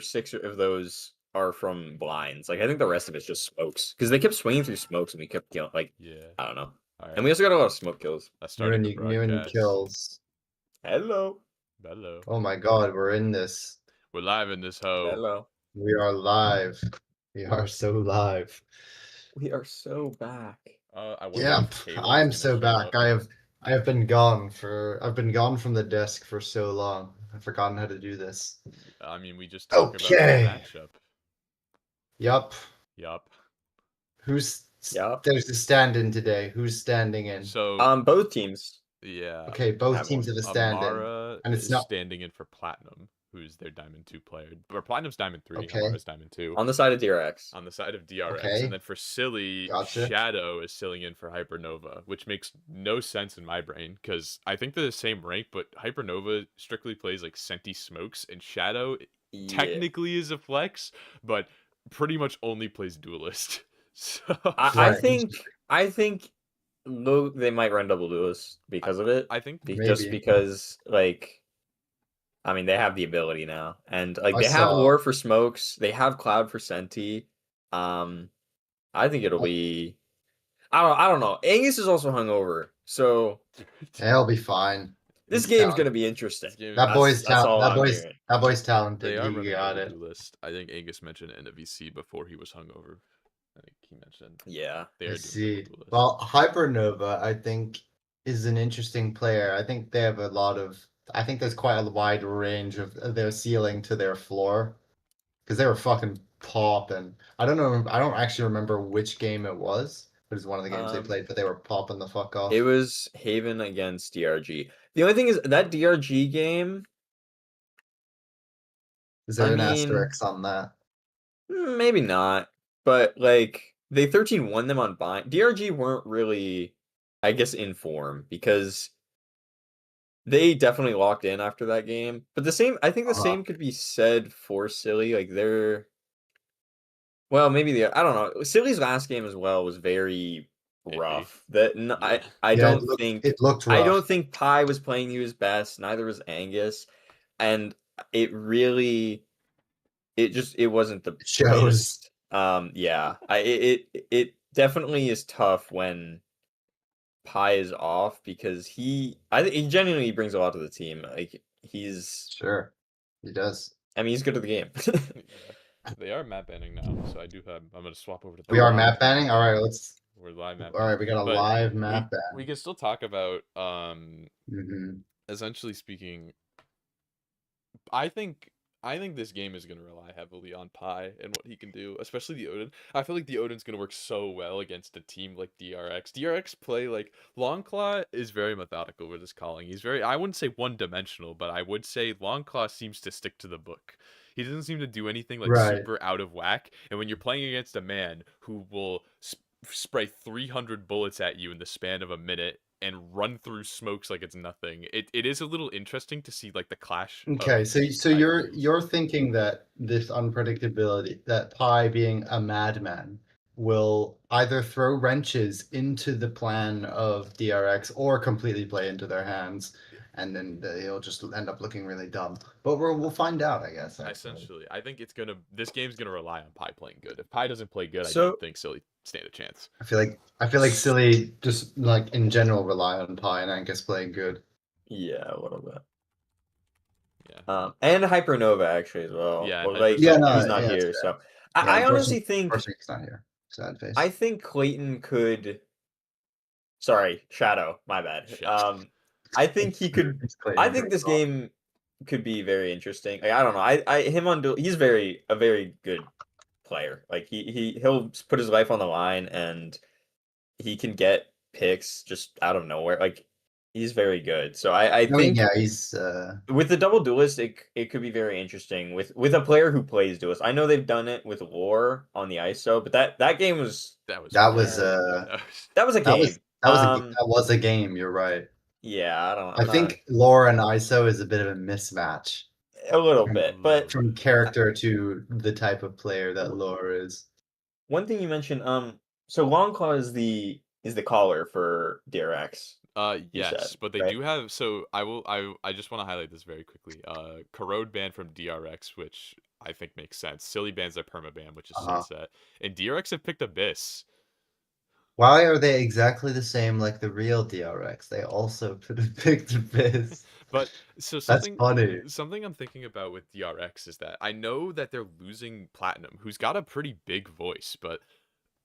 6 of those are from blinds. Like, I think the rest of it's just smokes. Because they kept swinging through smokes and we kept killing, like, Yeah. I don't know. All And right. we also got a lot of smoke kills. I started the New and broadcast. kills. Hello. Hello. Oh my god, we're in this. We're live in this hoe. Hello. We are live. We are so live. We are so back. I wonder Yep, if Caleb's I'm gonna so show back. up. I've been gone from the desk for so long. I've forgotten how to do this. I mean, we just talked about Okay. the matchup. Yup. Yup. Yup. There's a stand-in today. Who's standing in? So Both teams. yeah. Okay, both have teams one. have a stand-in. Amara And it's is not standing in for Platinum, who's their Diamond 2 player. Or Platinum's Diamond 3, Okay. Amara's Diamond 2. On the side of DRX. On the side of DRX. Okay. And then for Silly, Gotcha. Shadow is filling in for Hypernova, which makes no sense in my brain, because I think they're the same rank, but Hypernova strictly plays like Senti Smokes, and Shadow technically is a flex, but pretty much only plays Duelist. So I think they might run double duelist because of it. I think just because, like, I mean, they have the ability now, and like I they have saw- War for smokes, they have Cloud for Senti. I think it'll be. I don't know. Angus is also hungover, so He'll be fine. this He's game's talented. gonna be interesting. That boy's that's all I'm talented. hearing. That boy's talented. They are He running got double it. Duelist. I think Angus mentioned it in a VC before he was hungover. I think he mentioned. Yeah. They I are doing see. double Duelist. Well, Hypernova, I think, is an interesting player. I think they have a lot of. I think there's quite a wide range of their ceiling to their floor, because they were fucking popping. I don't know. I don't actually remember which game it was. It was one of the games they played, but they were popping the fuck off. It was Haven against DRG. The only thing is that DRG game. Is there I an mean, asterisk on that? Maybe not, but like they 13 won them on bind. DRG weren't really, I guess, in form because they definitely locked in after that game. But I think the same could be said for Silly. Like well, maybe I don't know. Silly's last game as well was very rough. I don't think it looked rough. I don't think Pi was playing you his best. Neither was Angus, and it really. It wasn't the shows. Greatest. Yeah. It definitely is tough when Pi is off because he genuinely brings a lot to the team. Like he's Sure, he does. I mean, he's good at the game. Yeah. They are map banning now, so I do have. I'm gonna swap over to. We are map banning. All right, We're live map. All right, we got a live map ban. We can still talk about Mm-hmm. Essentially speaking, I think this game is going to rely heavily on Pi and what he can do, especially the Odin. I feel like the Odin's going to work so well against a team like DRX. DRX play like Longclaw is very methodical with his calling. He's very, I wouldn't say one-dimensional, but I would say Longclaw seems to stick to the book. He doesn't seem to do anything like super out of whack. And when you're playing against a man who will spray 300 bullets at you in the span of a minute and run through smokes like it's nothing, it is a little interesting to see like the clash. Okay, so you're thinking that this unpredictability, that Pi being a madman, will either throw wrenches into the plan of DRX or completely play into their hands, and then he'll just end up looking really dumb. But we'll find out, I guess. Essentially, I think this game's gonna rely on Pi playing good. If Pi doesn't play good, I So- don't think Silly stand a chance. I feel like Silly just like in general rely on Pi and Angus playing good. Yeah, a little bit. Yeah. And Hypernova actually as well. Yeah, Well, and like he's not here, so I honestly think he's not here. Sad face. I think Clayton could. Sorry, Shadow. My bad. Shadow. I think he could. I think this game could be very interesting. Like, I don't know. He's a very good player. Like he'll put his life on the line and he can get picks just out of nowhere. Like he's very good. So I think he's with the double duelist, it could be very interesting with a player who plays duelist. I know they've done it with Lore on the ISO, but that game was that was a game. That was a game. You're right. Yeah, I think Lore and ISO is a bit of a mismatch. A little bit, but from character to the type of player that Lore is. One thing you mentioned, so Longclaw is the caller for DRX. you said, Yes, but they right? do have. So I just want to highlight this very quickly. Corrode ban from DRX, which I think makes sense. Silly ban's their perma ban, which is Uh-huh. Sunset, and DRX have picked Abyss. Why are they exactly the same like the real DRX? They also could have picked Abyss. But so That's funny. something I'm thinking about with DRX is that I know that they're losing Platinum, who's got a pretty big voice, but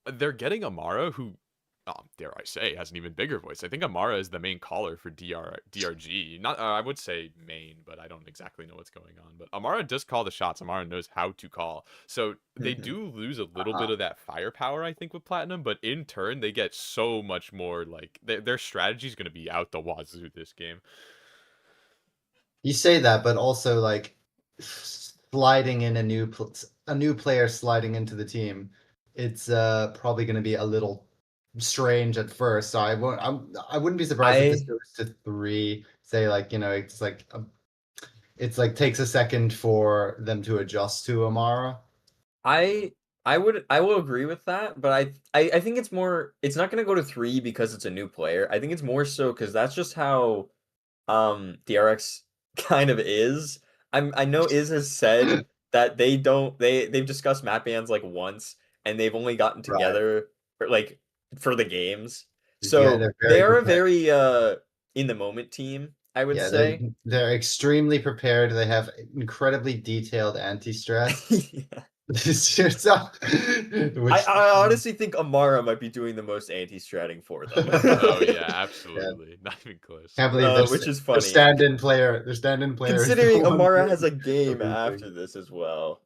they're getting Amara, who, dare I say, has an even bigger voice. I think Amara is the main caller for DRG. Not, I would say main, but I don't exactly know what's going on. But Amara does call the shots. Amara knows how to call. So they Mhm. do lose a little Uh-huh. bit of that firepower, I think, with Platinum. But in turn, they get so much more. Like their strategy is going to be out the wazoo this game. You say that, but also like sliding in a new player sliding into the team, it's probably going to be a little strange at first. So I wouldn't be surprised if this I goes to 3. Say like it's like takes a second for them to adjust to Amara. I I will agree with that, but I think it's not gonna go to 3 because it's a new player. I think it's more so because that's just how DRX kind of is. I know Iz has said that they've discussed map bans like once and they've only gotten Right. together for the games. Yeah, So they're they very are a prepared. very in the moment team, I would Yeah, say. they're extremely prepared. They have incredibly detailed anti-stress. Yeah. So- which I honestly think Amara might be doing the most anti-stratting for them. Oh yeah, yeah, absolutely, not even close. can't believe their Which is their funny. stand-in player is the Considering one Amara doing has a game everything. after this as well.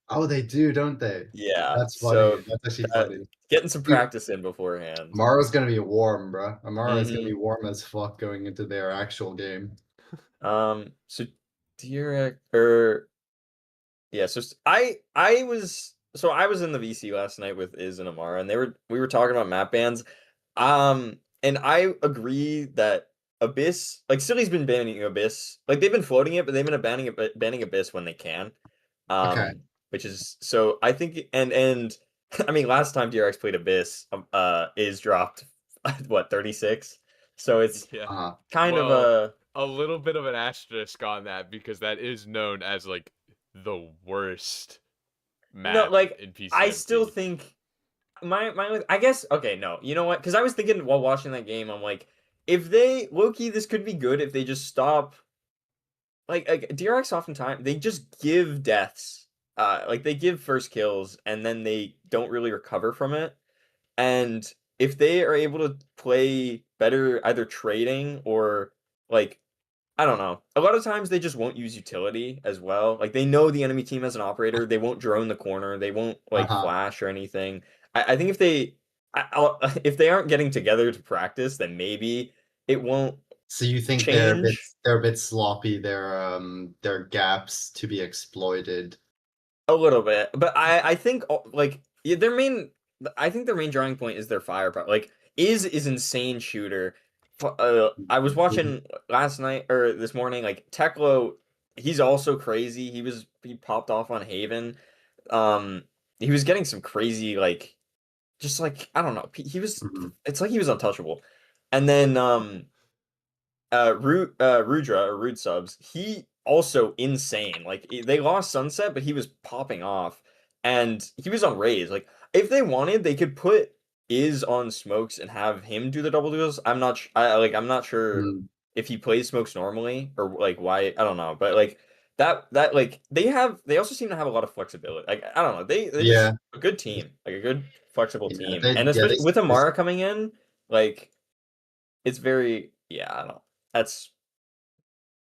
Oh, they do, don't they? Yeah, That's funny. so That's actually that, funny. getting some Dude, practice in beforehand. Amara's gonna be warm, bro. Amara is gonna Hmm be warm as fuck going into their actual game. So Direct or yeah, I was in the VC last night with Iz and Amara, and we were talking about map bans. And I agree that Abyss, like Silly's been banning Abyss, like they've been floating it, but they've been banning Abyss when they can. Okay. Which is so I think and I mean last time DRX played Abyss, is dropped what 36, so it's Yeah. Uh-huh. kind of Well, a a little bit of an asterisk on that because that is known as like the worst no map like in I still PCMT. think my I guess okay no you know what because I was thinking while watching that game I'm like if they Loki this could be good if they just stop like DRX oftentimes they just give deaths like they give first kills and then they don't really recover from it. And if they are able to play better, either trading or like, I don't know. A lot of times they just won't use utility as well. Like they know the enemy team has an operator. They won't drone the corner. They won't like Uh-huh. flash or anything. I think if they aren't getting together to practice, then maybe it won't So you think change they're a bit sloppy, their gaps to be exploited. a little bit. But I think like yeah, I think their main drawing point is their firepower. Like is insane shooter. I was Mhm. watching last night or this morning. Like Teklo, he's also crazy. He popped off on Haven. Um, he was getting some crazy like just like I don't know. He was Mhm. it's like he was untouchable. And then Rudra or Rude subs, he also insane. Like they lost Sunset, but he was popping off, and he was on Rays. Like if they wanted, they could put Is on Smokes and have him do the double duels. I'm not sure Mm. if he plays Smokes normally or like why I don't know, but like that like they also seem to have a lot of flexibility. Like I don't know, they're just Yeah. a good team, like a good flexible Yeah. team, and especially with They Amara coming in, like it's very yeah I don't know. That's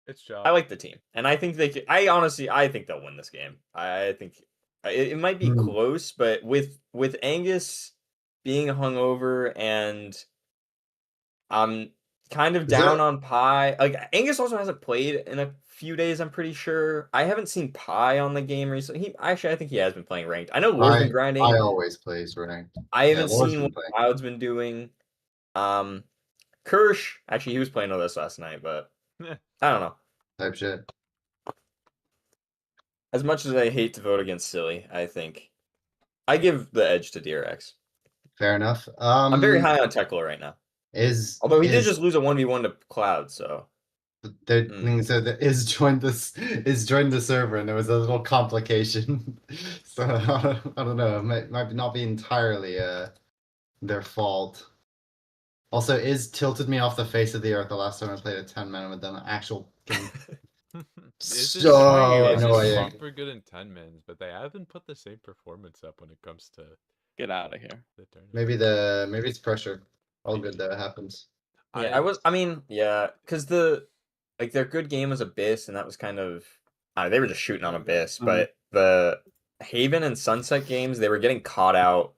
It's I job. like the team, and I think I honestly, I think they'll win this game. I think it might be Mm. close, but with Angus being hungover and I'm kind of Is down there on Pi. Like Angus also hasn't played in a few days. I'm pretty sure. I haven't seen Pi on the game recently. He actually, I think he has been playing ranked. I know Lord's been I grinding. always plays ranked. I Yeah, haven't Laura's seen been what playing Cloud's been doing. Um, Kirsch actually he was playing with us last night, but I don't know. type shit. As much as I hate to vote against Silly, I think I give the edge to DRX. Fair enough. I'm very high on Tekla right now. Although he did is just lose a 1v1 to Cloud, so the Mm. thing so that is joined the server and there was a little complication. So I don't know. It might not be entirely their fault. Also, is tilted me off the face of the earth the last time I played a 10-man with them. Actual game. So Is annoying. super good in 10-mans, but they haven't put the same performance up when it comes to Get out of here. the tournament. Maybe it's pressure. All good though, it happens. yeah, because their good game was Abyss, and that was kind of they were just shooting on Abyss, but the Haven and Sunset games, they were getting caught out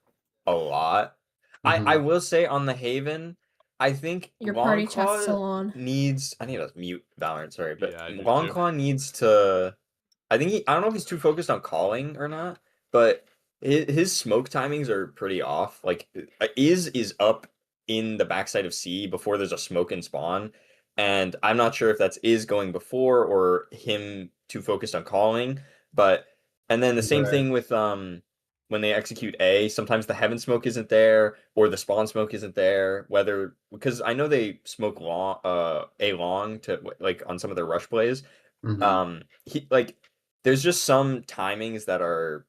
a lot. I will say on the Haven, I think Your party chat's Longclaw still on. needs. I need to mute Valorant, sorry, but Yeah, I do too. Longclaw needs to. I don't know if he's too focused on calling or not, but his smoke timings are pretty off. Like is up in the backside of C before there's a smoke and spawn, and I'm not sure if that's is going before or him too focused on calling. But and then the same Right. thing with when they execute A, sometimes the heaven smoke isn't there or the spawn smoke isn't there. Whether because I know they smoke long A long to like on some of their rush plays. Mhm. He like there's just some timings that are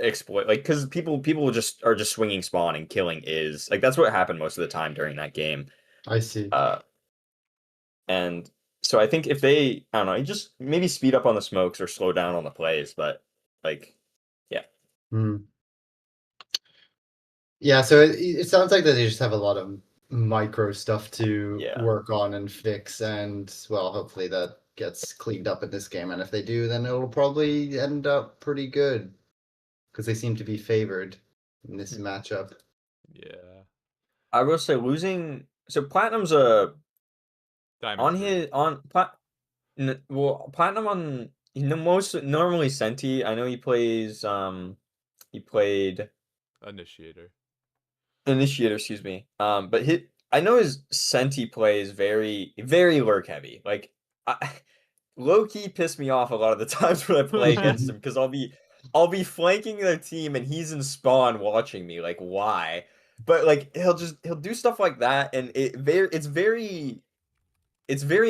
exploit like because people just are just swinging spawn and killing is like that's what happened most of the time during that game. I see. And so I think if they I don't know, you just maybe speed up on the smokes or slow down on the plays, but like yeah. Yeah, so it sounds like that they just have a lot of micro stuff to Yeah. work on and fix, and well, hopefully that gets cleaned up in this game. And if they do, then it'll probably end up pretty good because they seem to be favored in this matchup. Yeah. I will say losing so Platinum's a Diamond on his on Plat well Platinum on most normally Senti. I know he plays he played Initiator. Excuse me. But I know his Senti play is very, very lurk heavy. Like, low key pissed me off a lot of the times when I play against him because I'll be flanking their team and he's in spawn watching me. Like, why? But like, he'll do stuff like that, and it's very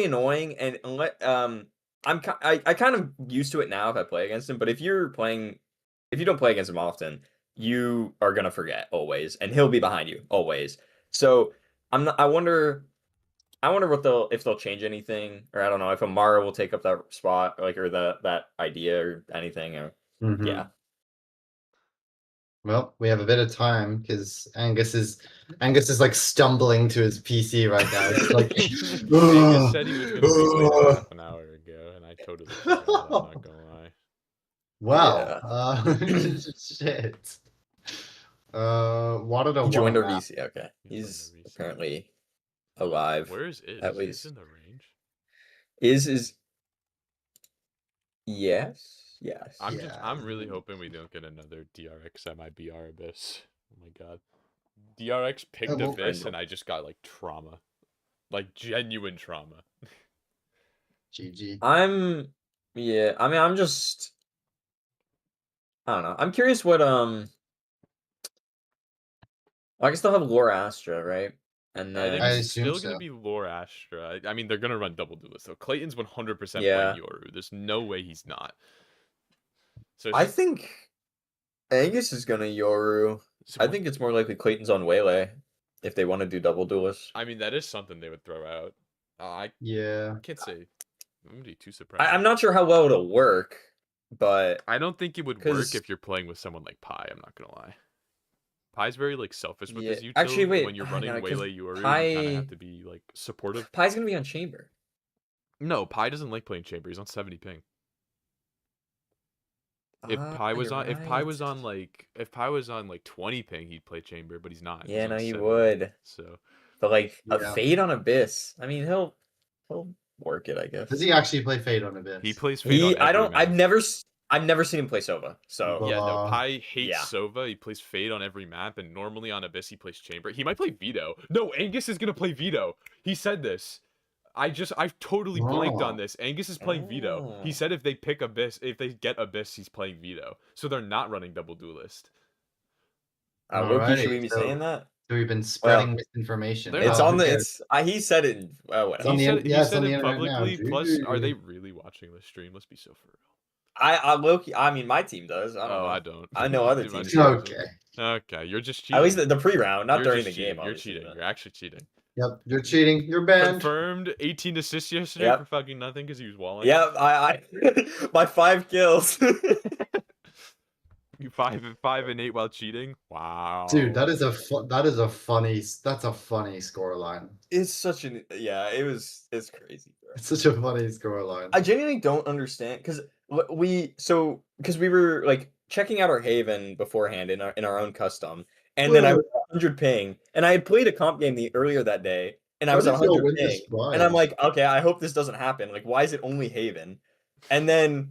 annoying. And I kind of used to it now if I play against him. But if you don't play against him often, you are gonna forget always, and he'll be behind you always. So I wonder if they'll change anything, or I don't know if Amara will take up that spot, like or that idea or anything, or yeah. Well, we have a bit of time because Angus is like stumbling to his PC right now. It's like Angus said he was going to be playing half an hour ago, and I totally forgot. I'm not gonna lie. wow. Shit. Wanted a He joined our one. VC. Okay, he's joined our VC. apparently alive. Where is Is? At Is least in the range? is yes. I'm really hoping we don't get another DRX MIBR Abyss. Oh my god. DRX picked well, Abyss and I just got like trauma. Like genuine trauma. GG. I'm just I don't know. I'm curious what I guess they'll have Lore Astra, right? And I then think I it's assume still going so. to be Lore Astra. I mean, they're going to run double duelist, so Clayton's 100% Yeah. playing Yoru. There's no way he's not. So I think Angus is gonna Yoru. I think it's more likely Clayton's on Waylay if they want to do double duelist. I mean, that is something they would throw out. I can't say. I'm going to be too surprised. I'm not sure how well it'll work, but I don't think it would work if you're playing with someone like Pi. I'm not going to lie. Pi's very like selfish with his utility. Actually, wait. When you're running Waylay Yoru, Pi... you kind of have to be like supportive. Pi's gonna be on Chamber. No, Pi doesn't like playing Chamber. He's on 70 ping. If Pi was on like 20 ping, he'd play Chamber, but he's not. Yeah, he's no, he 70. would. So, but like a Fade on Abyss. I mean, he'll work it, I guess. Does he actually play Fade on Abyss? He plays Fade on every map. I've never seen him play Sova. So yeah, no, Pi hates Sova. He plays Fade on every map, and normally on Abyss he plays Chamber. He might play Veto. No, Angus is gonna play Veto. He said this. I've totally blanked on this. Angus is playing Veto. He said if they pick Abyss, if they get Abyss, he's playing Veto. So they're not running double duelist. Loki, should we be saying that? So we've been spreading misinformation. They're It's not- on who the. cares? It's he said it. It's on He the said in- yeah, it's said on the it internet now, publicly. Plus, are they dude. really watching the stream? Let's be so for real. I mean, my team does. I don't know. I don't. I know other Dude, my teams. team do. doesn't. Okay. Okay, you're just cheating. At least the pre-round, not You're during the just game. cheating. You're Obviously, cheating. but- You're actually cheating. Yep, you're cheating. You're banned. Confirmed 18 assists yesterday Yep. for fucking nothing because he was walling. Yeah, I my 5 kills. You 5 and 8 while cheating. Wow. Dude, that's a funny scoreline. It's such an it's crazy. Bro. It's such a funny scoreline. I genuinely don't understand because we were like checking out our Haven beforehand in our own custom, and then I was at 100 ping, and I had played a comp game earlier that day, and I How was at did y'all 100 win ping, this and I'm prize? like, okay, I hope this doesn't happen. Like, why is it only Haven? And then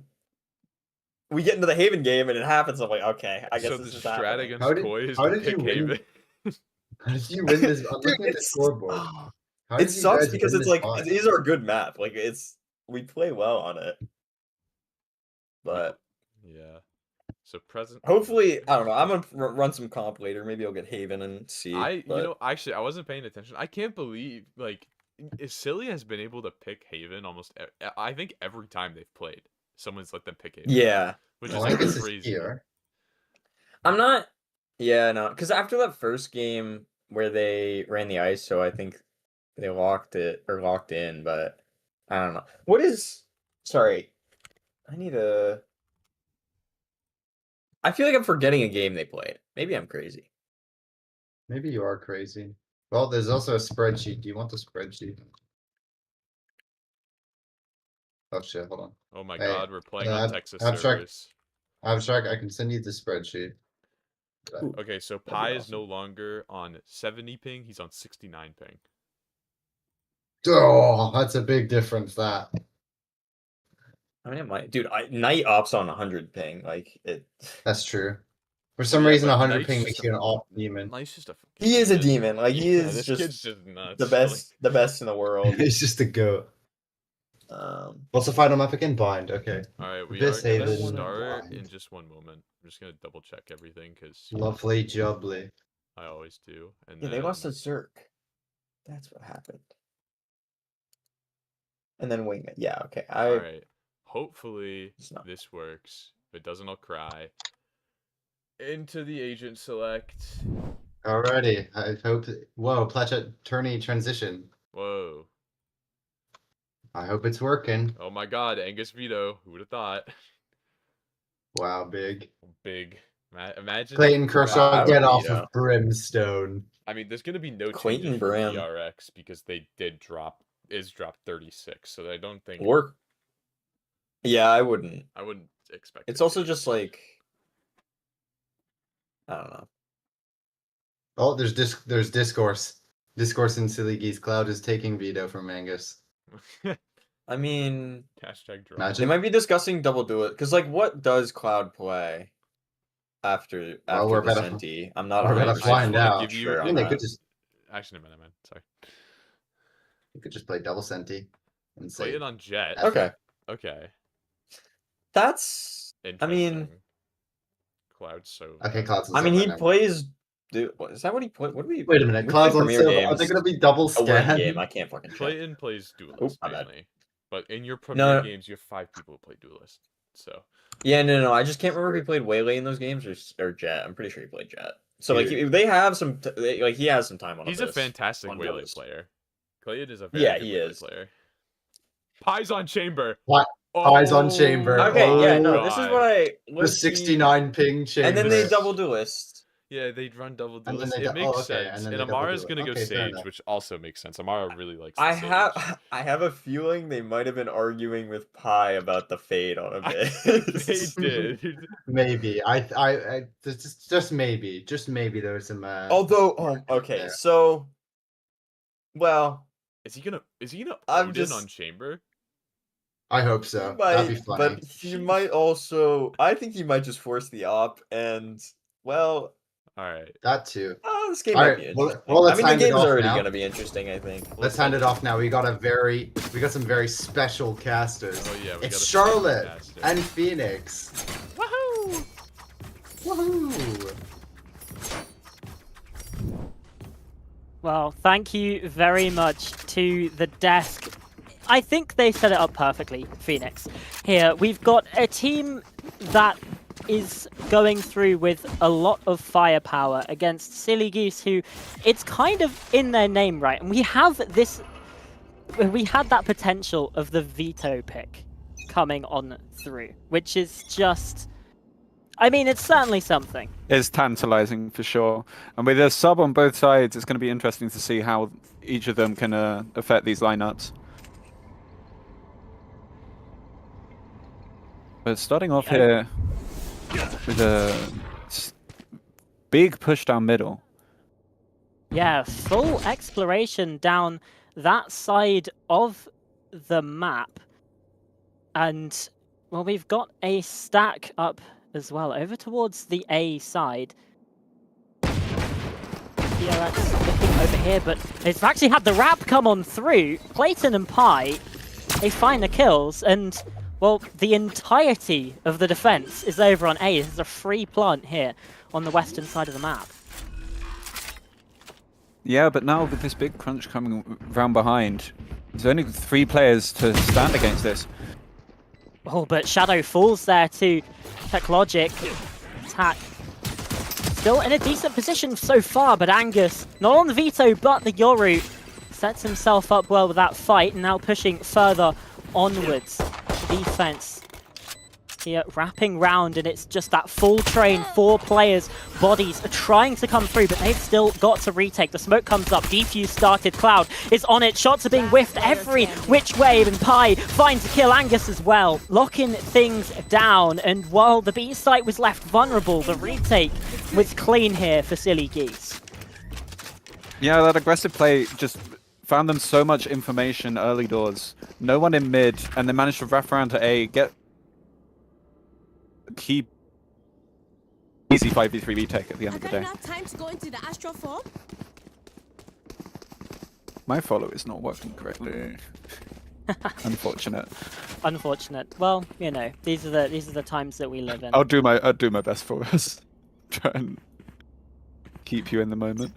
we get into the Haven game, and it happens. I'm like, okay, I guess so this the is strat happening. against Koi is how to did you pick win? Haven. How did you win this? I'm Dude, looking at the scoreboard. How it did you sucks guys because win it's this like prize? it is our good map. Like we play well on it, but Yeah. So present. hopefully I don't know. I'm gonna run some comp later. Maybe I'll get Haven and see. Actually, I wasn't paying attention. I can't believe like Silly has been able to pick Haven almost. I think every time they've played, someone's let them pick Haven. Yeah, which Well, is I guess it's crazy. here. I'm not. Yeah, no, because after that first game where they ran the ice, so I think they locked in. But I don't know. What is? Sorry, I need a. I feel like I'm forgetting a game they played. Maybe I'm crazy. Maybe you are crazy. Well, there's also a spreadsheet. Do you want the spreadsheet? Oh shit, hold on. Oh my Hey, god, we're playing on Texas abstract- servers. Abstract, I can send you the spreadsheet. Ooh. Okay, so be Pi is awesome. no longer on 70 ping. He's on 69 ping. Oh, that's a big difference, that. I mean, it might, dude. Night Ops on 100 ping, like it. That's true. For some Yeah, reason, but 100 Knight's ping just makes a you an fucking- off demon. Knight's just a fucking He is a demon. demon. Like he Yeah, is this just kid's just nuts. the best in the world. He's just a goat. What's the final map again? Bind. Okay. All right, we This are gonna Haven start blind. in just one moment. I'm just gonna double check everything because Lovely jubbly. I always do. And Yeah, they lost to Zerk. That's what happened. And then Wingman. Yeah, okay. All right. Hopefully It's not- this works. If it doesn't, I'll cry. Into the agent select. Alrighty. I hope. Whoa, Plat Tourney transition. Whoa. I hope it's working. Oh my god, Angus Vito. Who would have thought? Wow, big. Big. Imagine. Clayton Kershaw, Wow, get off Vito. of Brimstone. I mean, there's gonna be no Clayton changes for Brim. DRX because they did drop 36, so I don't think Yeah, I wouldn't. I wouldn't expect. It's it also to. just like I don't know. Oh, there's discourse. Discourse in Silly Geese. Cloud is taking veto from Angus. I mean, Hashtag drop. Imagine. they might be discussing double do it because like what does Cloud play after we're the about to- Senti? I'm not we're about to 100% find wanna out. give you- sure I on mean, they that. could just Actually, never mind. Sorry. play double Senti and say Play it on Jet. Okay, Okay. that's. I mean- Interesting. Cloud's so. okay, Cloud's. I mean, he plays. Dude, is that what he played? What do we? Wait a minute, we Cloud's play on Premier silver. Are games. they gonna be double A win scan? game. I can't fucking check. Clayton plays Duelist my bad. mainly, but in your No, Premier no. games, you have 5 people who play Duelist. So. Yeah, no. I just can't remember if he played Waylay in those games or Jet. I'm pretty sure he played Jet. So like Dude. they have some like he has some time on. He's Abyss a fantastic on Waylay Duelist. player. Clayton is a very Yeah, good he Waylay is. player. Pies on Chamber. What? Pies on Chamber. Okay, Oh yeah, my no, this is what I The low-key- 69 ping chamber. And then they double duelist. Yeah, they'd run double And then duelist. they It do- makes oh, okay, sense. and then And they double Amara's duelist. gonna go Okay, fair Sage, enough. which also makes sense. Amara really likes. I the Sage. have a feeling they might have been arguing with Pi about the fade on a bit. They did. Maybe. I just maybe. Just maybe there was some. Although, okay, Yeah. so, well, Is he gonna I'm Odin just- on Chamber? I hope he so. That'd be might, funny. but he might also. I think he might just force the op, and well, Alright. That too. this game All might right, be well, interesting. well, I let's mean, the hand it game's off already now. gonna be interesting. I think. Let's hand it off now. We got some very special casters. Oh yeah, we It's got a Charlotte fantastic- and Phoenix. Woohoo! Woohoo! Well, thank you very much to the desk. I think they set it up perfectly, Phoenix. Here, we've got a team that is going through with a lot of firepower against Silly Geese, who it's kind of in their name, right? And we had that potential of the veto pick coming on through, which is just, I mean, it's certainly something. It's tantalizing for sure. And with a sub on both sides, it's going to be interesting to see how each of them can affect these lineups. But starting off here with a big push down middle. Yeah, full exploration down that side of the map. And, well, we've got a stack up as well, over towards the A side. Yeah, that's looking over here, but it's actually had the wrap come on through. Clayton and Pi, they find the kills, and, well, the entirety of the defense is over on A. This is a free plant here on the western side of the map. Yeah, but now with this big crunch coming round behind, there's only 3 players to stand against this. Oh, but Shadow falls there to TechLogic. Attack. Still in a decent position so far, but Angus, not on the veto, but the Yoru sets himself up well with that fight, and now pushing further onwards. Defense here wrapping round, and it's just that full train. 4 players, bodies are trying to come through, but they've still got to retake. The smoke comes up, defuse started, Cloud is on it, shots are being whiffed every which way, and Pi finds a kill. Angus as well, locking things down, and while the B site was left vulnerable, the retake was clean here for Silly Geese. Yeah, that aggressive play just found them so much information early doors. No one in mid, and they managed to wrap around to A, get keep easy 5v3 retake at the end of the day. Time to go into the astral form? My follow is not working correctly. Unfortunate. Unfortunate. Well, you know, these are the times that we live in. I'll do my best for us. Try and keep you in the moment.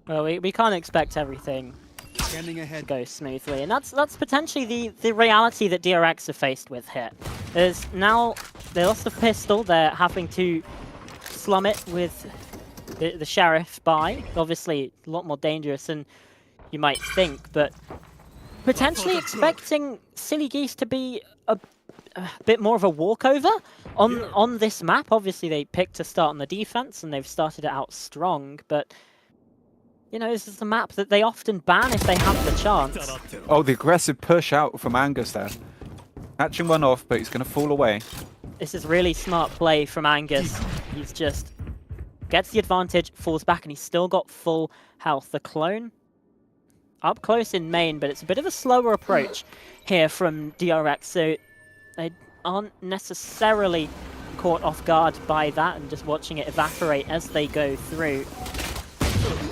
Well, we can't expect everything to go smoothly, and that's potentially the reality that DRX are faced with here. There's now, they lost the pistol, they're having to slum it with the Sheriff by. Obviously, a lot more dangerous than you might think, but potentially expecting Silly Geese to be a bit more of a walkover on this map. Obviously, they picked to start on the defense, and they've started it out strong, but you know, this is a map that they often ban if they have the chance. Oh, the aggressive push out from Angus there. Catching one off, but he's going to fall away. This is really smart play from Angus. He's just gets the advantage, falls back, and he's still got full health. The clone up close in main, but it's a bit of a slower approach here from DRX, so they aren't necessarily caught off guard by that and just watching it evaporate as they go through.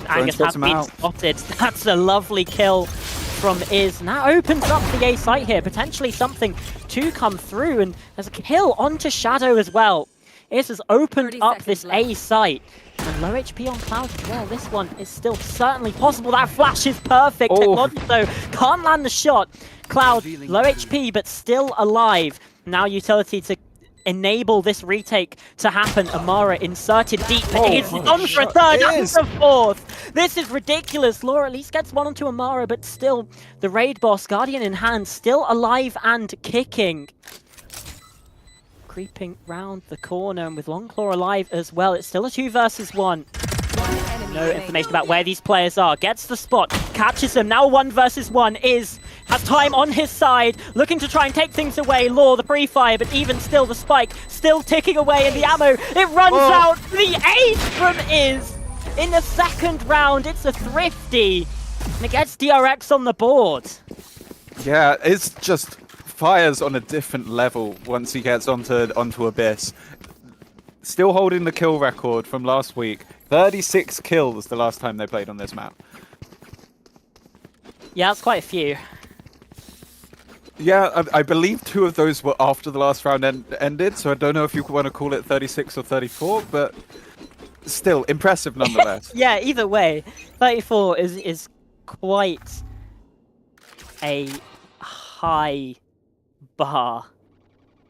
Angus has been spotted. That's a lovely kill from Iz. Now opens up the A site here. Potentially something to come through. And there's a kill onto Shadow as well. Iz has opened up this A site. And low HP on Cloud as well. This one is still certainly possible. That flash is perfect. TechLogic though can't land the shot. Cloud, low HP but still alive. Now utility to enable this retake to happen. Amara inserted deep. It's on for a third and a fourth. This is ridiculous. Laura at least gets one onto Amara, but still the raid boss, Guardian in hand, still alive and kicking. Creeping round the corner, and with Longclaw alive as well, it's still a 2 versus 1. No information about where these players are. Gets the spot, catches them. Now 1 versus 1 has time on his side, looking to try and take things away. Law, the pre-fire, but even still the spike still ticking away, and the ammo, it runs out. The ace from Iz in the second round. It's a thrifty, and it gets DRX on the board. Yeah, it's just fires on a different level once he gets onto Abyss. Still holding the kill record from last week. 36 kills the last time they played on this map. Yeah, that's quite a few. Yeah, I believe 2 of those were after the last round ended, so I don't know if you want to call it 36 or 34, but still impressive nonetheless. Yeah, either way, 34 is quite a high bar.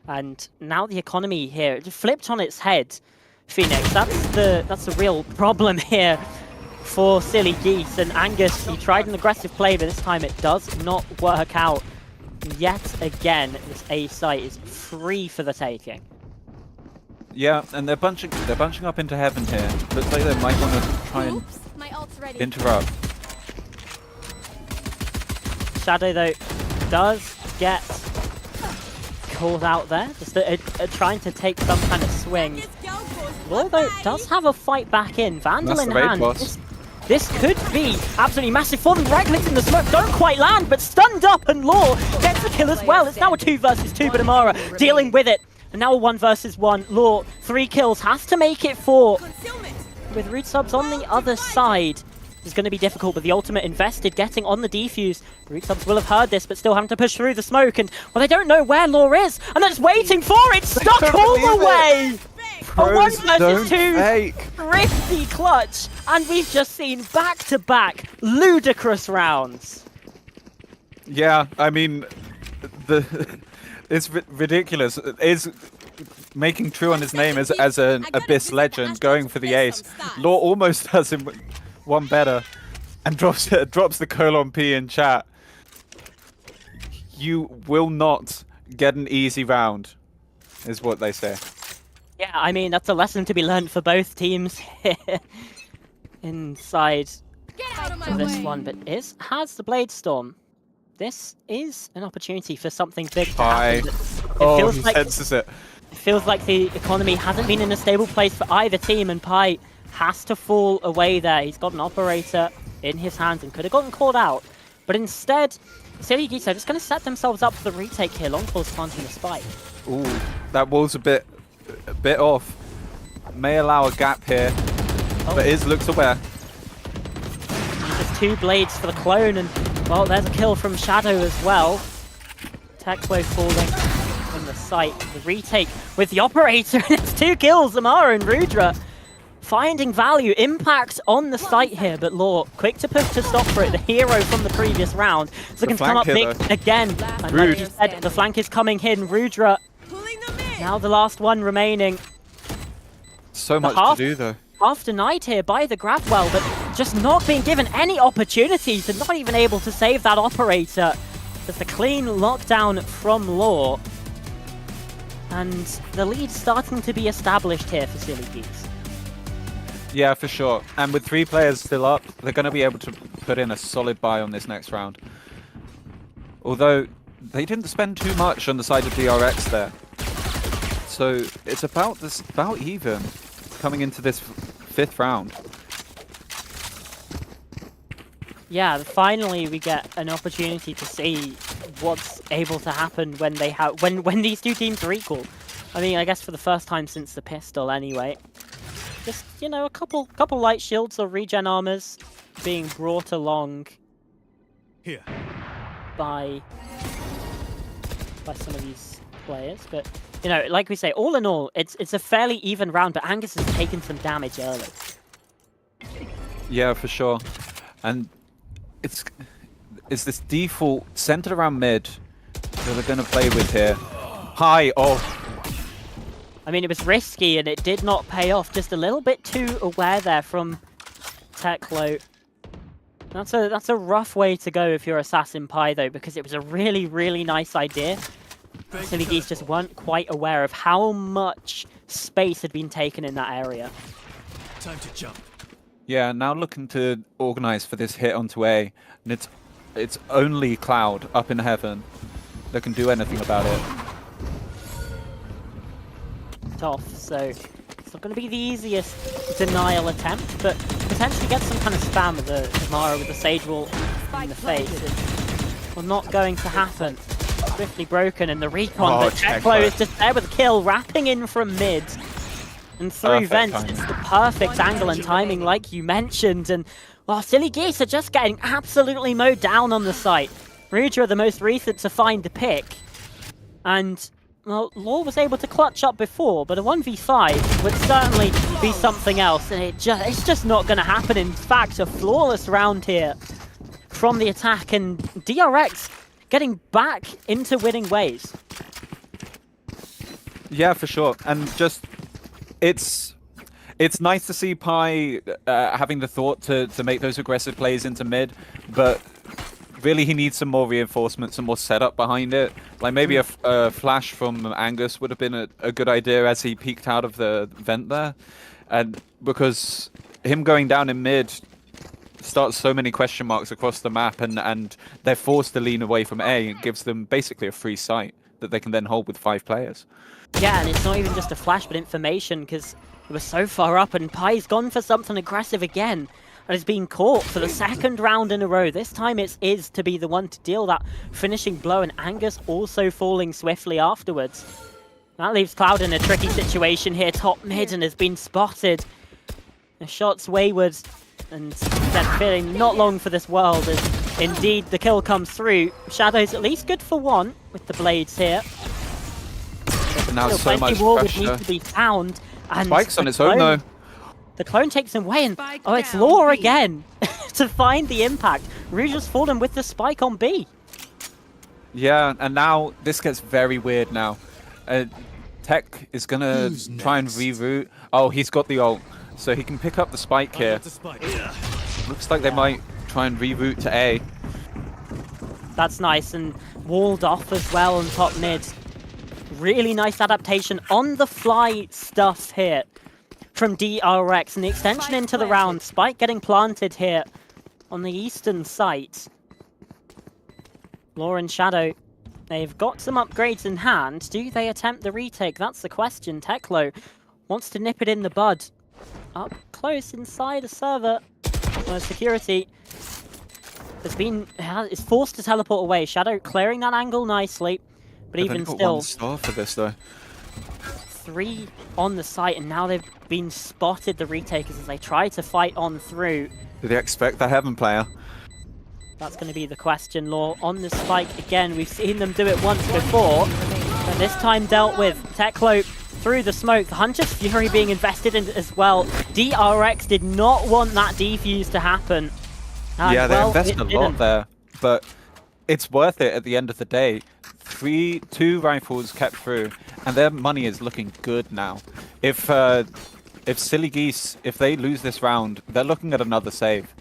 And now the economy here, it flipped on its head, Phoenix. That's the real problem here for Silly Geese. And Angus, he tried an aggressive play, but this time it does not work out. Yet again, this A site is free for the taking. Yeah, and they're bunching up into heaven here. Looks like they might want to try and My ult's ready. interrupt. Shadow, though, does get called out there, just trying to take some kind of swing. Law, though, does have a fight back in. Vandal That's in the raid hand. boss. This could be absolutely massive for them. Reckless in the smoke, don't quite land, but stunned up, and Law gets the kill as well. It's now a 2 versus 2, but Amara dealing with it. And now a 1 versus 1. Law, 3 kills, has to make it 4. With root subs on the other side, it's going to be difficult, but the ultimate invested, getting on the defuse. Root subs will have heard this, but still having to push through the smoke, and well, they don't know where Law is, and they're just waiting for it, stuck all the way! A 1 versus 2, thrifty clutch, and we've just seen back-to-back ludicrous rounds. Yeah, I mean, it's ridiculous. Is making true on his name as an Abyss legend, going for the ace. Law almost does him one better, and drops the colon P in chat. You will not get an easy round, is what they say. Yeah, I mean, that's a lesson to be learned for both teams here inside of this one. But has the Blade Storm. This is an opportunity for something big to happen. He senses it. It feels like the economy hasn't been in a stable place for either team, and Pi has to fall away there. He's got an operator in his hands and could have gotten called out. But instead, Silly Geese are just going to set themselves up for the retake here. Longclaw's planting the spike. Ooh, that wall's a bit off. May allow a gap here, but Iz looks aware. Just 2 blades for the clone, and well, there's a kill from Shadow as well. Teklo falling in the site. The retake with the operator, and it's 2 kills. Amara and Rudra finding value, impact on the site here, but Law quick to push to stop for it. The hero from the previous round, so can come up big again. And like you said, the flank is coming in. Rudra, now the last one remaining. So much to do though. Half denied here by the Grabwell, but just not being given any opportunities and not even able to save that operator. Just a clean lockdown from Law. And the lead starting to be established here for Silly Geese. Yeah, for sure. And with 3 players still up, they're going to be able to put in a solid buy on this next round. Although, they didn't spend too much on the side of DRX there. So, it's about even coming into this 5th round. Yeah, finally we get an opportunity to see what's able to happen when they when these 2 teams are equal. I mean, I guess for the first time since the pistol anyway. Just, you know, a couple light shields or regen armors being brought along here by some of these players, but you know, like we say, all in all, it's a fairly even round, but Angus has taken some damage early. Yeah, for sure. And it's this default centered around mid that they're going to play with here. High off. I mean, it was risky and it did not pay off. Just a little bit too aware there from Teklo. That's a rough way to go if you're Assassin Pi, though, because it was a really, really nice idea. Silly Geese just weren't quite aware of how much space had been taken in that area. Time to jump. Yeah, now looking to organize for this hit onto A, and it's only Cloud up in heaven that can do anything about it. Off, so it's not going to be the easiest denial attempt, but potentially get some kind of spam with the Mara with the Sage Wall in the face. It's well, not going to happen. Swiftly broken, and the recon, but Teklo is just there with a kill, wrapping in from mid. And through vents, it's the perfect angle and timing, like you mentioned. And well, Silly Geese are just getting absolutely mowed down on the site. Rudra, the most recent to find the pick. And well, Law was able to clutch up before, but a 1v5 would certainly be something else, and it's just not going to happen. In fact, a flawless round here from the attack, and DRX getting back into winning ways. Yeah, for sure. And just, it's nice to see Pi having the thought to make those aggressive plays into mid, but really he needs some more reinforcement, some more setup behind it. Like maybe a flash from Angus would have been a good idea as he peeked out of the vent there. And because him going down in mid starts so many question marks across the map, and they're forced to lean away from A. It gives them basically a free site that they can then hold with 5 players. Yeah, and it's not even just a flash, but information, because it was so far up, and Pi's gone for something aggressive again, and has been caught for the second round in a row. This time it's Iz to be the one to deal that finishing blow, and Angus also falling swiftly afterwards. That leaves Cloud in a tricky situation here, top mid, and has been spotted. The shot's wayward, and then feeling not long for this world as indeed the kill comes through. Shadow's at least good for one with the blades here. Now Still so much plenty more would pressure. need to be found. And Spike's on the its own clone- though. The clone takes him away, and Spike oh, it's down, Law B. again to find the impact. Rouge has fallen with the spike on B. Yeah, and now this gets very weird now. Tech is gonna Who's try and next? reroute. Oh, he's got the ult, so he can pick up the spike here. Got a spike. Looks like they might try and reroute to A. That's nice, and walled off as well on top mid. Really nice adaptation on the fly stuff here from DRX, and the extension into the round. Spike getting planted here on the eastern site. Law and Shadow, they've got some upgrades in hand. Do they attempt the retake? That's the question. Teklo wants to nip it in the bud. Up close inside a server. Security is forced to teleport away. Shadow clearing that angle nicely, but They've even only got still, 1 star for this though. 3 on the site, and now they've been spotted, the retakers, as they try to fight on through. Do they expect the Heaven player? That's going to be the question. Law on the spike again. We've seen them do it once before, but this time dealt with. Teklo through the smoke. The Hunter's Fury being invested in as well. DRX did not want that defuse to happen. And, Yeah, they well, invest it a lot didn't. there, but it's worth it at the end of the day. 2 rifles kept through, and their money is looking good now. If Silly Geese, if they lose this round, they're looking at another save.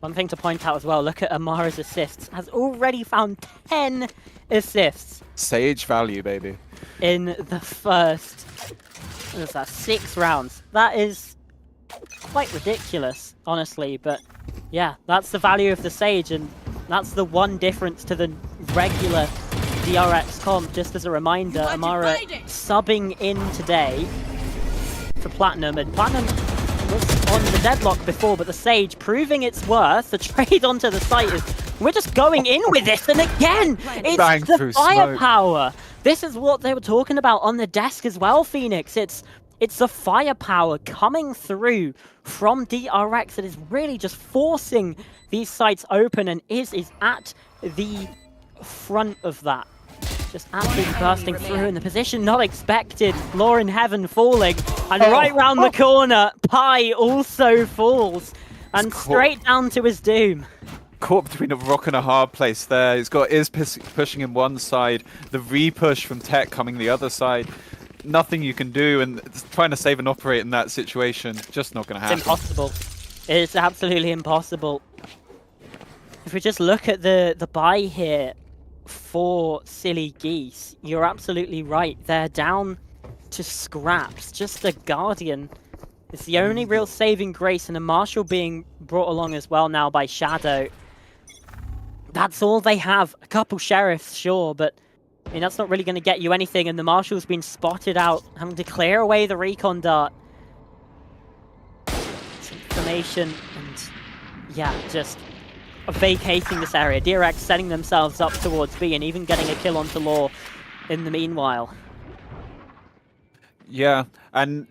One thing to point out as well, look at Amara's assists. Has already found 10 assists Sage value, baby. in the first, what is that, 6 rounds. That is quite ridiculous, honestly, but yeah, that's the value of the Sage, and that's the one difference to the regular DRX comp. Just as a reminder, You Amara anti-blade it! subbing in today for Platinum, and Platinum was on the deadlock before, but the Sage proving its worth. The trade onto the site is, we're just going in with this, and again, it's Bang the through smoke. firepower. This is what they were talking about on the desk as well, Phoenix. It's the firepower coming through from DRX that is really just forcing these sites open, and is at the front of that. Just absolutely bursting through in the position not expected. Law in Heaven falling, and right round the corner, Pi also falls, and caught. straight down to his doom. Caught between a rock and a hard place there. He's got Iz pushing him one side, the re-push from Tech coming the other side. Nothing you can do, and trying to save and operate in that situation, just not going to happen. It's impossible. It's absolutely impossible. If we just look at the buy here for Silly Geese, you're absolutely right. They're down to scraps. Just a Guardian. It's the only real saving grace, and a Marshal being brought along as well now by Shadow. That's all they have. A couple Sheriffs, sure, but I mean, that's not really going to get you anything, and the Marshal's been spotted out, having to clear away the recon dart. Some information, and yeah, just vacating this area. DRX setting themselves up towards B, and even getting a kill onto Law in the meanwhile. Yeah, and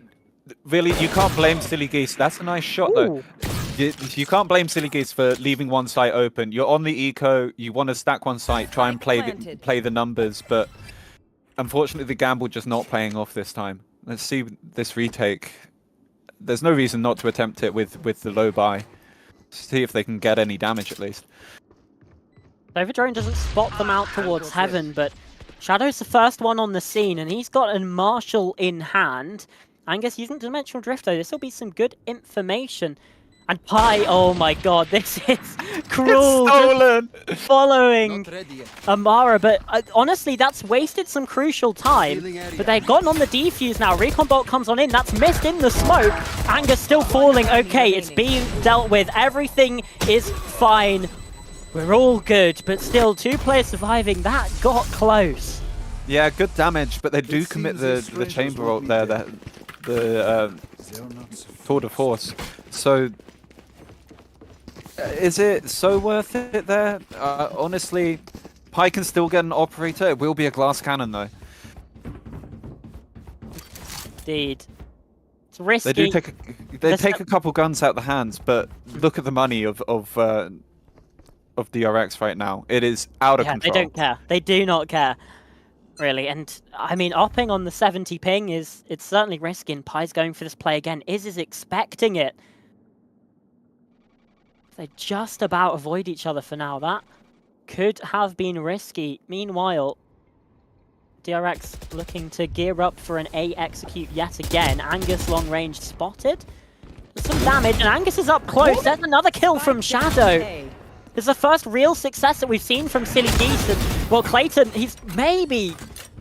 really, you can't blame Silly Geese. That's a nice shot, though. Ooh. You can't blame Silly Geese for leaving one site open. You're on the eco. You want to stack one site, try and play the numbers, but unfortunately the gamble just not paying off this time. Let's see this retake. There's no reason not to attempt it with the low buy. See if they can get any damage at least. Overdrone doesn't spot them out towards heaven, but Shadow's the first one on the scene, and he's got a Marshal in hand. Angus using Dimensional Drift, though. This will be some good information. And Pi, oh my god, this is cruel. It's stolen! Following Amara, but honestly, that's wasted some crucial time. But they've gotten on the defuse now. Recon Bolt comes on in, that's missed in the smoke. Angus still falling. Okay, it's being dealt with. Everything is fine. We're all good, but still, 2 players surviving. That got close. Yeah, good damage, but they do commit the chamber ult there, the tour de force. So, is it so worth it there? Honestly, Pi can still get an operator. It will be a glass cannon though. Indeed. It's risky. They take a couple guns out the hands, but look at the money of DRX right now. It is out of control. They don't care. They do not care. Really, and I mean, opping on the 70 ping it's certainly risky, and Pi's going for this play again. Is expecting it. They just about avoid each other for now. That could have been risky. Meanwhile, DRX looking to gear up for an A execute yet again. Angus long range spotted. There's some damage, and Angus is up close. There's another kill from Shadow. This is the first real success that we've seen from Silly Geese. And, well, Clayton, he's maybe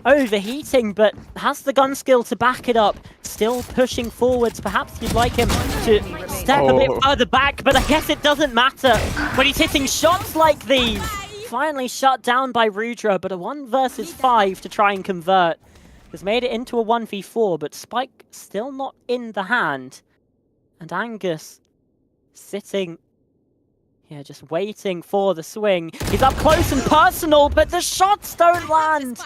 overheating, but has the gun skill to back it up. Still pushing forwards. Perhaps you'd like him to step a bit further back, but I guess it doesn't matter when he's hitting shots like these. Finally shut down by Rudra, but a 1 versus 5 to try and convert. Has made it into a 1v4, but Spike still not in the hand. And Angus sitting... yeah, just waiting for the swing. He's up close and personal, but the shots don't land.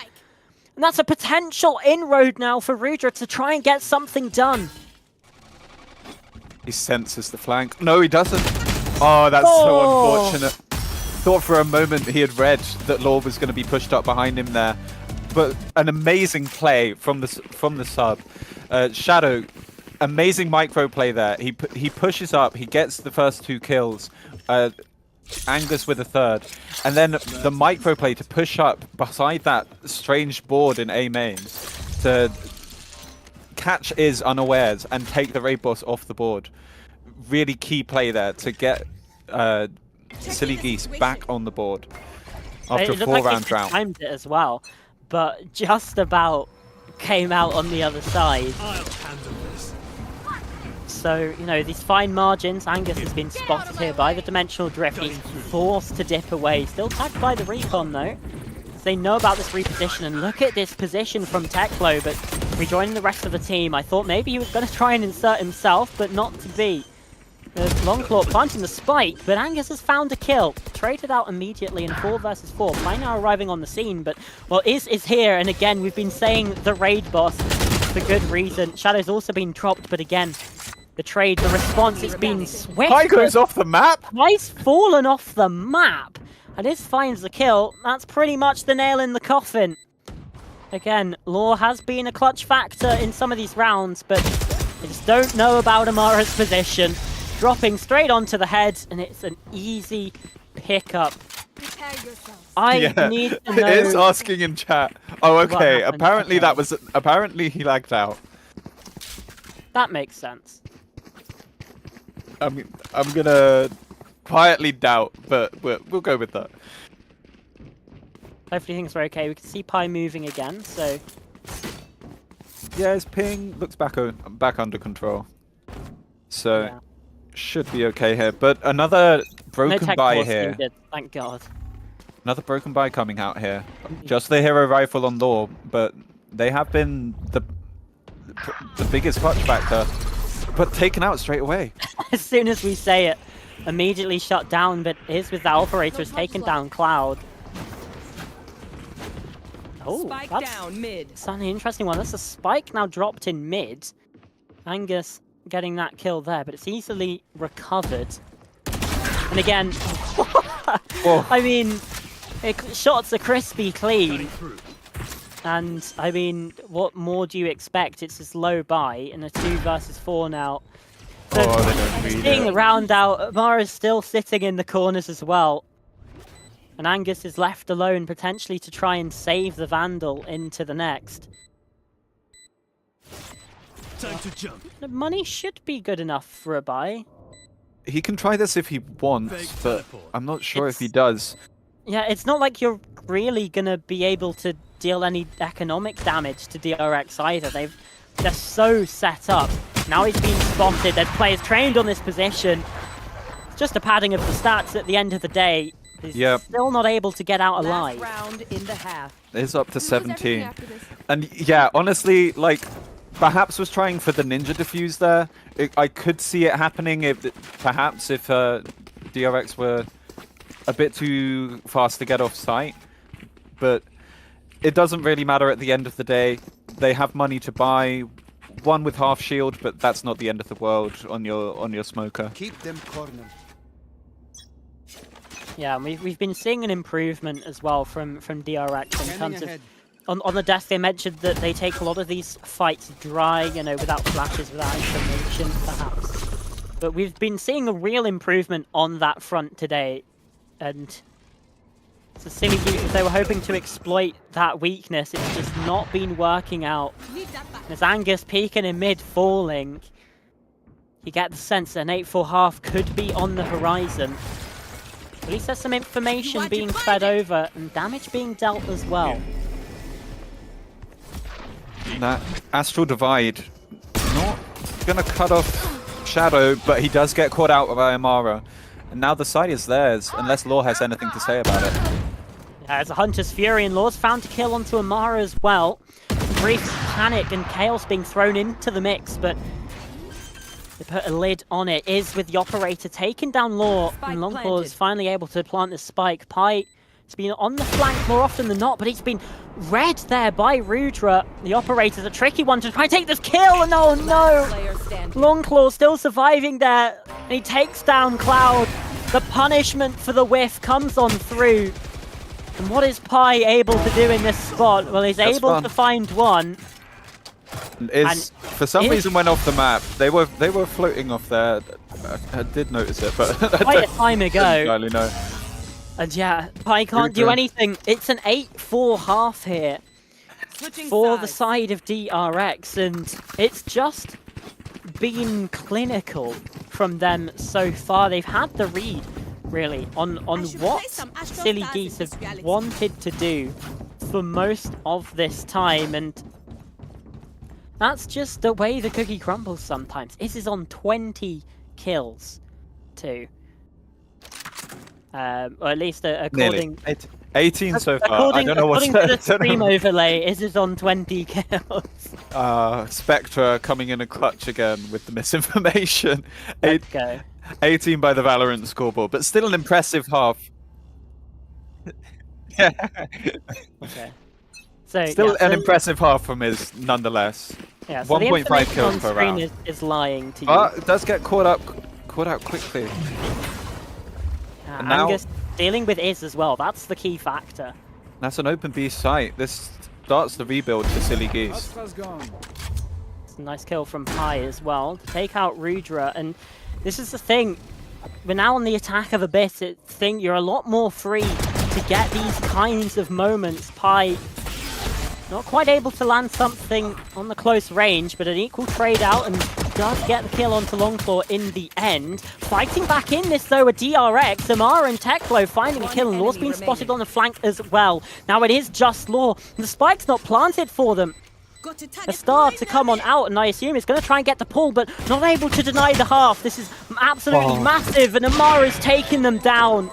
And that's a potential inroad now for Rudra to try and get something done. He senses the flank. No, he doesn't. Oh, that's so unfortunate. Thought for a moment he had read that Law was going to be pushed up behind him there. But an amazing play from the sub. Shadow, amazing micro play there. He pushes up, he gets the first 2 kills. Angus with a 3rd, and then the micro play to push up beside that strange board in A main to catch Iz unawares and take the raid boss off the board. Really key play there to get Silly Geese back on the board after a 4-round drought. Timed it as well, but just about came out on the other side. I'll handle this. So, you know, these fine margins. Angus has been spotted here by the Dimensional Drift. He's forced to dip away. Still tagged by the Recon, though. They know about this reposition, and look at this position from Teklo, but rejoining the rest of the team. I thought maybe he was going to try and insert himself, but not to be. There's Longclaw planting the spike, but Angus has found a kill. Traded out immediately in 4 versus 4. By now arriving on the scene, but, well, is here, and again, we've been saying the raid boss for good reason. Shadow's also been dropped, but again, the trade, the response, it's been swift. Pi goes off the map! Pi's fallen off the map! And this finds the kill. That's pretty much the nail in the coffin. Again, Law has been a clutch factor in some of these rounds, but they just don't know about Amara's position. Dropping straight onto the head, and it's an easy pickup. I need to know... It is asking in chat. Oh, okay. Apparently that was... Apparently he lagged out. That makes sense. I'm gonna quietly doubt, but we'll go with that. Hopefully things are okay. We can see Pi moving again, so... Yeah, his ping looks back under control. So, yeah. Should be okay here. But another broken buy here. Needed, thank God. Another broken buy coming out here. Just the hero rifle on Law, but they have been the biggest clutch factor. But taken out straight away. As soon as we say it, immediately shut down, but Iz with the operator has taken down Cloud. Oh, that's down mid. That's an interesting one. That's a spike now dropped in mid. Angus getting that kill there, but it's easily recovered. And again, I mean, shots are crispy clean. And, I mean, what more do you expect? It's this low buy and a 2 versus 4 now. So, they don't read seeing it. the round out, Amara's still sitting in the corners as well. And Angus is left alone, potentially to try and save the Vandal into the next. Time to jump. The money should be good enough for a buy. He can try this if he wants, Fake but teleport. I'm not sure if he It's- does. Yeah, it's not like you're really going to be able to deal any economic damage to DRX either. They're so set up. Now he's been spotted. There's players trained on this position. It's just a padding of the stats at the end of the day. He's Yep. still not able to get out Last alive. round in the half. It's up to Who does everything 17. after this? And yeah, honestly, like, perhaps was trying for the ninja defuse there. I could see it happening if DRX were a bit too fast to get off site. But it doesn't really matter at the end of the day. They have money to buy one with half shield, but that's not the end of the world on your smoker. Keep them cornered. Yeah, and we've been seeing an improvement as well from DRX in Scanning terms of ahead. on the desk. They mentioned that they take a lot of these fights dry, you know, without flashes, without information, perhaps. But we've been seeing a real improvement on that front today, and it's a silly Geese if they were hoping to exploit that weakness. It's just not been working out. Need that back. And as Angus peeking in mid, falling, you get the sense that an 8-4 half could be on the horizon. At least there's some information want to being find fed it? over and damage being dealt as well. That Astral Divide, not gonna cut off Shadow, but he does get caught out by Amara. And now the side is theirs, unless Law has anything to say about it. As a Hunter's Fury and Law's found to kill onto Amara as well. Brief panic and chaos being thrown into the mix, but they put a lid on it. Is with the operator taking down Law, Spike and Longclaw planted. is finally able to plant the spike. Pi has been on the flank more often than not, but he's been read there by Rudra. The operator's a tricky one to try and take this kill, and oh no! Player standing. Longclaw still surviving there, and he takes down Cloud. The punishment for the whiff comes on through. And what is Pi able to do in this spot? Well, he's That's able fun. to find one. Is for some is- reason went off the map. They were floating off there. I did notice it, but I Quite a don't time ago. entirely know. And yeah, Pi can't do Rudra. anything. It's an 8-4 half here Switching for the sides. side of DRX, and it's just been clinical from them so far. They've had the read, really, on should what play some Astral Silly Stars Geese in have this reality. wanted to do for most of this time, and that's just the way the cookie crumbles sometimes. This is on 20 kills, too. Or at least according... Nearly 18 so far. I According, don't know what's according to the stream overlay, is on 20 kills. Spectra coming in a clutch again with the misinformation. Let's go. 18 by the Valorant scoreboard, but still an impressive half. Yeah. Okay. So, Still yeah, an so- impressive half from his nonetheless. Yeah, so the 1.5 information kills on per screen round. is lying to you. But it does get caught out quickly. and now- Angus dealing with Iz as well. That's the key factor. That's an open B site. This starts the rebuild for Silly Geese. Astra's gone. It's a nice kill from Pi as well to take out Rudra. And this is the thing. We're now on the attack of Abyss. You're a lot more free to get these kinds of moments. Pi not quite able to land something on the close range, but an equal trade out and does get the kill onto Longclaw in the end. Fighting back in this though, a DRX, Amara and Teklo finding a kill, and Law's been spotted on the flank as well. Now it is just Law, and the spike's not planted for them. Got to tag A it star right to now, come on mate. out, and I assume it's going to try and get the pull, but not able to deny the half. This is absolutely massive, and Amara's taking them down.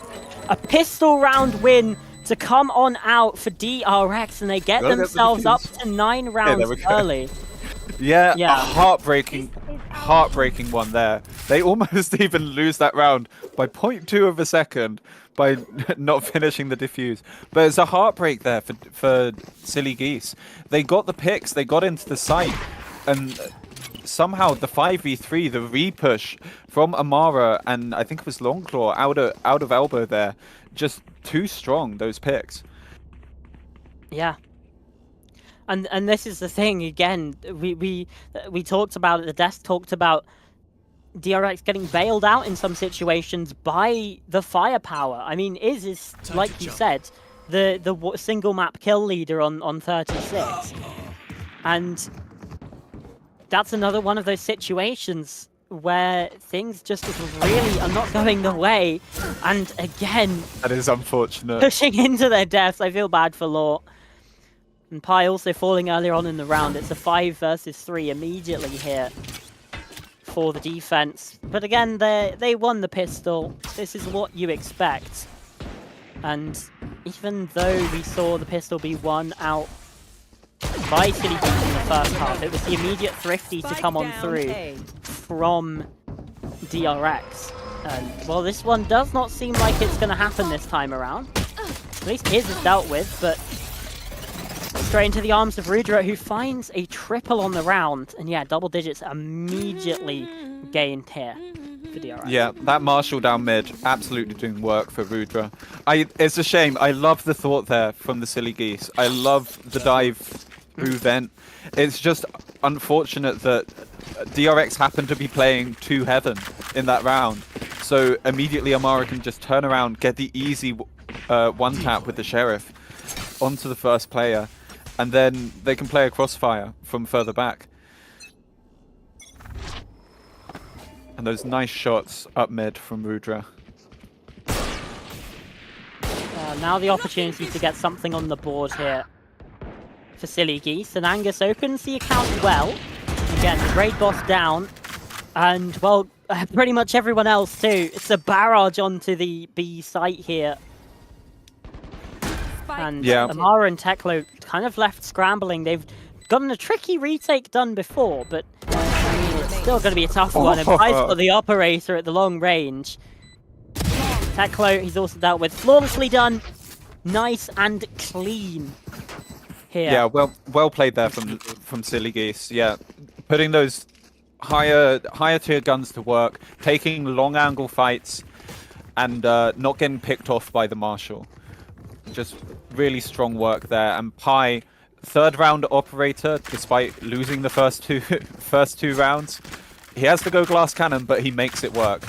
A pistol round win to come on out for DRX, and they get Gotta get the themselves up defuse. to 9 there rounds we go. early. Yeah, Yeah. a heartbreaking one there. They almost even lose that round by 0.2 of a second by not finishing the defuse. But it's a heartbreak there for Silly Geese. They got the picks, they got into the site, and somehow the 5v3, the repush from Amara and I think it was Longclaw out of elbow there, just too strong, those picks. Yeah. And this is the thing again. We talked about it. The desk talked about DRX getting bailed out in some situations by the firepower. I mean, is like you said, the single map kill leader on 36, and that's another one of those situations where things just really are not going the way. And again, That is unfortunate. pushing into their deaths. I feel bad for Law. And Pi also falling earlier on in the round. It's a 5 versus 3 immediately here for the defense. But again, they won the pistol. This is what you expect. And even though we saw the pistol be won out by Silly Geese in the first half, it was the immediate Thrifty to come on through from DRX. And, well, this one does not seem like it's going to happen this time around. At least his is dealt with, but straight into the arms of Rudra, who finds a triple on the round. And yeah, double digits immediately gained here for DRX. Yeah, that Marshall down mid, absolutely doing work for Rudra. It's a shame. I love the thought there from the Silly Geese. I love the dive through vent. It's just unfortunate that DRX happened to be playing to heaven in that round. So immediately Amara can just turn around, get the easy one tap with the Sheriff onto the first player, and then they can play a crossfire from further back. And those nice shots up mid from Rudra. Now the opportunity to get something on the board here for Silly Geese. And Angus opens the account well. Again, the Great Boss down. And, well, pretty much everyone else too. It's a barrage onto the B site here. And yeah, Amara and Teklo kind of left scrambling. They've gotten a tricky retake done before, but I mean, it's still going to be a tough one. And Pi's got the operator at the long range. Teklo, he's also dealt with. Flawlessly done. Nice and clean here. Yeah, well played there from Silly Geese. Yeah, putting those higher tier guns to work, taking long angle fights, and not getting picked off by the Marshal. Just really strong work there. And Pi, third round operator, despite losing the first two rounds. He has to go glass cannon, but he makes it work.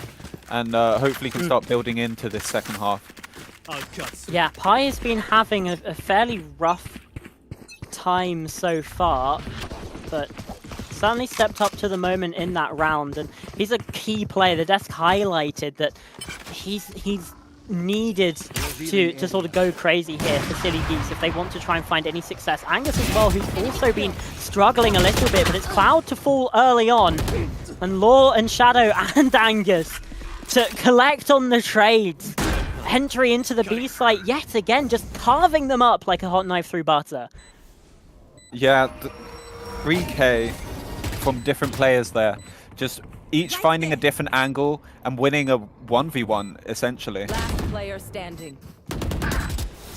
And hopefully can start building into this second half. Yeah, Pi has been having a fairly rough time so far, but certainly stepped up to the moment in that round. And he's a key player. The desk highlighted that he's needed to sort of go crazy here for Silly Geese if they want to try and find any success. Angus as well, who's also been struggling a little bit, but it's Cloud to fall early on. And Law and Shadow and Angus to collect on the trades. Entry into the B site yet again, just carving them up like a hot knife through butter. Yeah, 3K from different players there. Just each finding a different angle and winning a 1v1, essentially. Last player standing.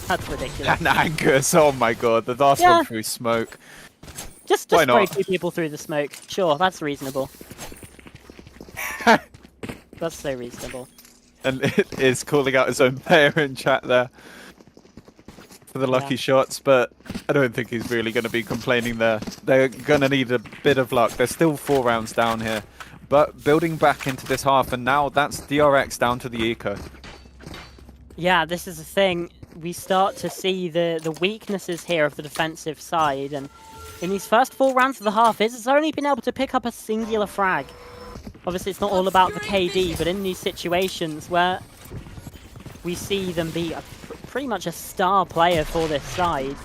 That's ridiculous. And Angus, oh my god, the last one through smoke. Just Why spray not? 2 people through the smoke. Sure, that's reasonable. That's so reasonable. And it is calling out his own player in chat there for the lucky shots, but I don't think he's really going to be complaining there. They're going to need a bit of luck. They're still 4 rounds down here, but building back into this half, and now that's DRX down to the eco. Yeah, this is the thing. We start to see the weaknesses here of the defensive side, and in these first 4 rounds of the half, it's only been able to pick up a singular frag. Obviously, it's not all about the KD, but in these situations where we see them be pretty much a star player for this side,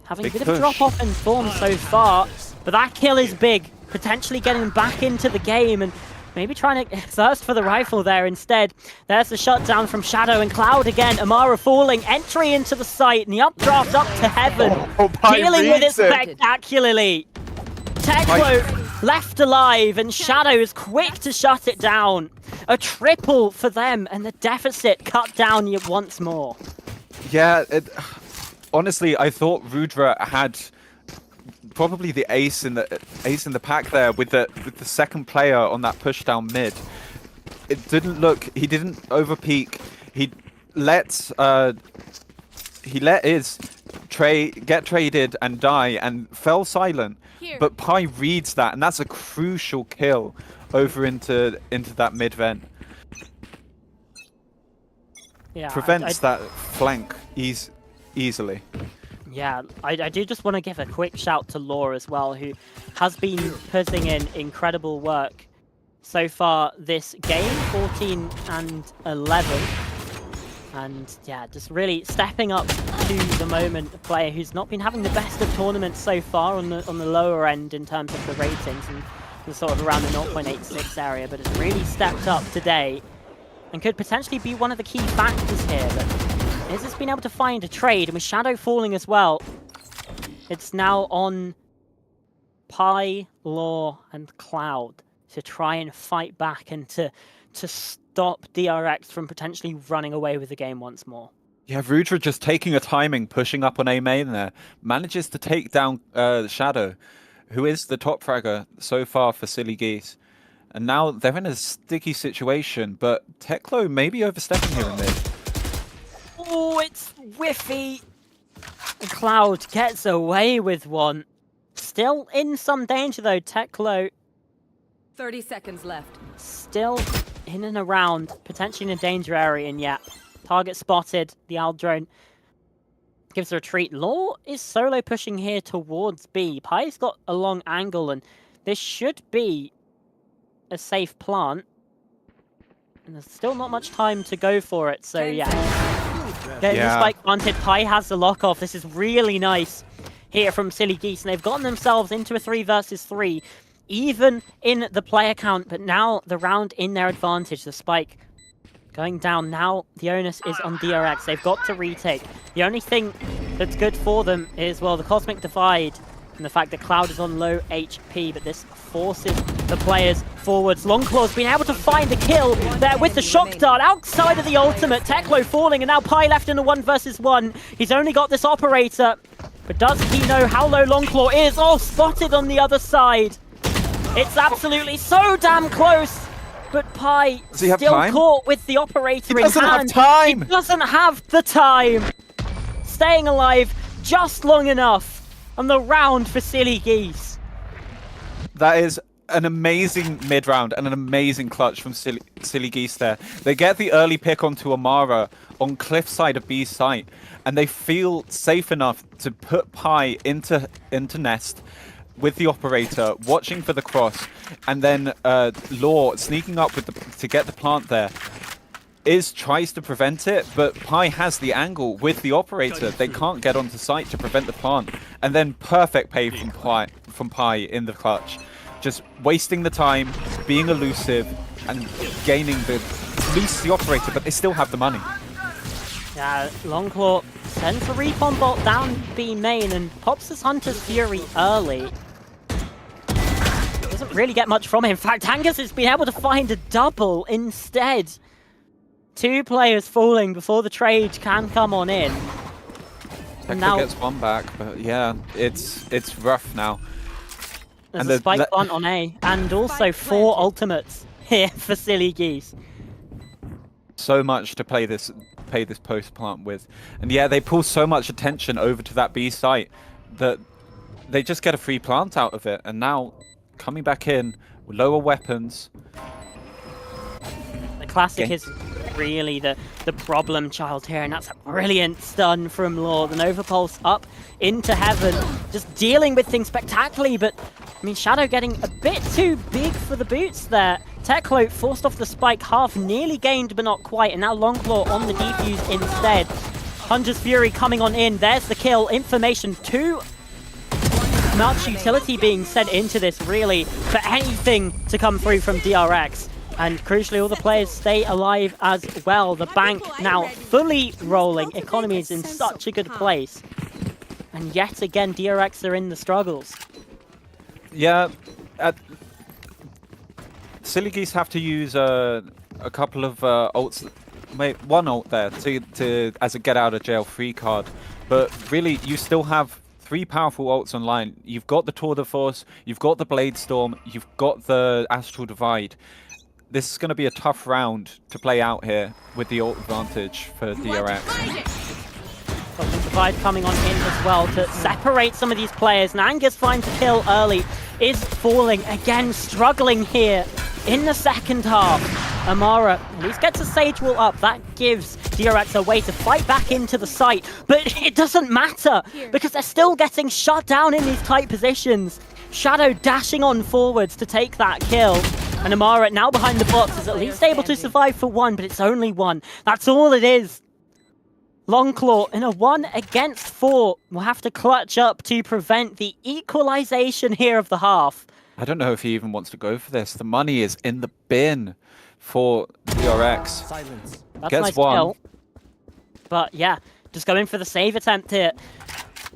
having a bit of a drop-off in form so far, but that kill is big, potentially getting back into the game and maybe trying to thirst for the rifle there instead. There's the shutdown from Shadow and Cloud again. Amara falling, entry into the site, and the updraft up to heaven, dealing with it spectacularly. Teklo left alive, and Shadow is quick to shut it down. A triple for them, and the deficit cut down yet once more. Yeah, honestly, I thought Rudra had probably the ace in the pack there with the second player on that push down mid. It didn't look. He didn't overpeak. He let his get traded and die and fell silent. Here. But Pi reads that, and that's a crucial kill over into that mid vent. Yeah, Prevents that flank easily. Yeah, I do just want to give a quick shout to Law as well, who has been putting in incredible work so far this game, 14 and 11. And yeah, just really stepping up to the moment. A player who's not been having the best of tournaments so far on the lower end in terms of the ratings and the sort of around the 0.86 area, but has really stepped up today and could potentially be one of the key factors here. But Iz has been able to find a trade, and with Shadow falling as well, it's now on Pi, Law, and Cloud to try and fight back and to stop DRX from potentially running away with the game once more. Yeah, Rudra just taking a timing, pushing up on A main there, manages to take down Shadow, who is the top fragger so far for Silly Geese. And now they're in a sticky situation, but Teklo may be overstepping here in mid. Oh, it's whiffy. And Cloud gets away with one. Still in some danger though, Teklo 30 seconds left. still in and around, potentially in a danger area, and yeah, target spotted, the Owl drone gives a retreat. Law is solo pushing here towards B. Pi's got a long angle, and this should be a safe plant. And there's still not much time to go for it, so yeah. Getting the spike planted, Pi has the lock off. This is really nice here from Silly Geese, and they've gotten themselves into a 3 versus 3. Even in the player count, but now the round in their advantage. The spike going down. Now the onus is on DRX. They've got to retake. The only thing that's good for them is, well, the Cosmic Divide and the fact that Cloud is on low HP, but this forces the players forwards. Longclaw's been able to find a kill there with the shock dart outside of the ultimate. Teklo falling, and now Pi left in a 1 versus 1. He's only got this operator, but does he know how low Longclaw is? Oh, spotted on the other side. It's absolutely so damn close, but Pi still caught with the operator in hand. He doesn't have time! He doesn't have the time! Staying alive just long enough on the round for Silly Geese. That is an amazing mid-round and an amazing clutch from Silly Geese there. They get the early pick onto Amara on cliffside of B site, and they feel safe enough to put Pi into Nest with the operator, watching for the cross, and then Law sneaking up with to get the plant there. Tries to prevent it, but Pi has the angle with the operator. They can't get onto site to prevent the plant, and then perfect pay from Pi in the clutch. Just wasting the time, being elusive, and gaining lose the operator, but they still have the money. Yeah, Longclaw sends a recon bolt down B main and pops his Hunter's Fury early. Doesn't really get much from it. In fact, Angus has been able to find a double instead. 2 players falling before the trade can come on in. And now gets one back, but yeah, it's rough now. There's a spike plant on A, and also 4 ultimates here for Silly Geese. So much to play this post plant with, and yeah, they pull so much attention over to that B site that they just get a free plant out of it, and now coming back in with lower weapons. The classic is really the problem child here, and that's a brilliant stun from Law. The Nova Pulse up into heaven, just dealing with things spectacularly, but I mean, Shadow getting a bit too big for the boots there. Teklo forced off the spike, half nearly gained but not quite, and now Longclaw on the defuse instead. Hunter's Fury coming on in, there's the kill. Information, too much utility being sent into this really for anything to come through from DRX. And crucially, all the players stay alive as well. The bank now fully rolling. Economy is in such a good place. And yet again, DRX are in the struggles. Yeah, Silly Geese have to use a couple of ults, one ult there to as a get out of jail free card, but really you still have three powerful ults online. You've got the Tour de Force, you've got the Blade Storm, you've got the Astral Divide. This is going to be a tough round to play out here with the ult advantage for DRX. Cosmic Divide coming on in as well to separate some of these players. And Angus finds a kill early, is falling, again struggling here in the second half. Amara at least gets a Sage Wall up. That gives DRX a way to fight back into the site. But it doesn't matter because they're still getting shut down in these tight positions. Shadow dashing on forwards to take that kill. And Amara now behind the box is at least able to survive for one, but it's only one. That's all it is. Longclaw in a 1 against 4 will have to clutch up to prevent the equalization here of the half. I don't know if he even wants to go for this. The money is in the bin for DRX. Silence. That's Gets a nice one. kill. But yeah, just going for the save attempt here.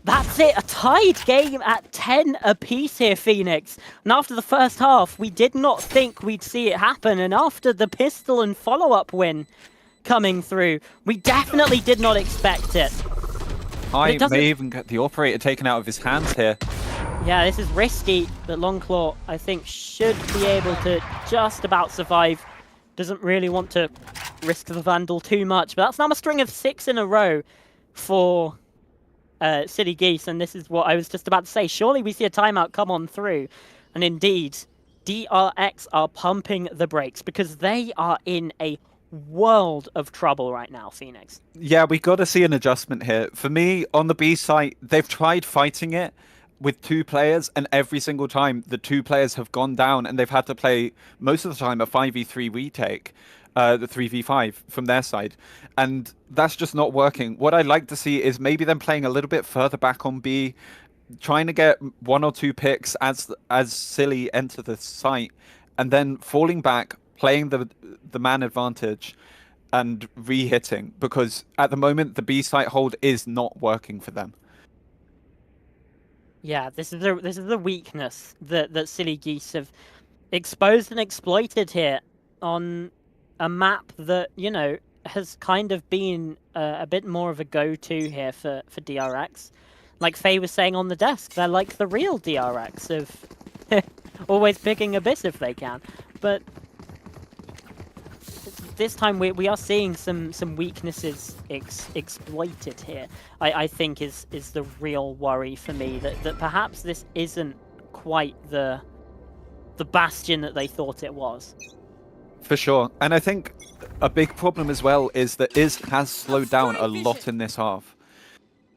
That's it, a tied game at 10 apiece here, Phoenix. And after the first half, we did not think we'd see it happen. And after the pistol and follow-up win coming through, we definitely did not expect it. I may even get the operator taken out of his hands here. Yeah, this is risky, but Longclaw, I think, should be able to just about survive. Doesn't really want to risk the Vandal too much, but that's now a string of 6 in a row for City Geese, and this is what I was just about to say. Surely we see a timeout come on through, and indeed, DRX are pumping the brakes because they are in a world of trouble right now, Phoenix. Yeah, we got to see an adjustment here. For me, on the B site, they've tried fighting it with 2 players, and every single time the 2 players have gone down, and they've had to play, most of the time, a 5v3 retake. The 3v5 from their side, and that's just not working. What I'd like to see is maybe them playing a little bit further back on B, trying to get 1 or 2 picks as Silly enter the site, and then falling back, playing the man advantage, and re-hitting, because at the moment the B site hold is not working for them. Yeah, this is the weakness that Silly Geese have exposed and exploited here on a map that, you know, has kind of been a bit more of a go-to here for DRX. Like Faye was saying on the desk, they're like the real DRX of always picking Abyss if they can. But this time we are seeing some weaknesses exploited here. I think is the real worry for me, that perhaps this isn't quite the bastion that they thought it was. For sure. And I think a big problem as well is that Iz has slowed down a lot in this half.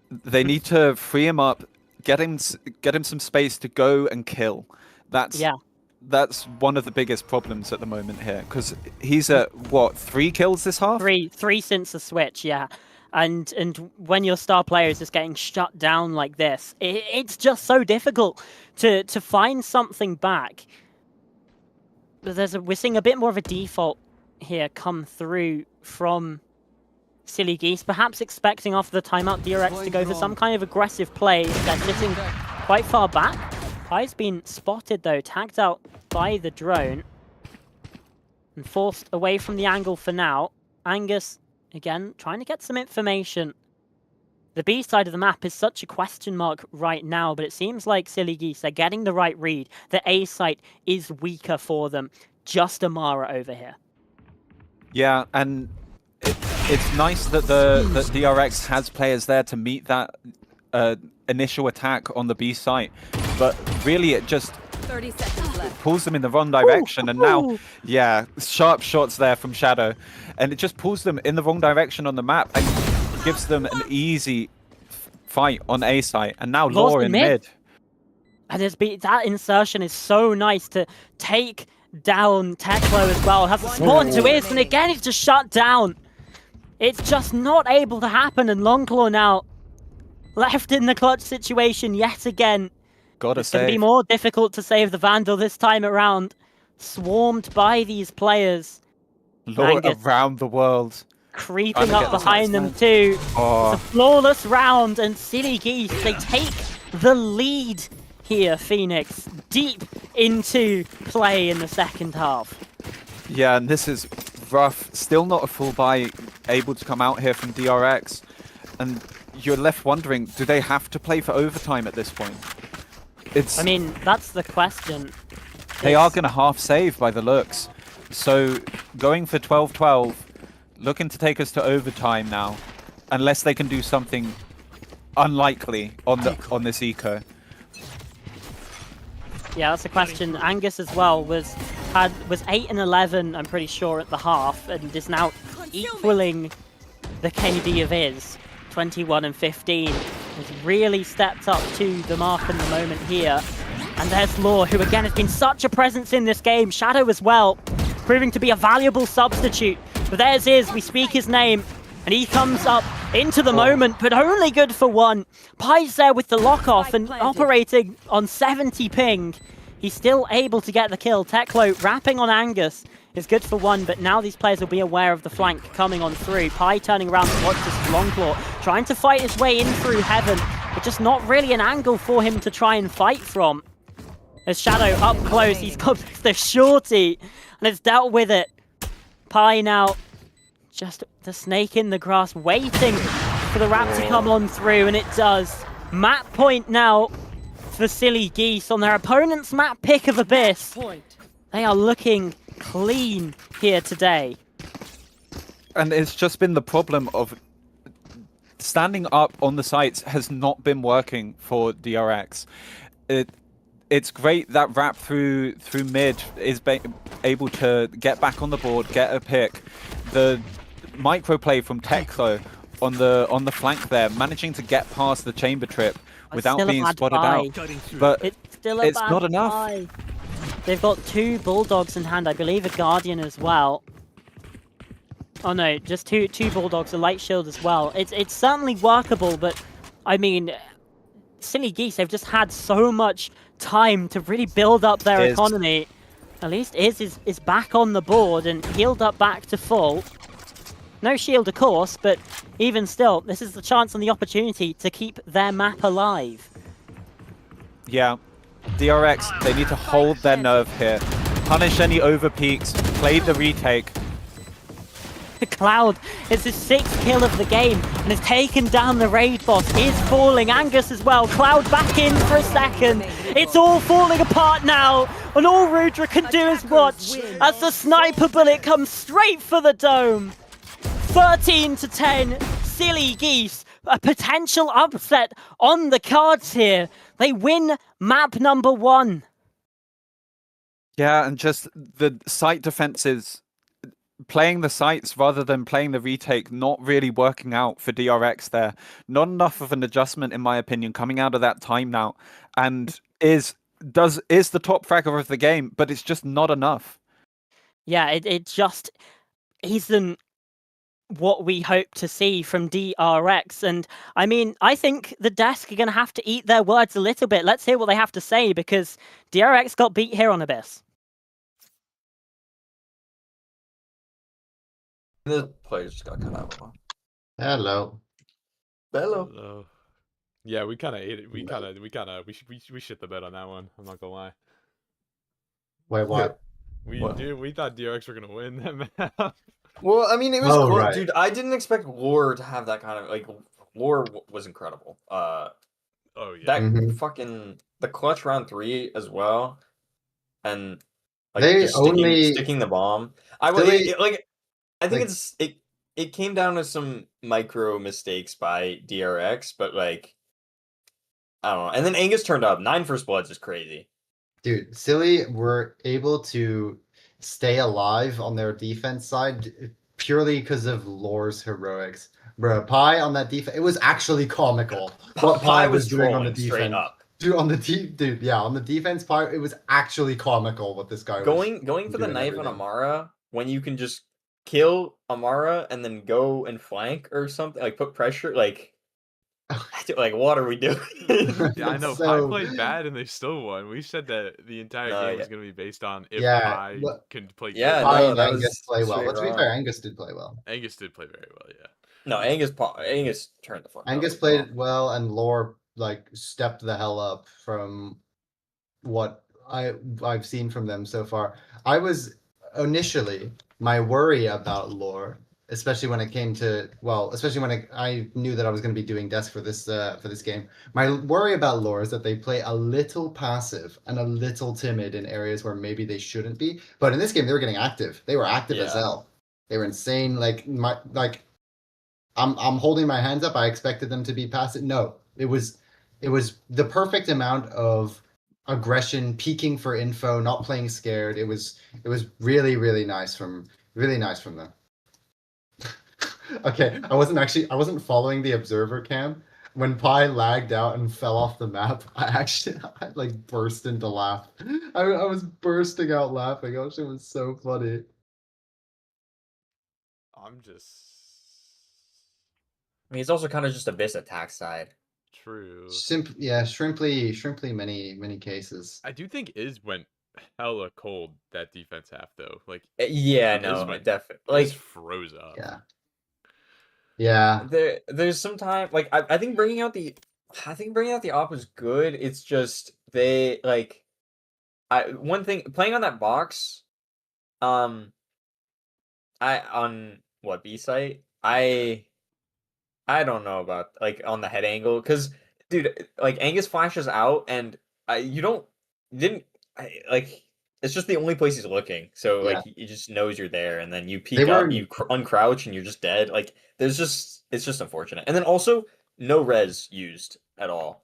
They need to free him up, get him some space to go and kill. That's one of the biggest problems at the moment here, because he's at, what, 3 kills this half? Three since the switch, yeah. And when your star player is just getting shut down like this, it's just so difficult to find something back. We're seeing a bit more of a default here come through from Silly Geese, perhaps expecting after the timeout DRX to go for some kind of aggressive play. They're sitting quite far back. Hi's been spotted though, tagged out by the drone, and forced away from the angle for now. Angus, again, trying to get some information. The B side of the map is such a question mark right now, but it seems like Silly Geese are getting the right read. The A site is weaker for them. Just Amara over here. Yeah, and it's nice that that DRX has players there to meet that initial attack on the B site, but really it just 30 seconds left. pulls them in the wrong direction. And now, yeah, sharp shots there from Shadow, and it just pulls them in the wrong direction on the map and gives them an easy fight on A site. And now Law in mid. And that insertion is so nice to take down Teklo as well. Has the spawn to Iz, and again it's just shut down. It's just not able to happen, and Longclaw now left in the clutch situation yet again. It's going to be more difficult to save the Vandal this time around. Swarmed by these players. Law around the world. Creeping up behind them too. Oh. It's a flawless round, and Silly Geese, they take the lead here, Phoenix, deep into play in the second half. Yeah, and this is rough. Still not a full buy able to come out here from DRX. And you're left wondering, do they have to play for overtime at this point? I mean, that's the question. They are It's- going to half save by the looks. So going for 12-12, looking to take us to overtime now, unless they can do something unlikely on this eco. Yeah, that's the question. Angus as well was 8 and 11, I'm pretty sure, at the half, and is now equaling the KD of his 21 and 15. Has really stepped up to the mark in the moment here. And there's Law, who again has been such a presence in this game. Shadow as well, proving to be a valuable substitute. But there's Iz, we speak his name, and he comes up into the moment, but only good for one. Pie's there with the lock-off and operating on 70 ping. He's still able to get the kill. Teklo wrapping on Angus is good for one, but now these players will be aware of the flank coming on through. Pie turning around to watch this Longclaw, trying to fight his way in through heaven, but just not really an angle for him to try and fight from. As Shadow up close, he's got the shorty, and has dealt with it. Pie now just the snake in the grass, waiting for the wrap to come on through, and it does. Map point now for Silly Geese on their opponent's map pick of Abyss. They are looking clean here today. And it's just been the problem of standing up on the sites has not been working for DRX. It's great that wrap through mid is able to get back on the board, get a pick. The microplay from Teklo on the flank there, managing to get past the chamber trip without being spotted out. But it's still it's not enough. buy. They've got 2 Bulldogs in hand, I believe a Guardian as well. Oh no, just two Bulldogs, a Light Shield as well. It's certainly workable, but I mean, Silly Geese, they've just had so much time to really build up their economy. At least Iz is back on the board and healed up back to full. No shield, of course, but even still, this is the chance and the opportunity to keep their map alive. Yeah, DRX, they need to hold their nerve here. Punish any overpeaks, play the retake. Cloud is his 6th kill of the game and has taken down the raid boss. Is falling. Angus as well. Cloud back in for a second. It's all falling apart now, and all Rudra can do is watch as the sniper bullet comes straight for the dome. 13-10. Silly Geese, a potential upset on the cards here. They win map number 1. Yeah, and just the site defenses, playing the sites rather than playing the retake, not really working out for DRX there. Not enough of an adjustment, in my opinion, coming out of that timeout. And is the top fragger of the game, but it's just not enough. Yeah, it just isn't what we hope to see from DRX. And I mean, I think the desk are going to have to eat their words a little bit. Let's hear what they have to say, because DRX got beat here on Abyss. The players just got cut out. Hello. Hello. Yeah, we kind of ate it. We shit the bed on that one. I'm not gonna lie. Wait, what? We thought DRX were gonna win that map. Well, I mean, it was Oh, cool, right. dude. I didn't expect Lore to have that kind of Lore was incredible. Oh yeah. That Mhm. fucking the clutch round 3 as well, and like They just only- sticking the bomb. Silly- I think like- it came down to some micro mistakes by DRX, but like I don't know. And then Angus turned up 9 first bloods is crazy. Dude, Silly were able to stay alive on their defense side purely because of Lore's heroics. Bro, Pie on that defense, it was actually comical what Pie was doing on the trolling straight defense. up. Dude, on the defense part, it was actually comical what this guy was Going for the doing knife on everything. Amara when you can just kill Amara and then go and flank or something, like put pressure, like what are we doing? Yeah, I know. So- Pi played bad and they still won. We said that the entire game was yeah. going to be based on if Yeah, Pi but- can play. Yeah, good. Pie no, and that Angus was play well. straight Let's be wrong. fair, Angus did play well. Angus did play very well. Yeah. No, Angus turned the fuck up. Angus played well, and Lore stepped the hell up from what I've seen from them so far. I was initially my worry about Lore especially when it came to especially when I knew that I was going to be doing desk for this game. My worry about lore is that they play a little passive and a little timid in areas where maybe they shouldn't be. But in this game, they were getting active. They were active as Yeah. hell. They were insane. I'm holding my hands up. I expected them to be passive. No, it was the perfect amount of aggression, peeking for info, not playing scared. It was really nice from them. Okay, I wasn't following the observer cam. When Pi lagged out and fell off the map, I like burst into laugh. I was bursting out laughing. Oh, it was so funny. I'm just I mean, it's also kind of just Abyss attack side. true. Shrimply many cases. I do think Iz went hella cold that defense half though. Like Yeah, Iz no, went definitely. Iz Like, froze up. Yeah. there's some time. Like, I think bringing out the op was good. It's just they like, one thing playing on that box, on what B site, I don't know about like on the head angle because, dude, like Angus flashes out and you don't didn't like it's just the only place he's looking. So Yeah. like he just knows you're there, and then you They peek up, were you uncrouch, and you're just dead. Like it's just unfortunate. And then also no res used at all.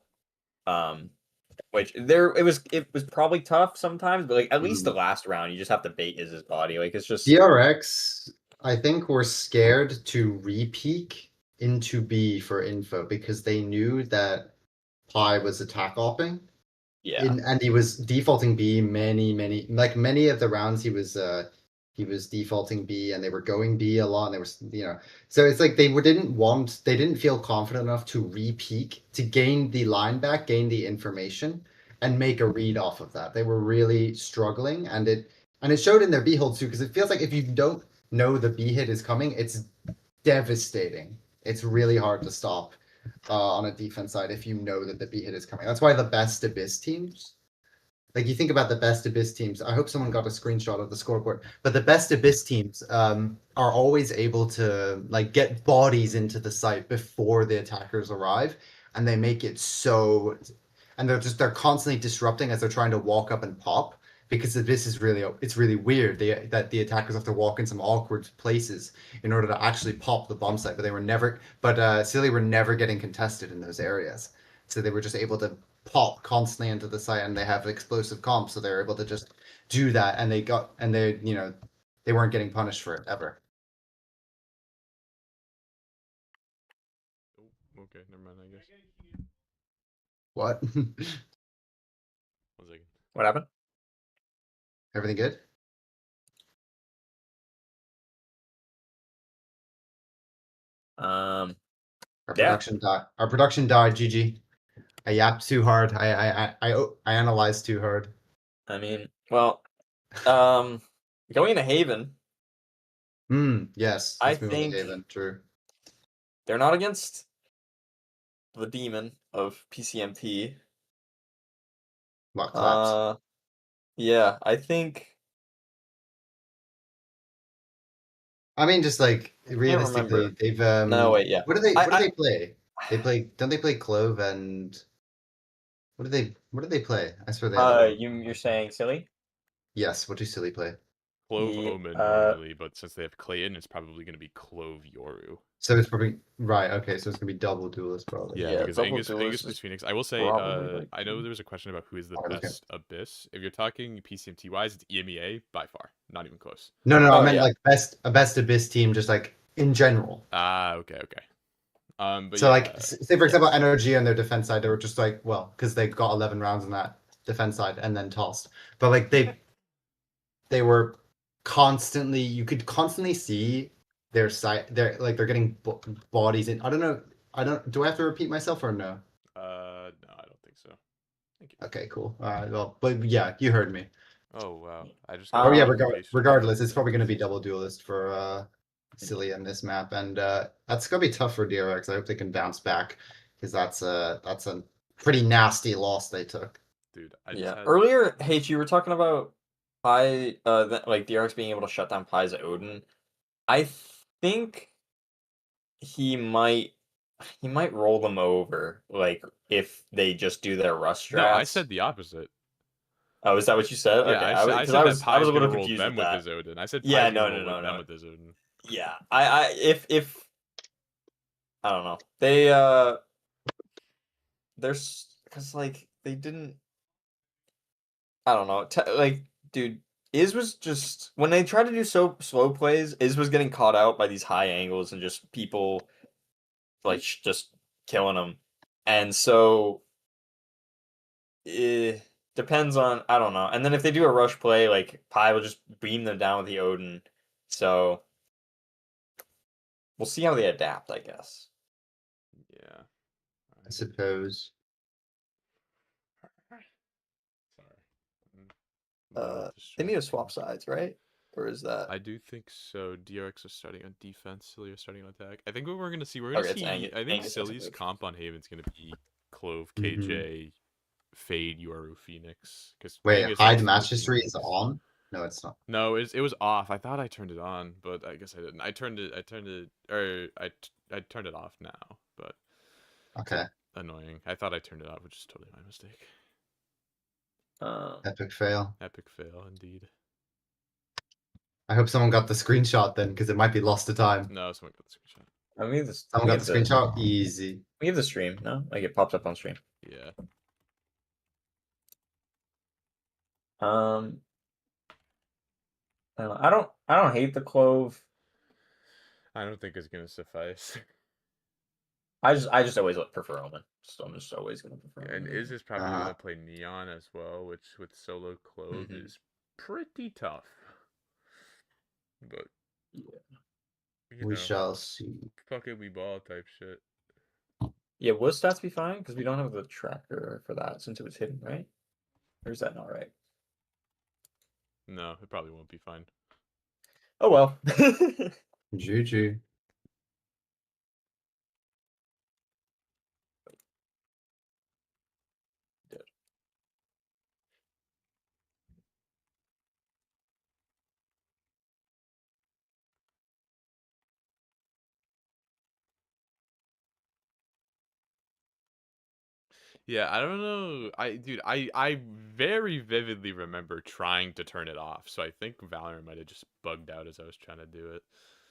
Which it was probably tough sometimes, but like at least the last round you just have to bait his body. Like it's just DRX, I think, were scared to re-peek into B for info because they knew that Pi was attack opping. yeah. And he was defaulting B many of the rounds he was defaulting B and they were going B a lot and they were so it's like they didn't feel confident enough to re-peek to gain the line back, gain the information and make a read off of that. They were really struggling and it showed in their B hold too because it feels like if you don't know the B hit is coming, it's devastating. It's really hard to stop on a defense side if you know that the B hit is coming. That's why the best Abyss teams, like you think about the best Abyss teams, I hope someone got a screenshot of the scoreboard, but the best Abyss teams are always able to like get bodies into the site before the attackers arrive, and they make it so, and they're constantly disrupting as they're trying to walk up and pop. Because this is it's really weird that the attackers have to walk in some awkward places in order to actually pop the bomb site, but Silly were never getting contested in those areas, so they were just able to pop constantly into the site, and they have explosive comps, so they're able to just do that, and they weren't getting punished for it ever. Oh, okay, never mind. I guess. What? 1 second. What happened? Everything good? Um, Our Yeah. production died. Our production died. GG. I yapped too hard. I analyzed too hard. I mean, well, going into Haven, Yes. I Let's move on to think- Haven. True. they're not against the demon of PCMT. What claps? Yeah, I think I mean, just like realistically, remember. they've No, wait, yeah. What do they? I- What do I- they play? They play. Don't they play Clove and? What do they? What do they play? I swear they have. a- you're saying silly? Yes. What do Silly play? Clove Ye- Omen normally, but since they have Clayton, it's probably gonna be Clove Yoru. So it's probably right. Okay, so it's gonna be double duelist probably. Yeah, Yeah, because double Angus duelist plays is Phoenix. I will say, probably, like, I know there was a question about who is the Oh, okay. best Abyss. If you're talking PCMT wise, it's EMEA by far, not even close. No, Oh, I meant yeah. like best Abyss team, just like in general. Ah, okay. But So yeah, like, say for example, Energy on their defense side, they were just like, well, because they got 11 rounds on that defense side and then tossed. But like they were constantly, you could constantly see their side. They're getting bodies in. I don't know. Do I have to repeat myself or no? no, I don't think so. Thank you. Okay, cool. All right. Well, but yeah, you heard me. Oh wow, I just. Oh yeah, Um, regardless, it's probably going to be double duelist for Silly in this map, and that's going to be tough for DRX. I hope they can bounce back because that's a pretty nasty loss they took. Dude, I just Yeah. had. Earlier, H, you were talking about Pi, like DRX being able to shut down Pi's Odin. I think he might roll them over, like if they just do their rush strats. No, I said the opposite. Oh, is that what you said? Yeah, Okay, I said I that was Pai's a gonna little roll confused them with with that. his Odin. I said Yeah, Pai's no, gonna roll no, with no, them no. with his Odin. Yeah, if I don't know, they there's because like they didn't. I don't know, like dude. Iz was just when they tried to do so slow plays. Iz was getting caught out by these high angles and just people like just killing him, and so it depends on I don't know. And then if they do a rush play, like Pi will just beam them down with the Odin. So we'll see how they adapt, I guess. Yeah. I suppose. Sorry. I'm a little They need to distracted. swap sides, right? Or is that I do think so. DRX is starting on defense, Silly is starting on attack. I think what we're gonna see, we're gonna Okay, it's see. I think Angus has to Silly's move. comp on Haven's gonna be Clove, Mhm. KJ, Fade, Yoru, Phoenix. Because Wait, hide match history is on? No, it's not. No, it was off. I thought I turned it on, but I guess I didn't. I turned it, or I turned it off now, but Okay. annoying. I thought I turned it off, which is totally my mistake. Epic fail. Epic fail, indeed. I hope someone got the screenshot then, because it might be lost to time. No, someone got the screenshot. I mean, this. Someone got the screenshot? Easy. We have the stream, no? Like it pops up on stream. Yeah. I don't hate the Clove. I don't think it's gonna suffice. I just always prefer Omen. So I'm just always gonna prefer. And Omen. Iz is probably gonna play Neon as well, which with solo Clove is pretty tough. But yeah, We shall see. Fuck it, we ball type shit. Yeah, will stats be fine? Because we don't have the tracker for that since it was hidden, right? Or is that not right? No, it probably won't be fine. Oh well. GG. Yeah, I don't know. I very vividly remember trying to turn it off. So I think Valorant might have just bugged out as I was trying to do it.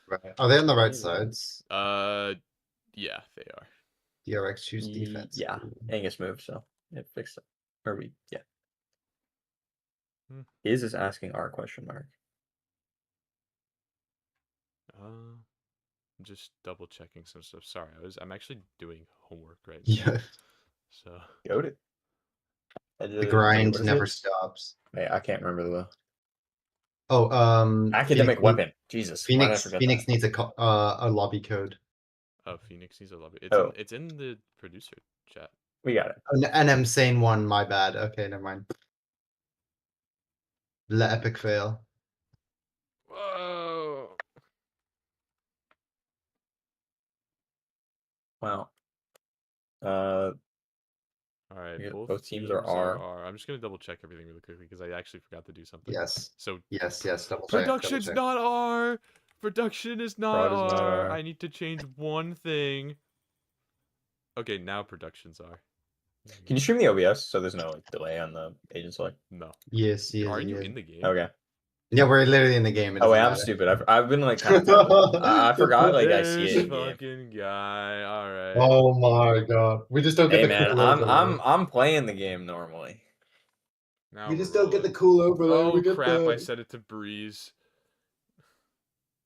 Right. Are they on the right sides? Yeah, they are. DRX choose defense. Yeah, Angus moved, so it fixed it. Or yeah. Is asking our question mark? I'm just double checking some stuff. Sorry, I'm actually doing homework right Yeah. now. So Go to. The grind never stops. Wait, I can't remember the Oh, academic weapon. Jesus, why did I forget Phoenix that? needs a lobby code. Oh, Phoenix needs a lobby. It's in the producer chat. We got it. An insane one, my bad. Okay, never mind. Let epic fail. Whoa. Wow. All right, Yeah, both teams are R. I'm just gonna double check everything really quickly because I actually forgot to do something. Yes. So Yes. Double check. production's not R. Production is not Prod is not R. R. I need to change one thing. Okay, now productions are. Can you stream the OBS so there's no like, delay on the agent select? No. Yes. Aren't you in the game? Okay. Yeah, we're literally in the game. Oh wait, I'm stupid. I've been like kind of. I forgot. Like I see it. This In game. fucking guy. All right. Oh my god, we just don't get Hey the man, cool I'm playing the game normally. Now we we're just don't get the rolling. cool overlay. Oh we get crap! the... I set it to Breeze.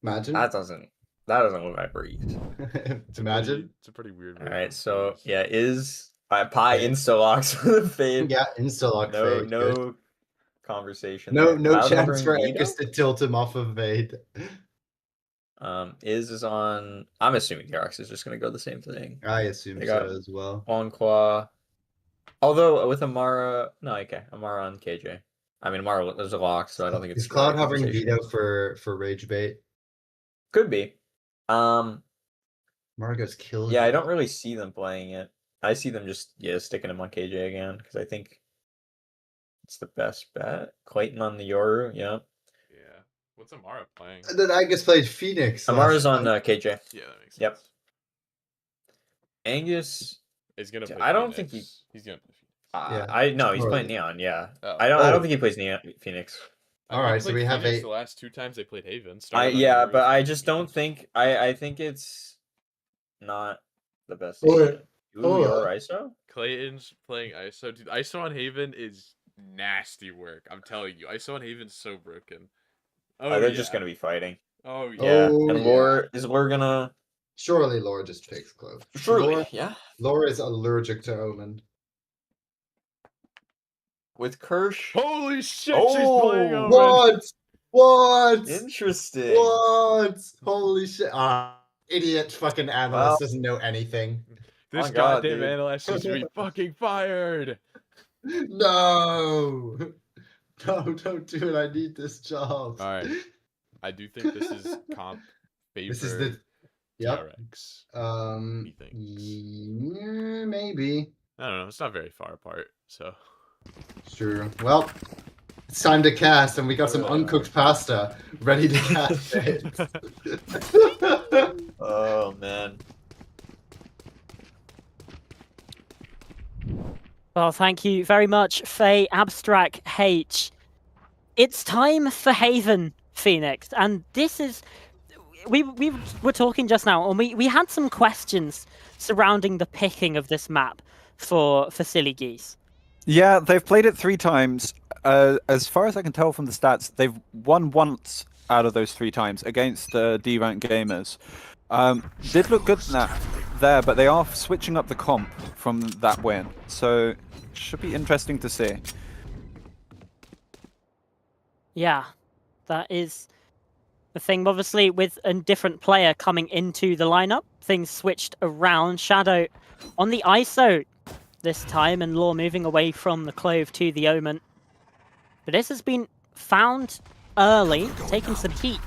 Imagine. That doesn't look like Breeze. Imagine. It's a pretty weird. All right, so yeah, is Pi insta locks for the fade. Yeah, insta lock fade. No Good. conversation. No there. Cloud chance hovering for Vito? Angus to tilt him off of Vade. Is on. I'm assuming DRX is just gonna go the same thing. I assume They so got as well. On Claw. Although with Amara, no, okay, Amara on KJ. I mean, Amara there's a lock, so I don't think it's Is Cloud really a hovering conversation. Vito for rage bait? Could be. Margot's killing. Yeah, I don't really see them playing it. I see them just sticking him on KJ again because I think it's the best bet. Clayton on the Yoru, yeah. Yeah. What's Amara playing? And then Angus played Phoenix. Amara's last on time. KJ. Yeah, that makes sense. Yep. Angus. He's gonna. Play I don't think Phoenix. He's gonna. Play Yeah, I no, he's totally. playing Neon. Yeah. Oh. I don't Oh. think he plays Neon Phoenix. All right, so we have Phoenix a. the last 2 times they played Haven. I started on yeah, Aurora, but I played just don't Phoenix. think I think it's not the best. Oi. decision. Ooh, Oi. your ISO? Clayton's playing ISO. Dude, ISO on Haven is nasty work. I'm telling you, ISO on Haven's so broken. Oh, they're just gonna be fighting. Oh yeah. Yeah. Oh, And yeah. Lore is Lore gonna Surely Laura just picks Clove. surely Laura, yeah. Laura is allergic to Omen. With Kirsch. Holy shit! Oh, she's playing Omen. What? Interesting. What? Holy shit! Idiot fucking analyst Well- doesn't know anything. This Oh, God, goddamn dude. analyst needs to be fucking fired. No! No, don't do it. I need this job. All right. I do think this is comp favor This is the. Yep. TRX. Um. He thinks. Yeah, maybe. I don't know. It's not very far apart. So Sure. Well, it's time to cast, and we got some uncooked pasta ready to cast it. Oh man. Well, thank you very much, Faye Abstract H. It's time for Haven, Phoenix, and this is we were talking just now, and we had some questions surrounding the picking of this map for Silly Geese. Yeah, they've played it 3 times. As far as I can tell from the stats, they've won once out of those 3 times against the D-rank gamers. Did look good in that there, but they are switching up the comp from that win, so should be interesting to see. Yeah, that is the thing. Obviously, with a different player coming into the lineup, things switched around. Shadow on the ISO this time, and Law moving away from the Clove to the Omen. But this has been found early, taking some heat.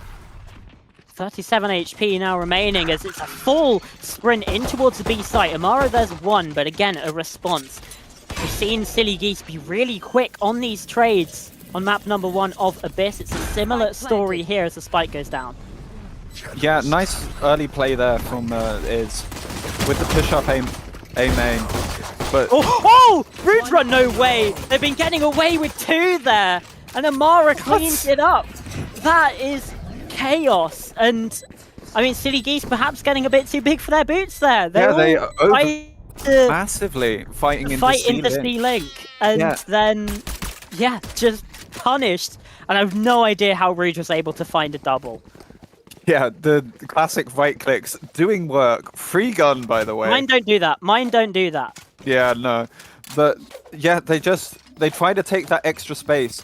37 HP now remaining as it's a full sprint in towards the B site. Amaro, there's 1, but again, a response. We've seen Silly Geese be really quick on these trades on map number 1 of Abyss. It's a similar story here as the spike goes down. Yeah, nice early play there from Iz with the push-up aim main. But Oh, Rudra, no way! They've been getting away with 2 there, and Amara cleans it up. That is chaos, and I mean, Silly Geese perhaps getting a bit too big for their boots there. They're they all trying to massively fighting into fight into C-Link. C-Link, and Yeah. then, yeah, just punished. And I have no idea how Rouge was able to find a double. Yeah, the classic right clicks doing work. Free gun, by the way. Mine don't do that. Mine don't do that. Yeah, no. But yeah, they try to take that extra space.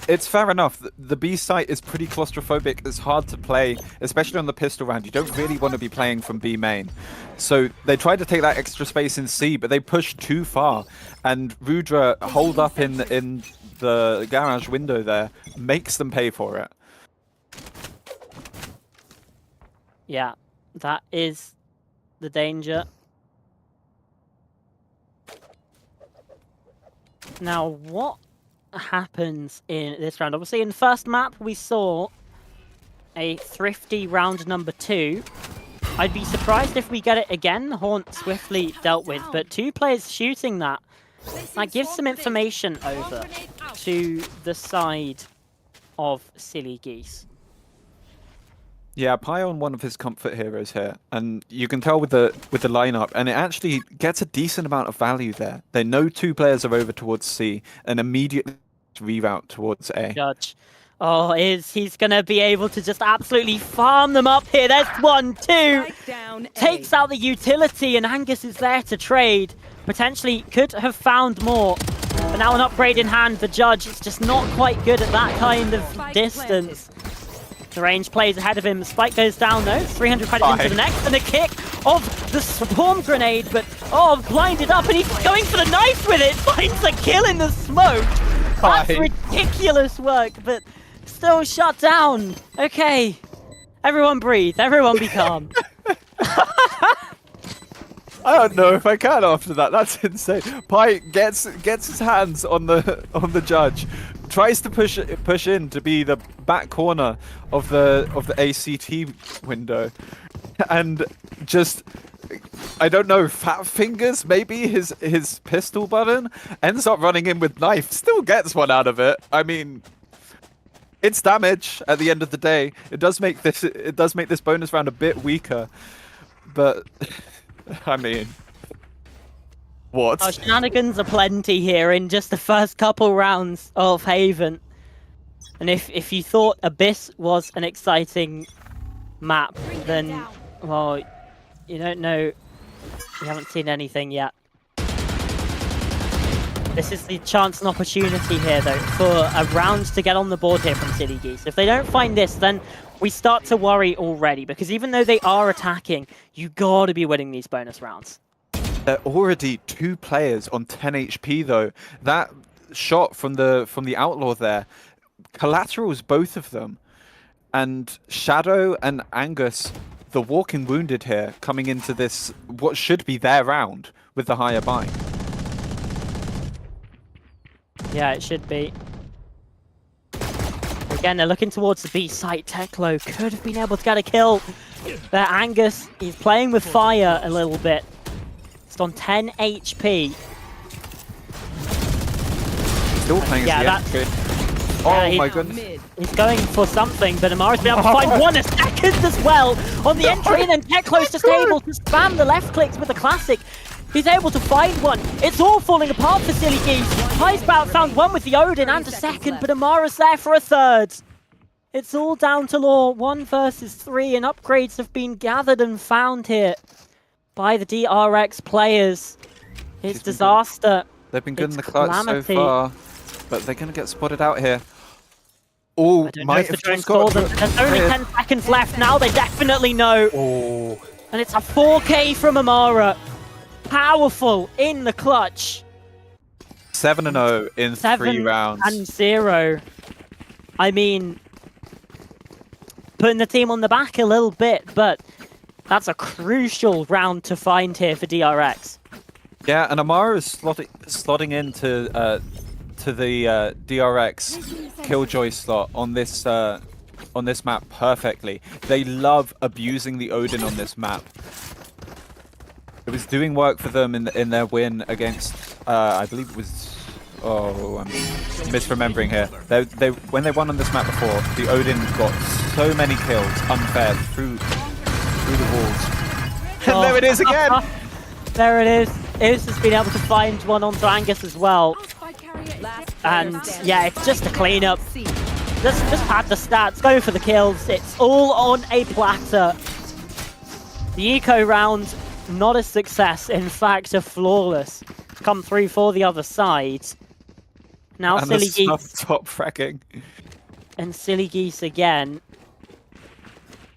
It's fair enough. The B site is pretty claustrophobic. It's hard to play, especially on the pistol round. You don't really want to be playing from B main. So they tried to take that extra space in C, but they pushed too far. And Rudra hold up in the garage window there, makes them pay for it. Yeah, that is the danger. Now, what happens in this round? Obviously, in the first map, we saw a thrifty round number 2. I'd be surprised if we get it again. Haunt swiftly dealt with, but 2 players shooting that. That gives some information over to the side of Silly Geese. Yeah, Pi on one of his comfort heroes here, and you can tell with the lineup, and it actually gets a decent amount of value there. They know 2 players are over towards C, and immediately reroute towards A. Judge. Oh, he's gonna be able to just absolutely farm them up here. There's 1, 2. Strike down A. Takes out the utility, and Angus is there to trade. Potentially could have found more. But now an upgrade in hand. The Judge is just not quite good at that kind of distance. The range plays ahead of him. Spike goes down though. 300 credits into the next, and a kick of the swarm grenade, but blinded up, and he's going for the knife with it. Finds a kill in the smoke. That's ridiculous work, but still shut down. Okay, everyone breathe. Everyone be calm. I don't know if I can after that. That's insane. Pi gets his hands on the judge, tries to push in to be the back corner of the ACT window, and just, I don't know, fat fingers maybe his pistol button, ends up running in with knife, still gets one out of it. I mean, it's damage at the end of the day. It does make this bonus round a bit weaker, but I mean, what? Oh, shenanigans are plenty here in just the first couple rounds of Haven. And if you thought Abyss was an exciting map, then, well, you don't know. You haven't seen anything yet. This is the chance and opportunity here, though, for a round to get on the board here from Silly Geese. If they don't find this, then we start to worry already, because even though they are attacking, you gotta be winning these bonus rounds. They're already 2 players on 10 HP, though. That shot from the Outlaw there collaterals both of them. And Shadow and Angus, the walking wounded here, coming into this, what should be their round, with the higher buy. Yeah, it should be. Again, they're looking towards the B site. Teklo could have been able to get a kill. But Angus, he's playing with fire a little bit. It's on 10 HP. Still playing as the entry. Oh my goodness. He's going for something, but Amara's been able to find one a second as well on the entry, and then Teklo's just able to spam the left clicks with the classic. He's able to find one. It's all falling apart for Silly Geese. Highspout found one with the Odin and a second, but Amara's there for a third. It's all down to law. 1 versus 3, and upgrades have been gathered and found here by the DRX players. It's disaster. They've been good It's in the clutch calamity. so far, but they're going to get spotted out here. Oh, might have just got them. There's only 10 seconds left. Now they definitely know. Oh. And it's a 4K from Amara. Powerful in the clutch. 7-0 in 3 rounds. 7-0. I mean, putting the team on the back a little bit, but that's a crucial round to find here for DRX. Yeah, and Amara is slotting into to the DRX Killjoy slot on this map perfectly. They love abusing the Odin on this map. It was doing work for them in their win against I believe it was, oh, I'm misremembering here. When they won on this map before, the Odin got so many kills unfair through the walls. And there it is again. There it is. Is has been able to find one onto Angus as well. And yeah, it's just a cleanup. Just pad the stats, go for the kills. It's all on a platter. The eco round, not a success. In fact, a flawless. Come through for the other side. Now and Silly Geese. Top fracking. And Silly Geese again.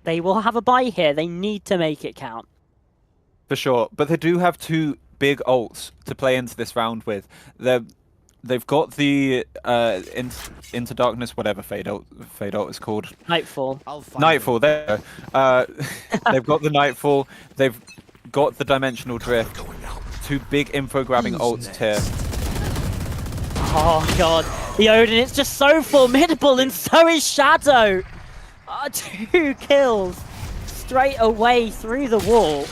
They will have a bye here. They need to make it count. For sure, but they do have 2 big ults to play into this round with. They've got the Into Darkness, whatever fade ult is called. Nightfall. Nightfall, there. They've got the Nightfall. They've got the Dimensional Drift. 2 big info grabbing ults here. Oh god, the Odin, it's just so formidable, and so is Shadow. 2 kills straight away through the wall.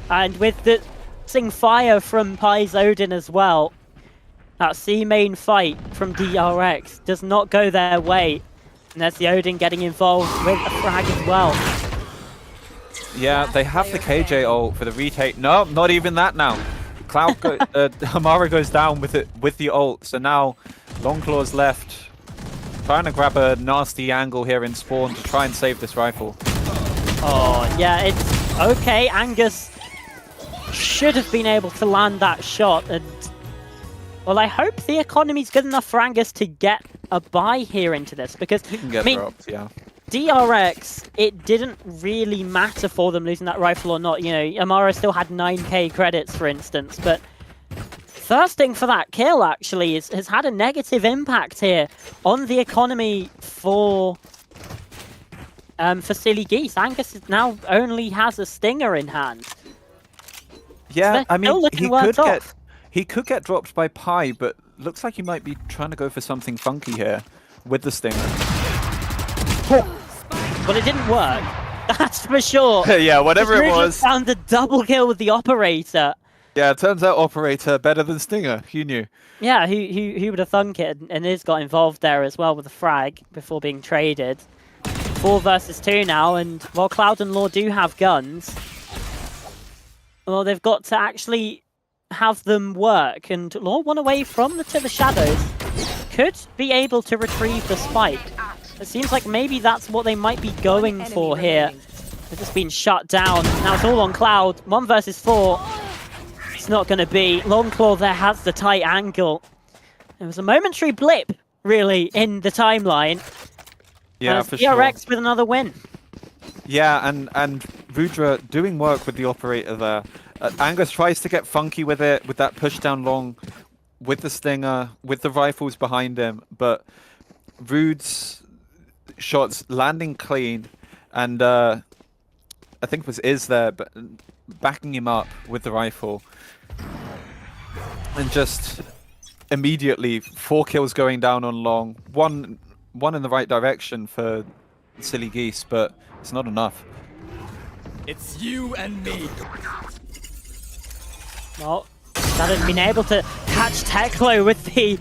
And with the fire from Pi's Odin as well, that C main fight from DRX does not go their way. And there's the Odin getting involved with a frag as well. Yeah, they have the KJ ult for the retake. No, not even that now. Amara goes down with the ult. So now Longclaw's left, trying to grab a nasty angle here in spawn to try and save this rifle. Oh yeah, it's okay. Angus should have been able to land that shot, and well, I hope the economy's good enough for Angus to get a buy here into this, because He can get I mean, dropped, yeah. DRX, it didn't really matter for them losing that rifle or not. You know, Amara still had 9k credits, for instance, but thirsting for that kill actually has had a negative impact here on the economy for Silly Geese. Angus now only has a stinger in hand. Yeah, they're I mean, still looking worked off. he could get dropped by Pi, but looks like he might be trying to go for something funky here with the stinger. Well, it didn't work. That's for sure. Yeah, whatever it Rudra was. found a double kill with the operator. Yeah, it turns out operator better than stinger. Who knew? Yeah, who would have thunk it? And Iz got involved there as well with the frag before being traded. 4 versus 2 now, and while Cloud and Law do have guns, well, they've got to actually have them work. And Law won away from to the shadows. Could be able to retrieve the spike. It seems like maybe that's what they might be going for here. They've just been shut down. Now it's all on Cloud. 1 versus 4. It's not going to be. Longclaw there has the tight angle. It was a momentary blip, really, in the timeline. Yeah, and for DRX sure. with another win. Yeah, and Rudra doing work with the operator there. Angus tries to get funky with it, with that push down long, with the stinger, with the rifles behind him, but Rude's shots landing clean, and I think it was Iz there, but backing him up with the rifle, and just immediately 4 kills going down on long, one in the right direction for Silly Geese, but it's not enough. It's you and me. Well, that has been able to catch Teklo with the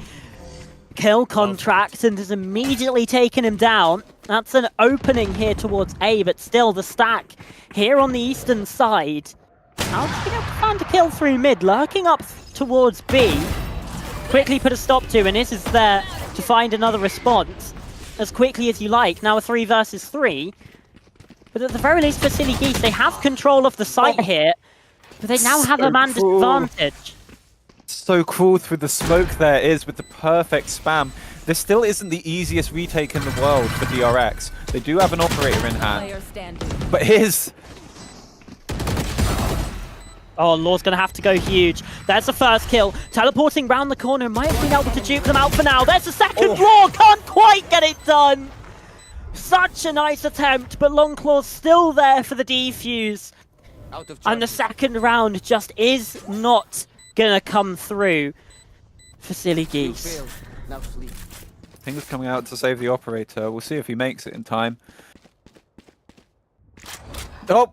kill contract and has immediately taken him down. That's an opening here towards A, but still the stack here on the eastern side. Alex being able to find a kill through mid, lurking up towards B. Quickly put a stop to, and this is there to find another response as quickly as you like. Now a 3 versus 3. But at the very least for Silly Geese, they have control of the site here, but they now have a man disadvantage. So cool through the smoke there is with the perfect spam. This still isn't the easiest retake in the world for DRX. They do have an operator in hand. Player standing. But his... Oh, Law's going to have to go huge. There's the first kill. Teleporting round the corner. Might have been able to dupe them out for now. There's the second Law. Can't quite get it done. Such a nice attempt, but Longclaw's still there for the defuse. And the second round just is not going to come through for Silly Geese. Things coming out to save the operator. We'll see if he makes it in time. Oh,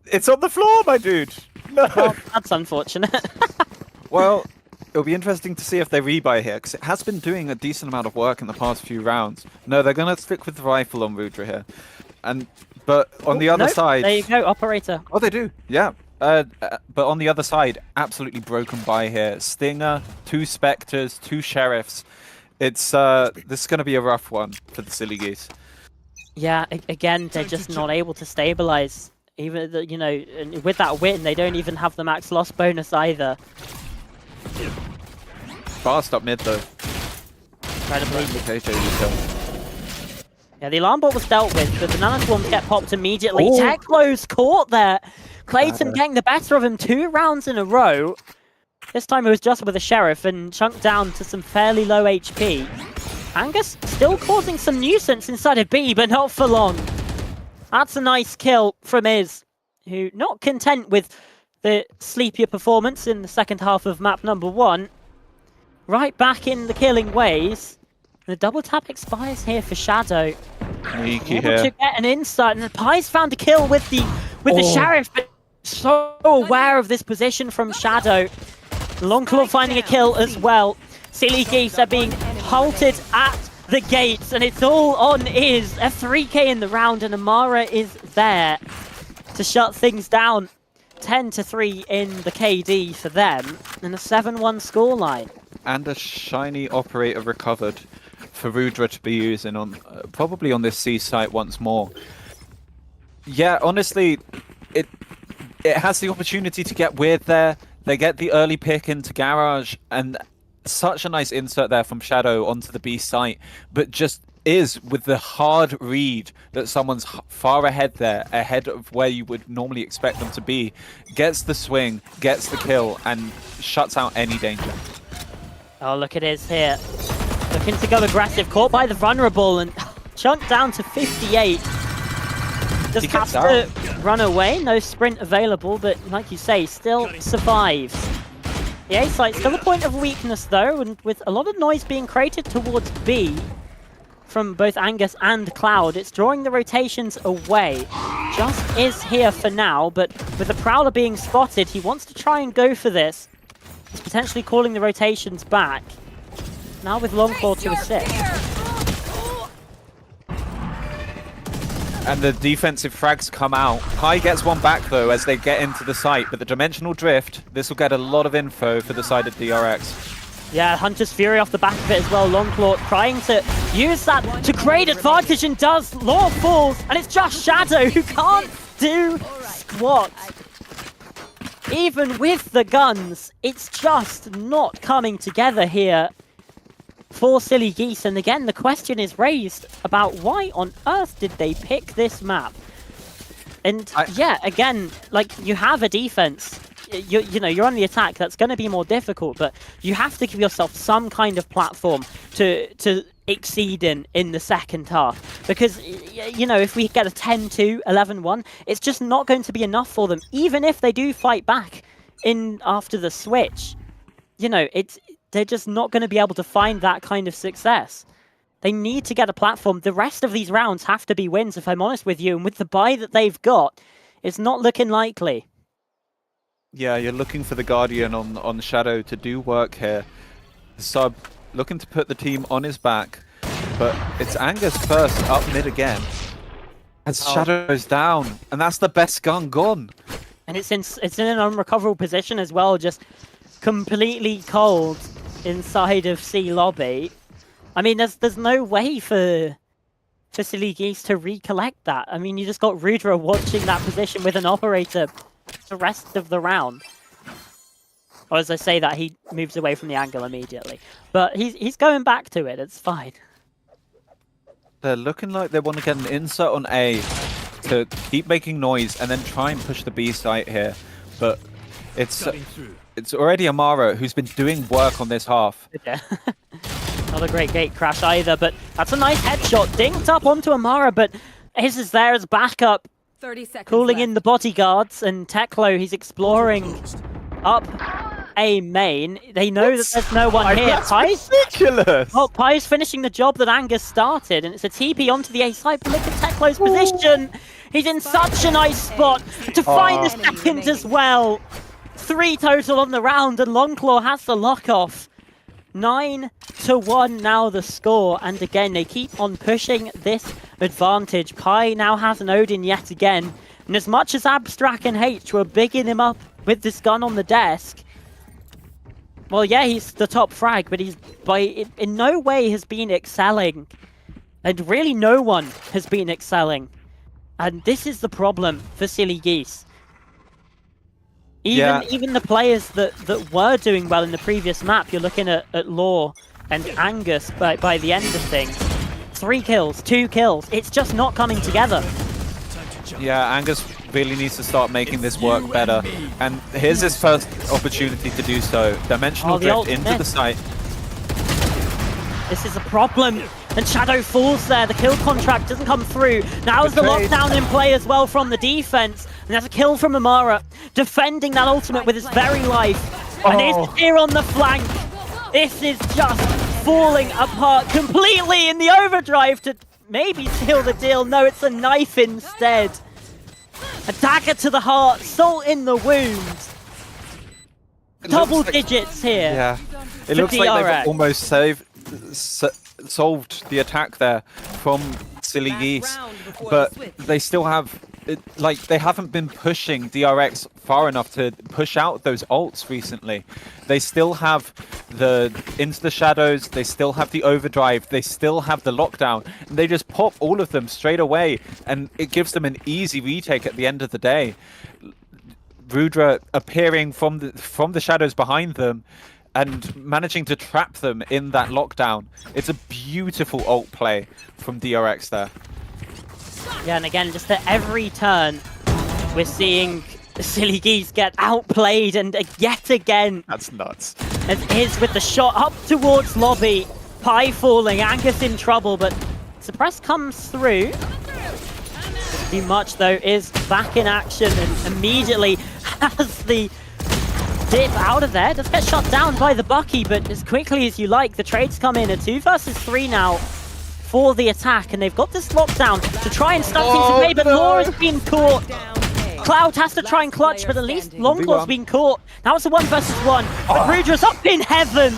it's on the floor, my dude. No. Well, that's unfortunate. Well, it'll be interesting to see if they rebuy here, because it has been doing a decent amount of work in the past few rounds. No, they're going to stick with the rifle on Rudra here. But on the other side... There you go, operator. Oh, they do, yeah. But on the other side, absolutely broken by here. Stinger, 2 Spectres, 2 Sheriffs. It's this is going to be a rough one for the Silly Geese. Yeah, again, they're just not able to stabilize. Even, you know, and with that win, they don't even have the max loss bonus either. Fast up mid, though. Incredibly. Yeah, the alarm bot was dealt with, but the nanoswarms get popped immediately. Oh. Teklo's caught there. Clayton getting the better of him 2 rounds in a row. This time it was just with a Sheriff and chunked down to some fairly low HP. Angus still causing some nuisance inside of B, but not for long. That's a nice kill from Iz, who not content with the sleepier performance in the second half of map number 1. Right back in the killing ways. The double tap expires here for Shadow. Sneaky Able here. to get an insight, and Pi's found a kill with the Sheriff, but so aware of this position from Shadow. Longclaw finding a kill as well. Silly Geese are being halted at the gates, and it's all on Iz. A 3k in the round, and Amara is there to shut things down. 10-3 in the KD for them, and a 7-1 scoreline. And a shiny operator recovered for Rudra to be using on probably on this C site once more. Yeah, honestly, it has the opportunity to get weird there. They get the early pick into Garage, and such a nice insert there from Shadow onto the B site, but just is with the hard read that someone's far ahead there, ahead of where you would normally expect them to be, gets the swing, gets the kill, and shuts out any danger. Oh, look at Iz here. Looking to go aggressive, caught by the vulnerable and chunked down to 58. Just has to run away. No sprint available, but like you say, still survives. The A site still a point of weakness though, and with a lot of noise being created towards B from both Angus and Cloud, it's drawing the rotations away. Just is here for now, but with the Prowler being spotted, he wants to try and go for this. He's potentially calling the rotations back. Now with Longclaw to assist. And the defensive frags come out. Pi gets one back though as they get into the site, but the dimensional drift, this will get a lot of info for the side of DRX. Yeah, Hunter's Fury off the back of it as well. Longclaw trying to use that to create advantage and does. Law falls, and it's just Shadow who can't do squat. Even with the guns, it's just not coming together here for Silly Geese. And again, the question is raised about why on earth did they pick this map? And yeah, again, like, you have a defense. You know, you're on the attack, that's going to be more difficult, but you have to give yourself some kind of platform to exceed in the second half. Because, you know, if we get a 10-2, 11-1, it's just not going to be enough for them, even if they do fight back in after the switch. You know, they're just not going to be able to find that kind of success. They need to get a platform. The rest of these rounds have to be wins, if I'm honest with you, and with the buy that they've got, it's not looking likely. Yeah, you're looking for the Guardian on Shadow to do work here. The sub looking to put the team on his back, but it's Angus first up mid again. As Shadow goes down, and that's the best gun gone. And it's in an unrecoverable position as well, just completely cold inside of C lobby. I mean, there's no way for Silly Geese to recollect that. I mean, you just got Rudra watching that position with an operator the rest of the round. Or as I say that, he moves away from the angle immediately. But he's going back to it, it's fine. They're looking like they want to get an insert on A to keep making noise and then try and push the B site here. But it's already Amara who's been doing work on this half. Yeah. Not a great gate crash either, but that's a nice headshot. Dinked up onto Amara, but his is there as backup. 30 seconds Calling left. in the bodyguards, and Teklo, he's exploring up A main. They know that there's no one here. That's ridiculous! Well, Pi's finishing the job that Angus started, and it's a TP onto the A side, but look at Teklo's position! He's in such a nice spot to find the second as well! 3 total on the round, and Longclaw has the lock-off. 9-1 now the score, and again they keep on pushing this advantage. Pi now has an Odin yet again, and as much as Abstract and H were bigging him up with this gun on the desk, well, yeah, he's the top frag, but he's in no way has been excelling, and really no one has been excelling, and this is the problem for Silly Geese. Even the players that were doing well in the previous map, you're looking at Law and Angus by the end of things. 3 kills, 2 kills, it's just not coming together. Yeah, Angus really needs to start making this work better. And here's his first opportunity to do so. Dimensional drift into the site. This is a problem. And Shadow falls there. The kill contract doesn't come through. Now is the lockdown in play as well from the defense. And there's a kill from Amara, defending that ultimate with his very life. And it's here on the flank. This is just falling apart completely in the overdrive to maybe seal the deal. No, it's a knife instead. A dagger to the heart, salt in the wound. Double digits here. Yeah, it looks like they've almost solved the attack there from Silly Geese, but they still have they haven't been pushing DRX far enough to push out those ults recently. They still have into the shadows, they still have the overdrive, they still have the lockdown, and they just pop all of them straight away, and it gives them an easy retake at the end of the day. Rudra appearing from the shadows behind them and managing to trap them in that lockdown. It's a beautiful ult play from DRX there. Yeah, and again, just at every turn, we're seeing Silly Geese get outplayed, and yet again... That's nuts. As is with the shot up towards lobby, Pi falling, Angus in trouble, but Suppress comes through. too much though, is back in action and immediately has the dip out of there. Does get shot down by the Bucky, but as quickly as you like, the trades come in. A 2 versus 3 now for the attack, and they've got this lockdown to try and stop things away, but Laura's been caught. Cloud has to try and clutch, but at least Longclaw's been caught. Now it's a 1 versus 1, but Rudra's up in heaven.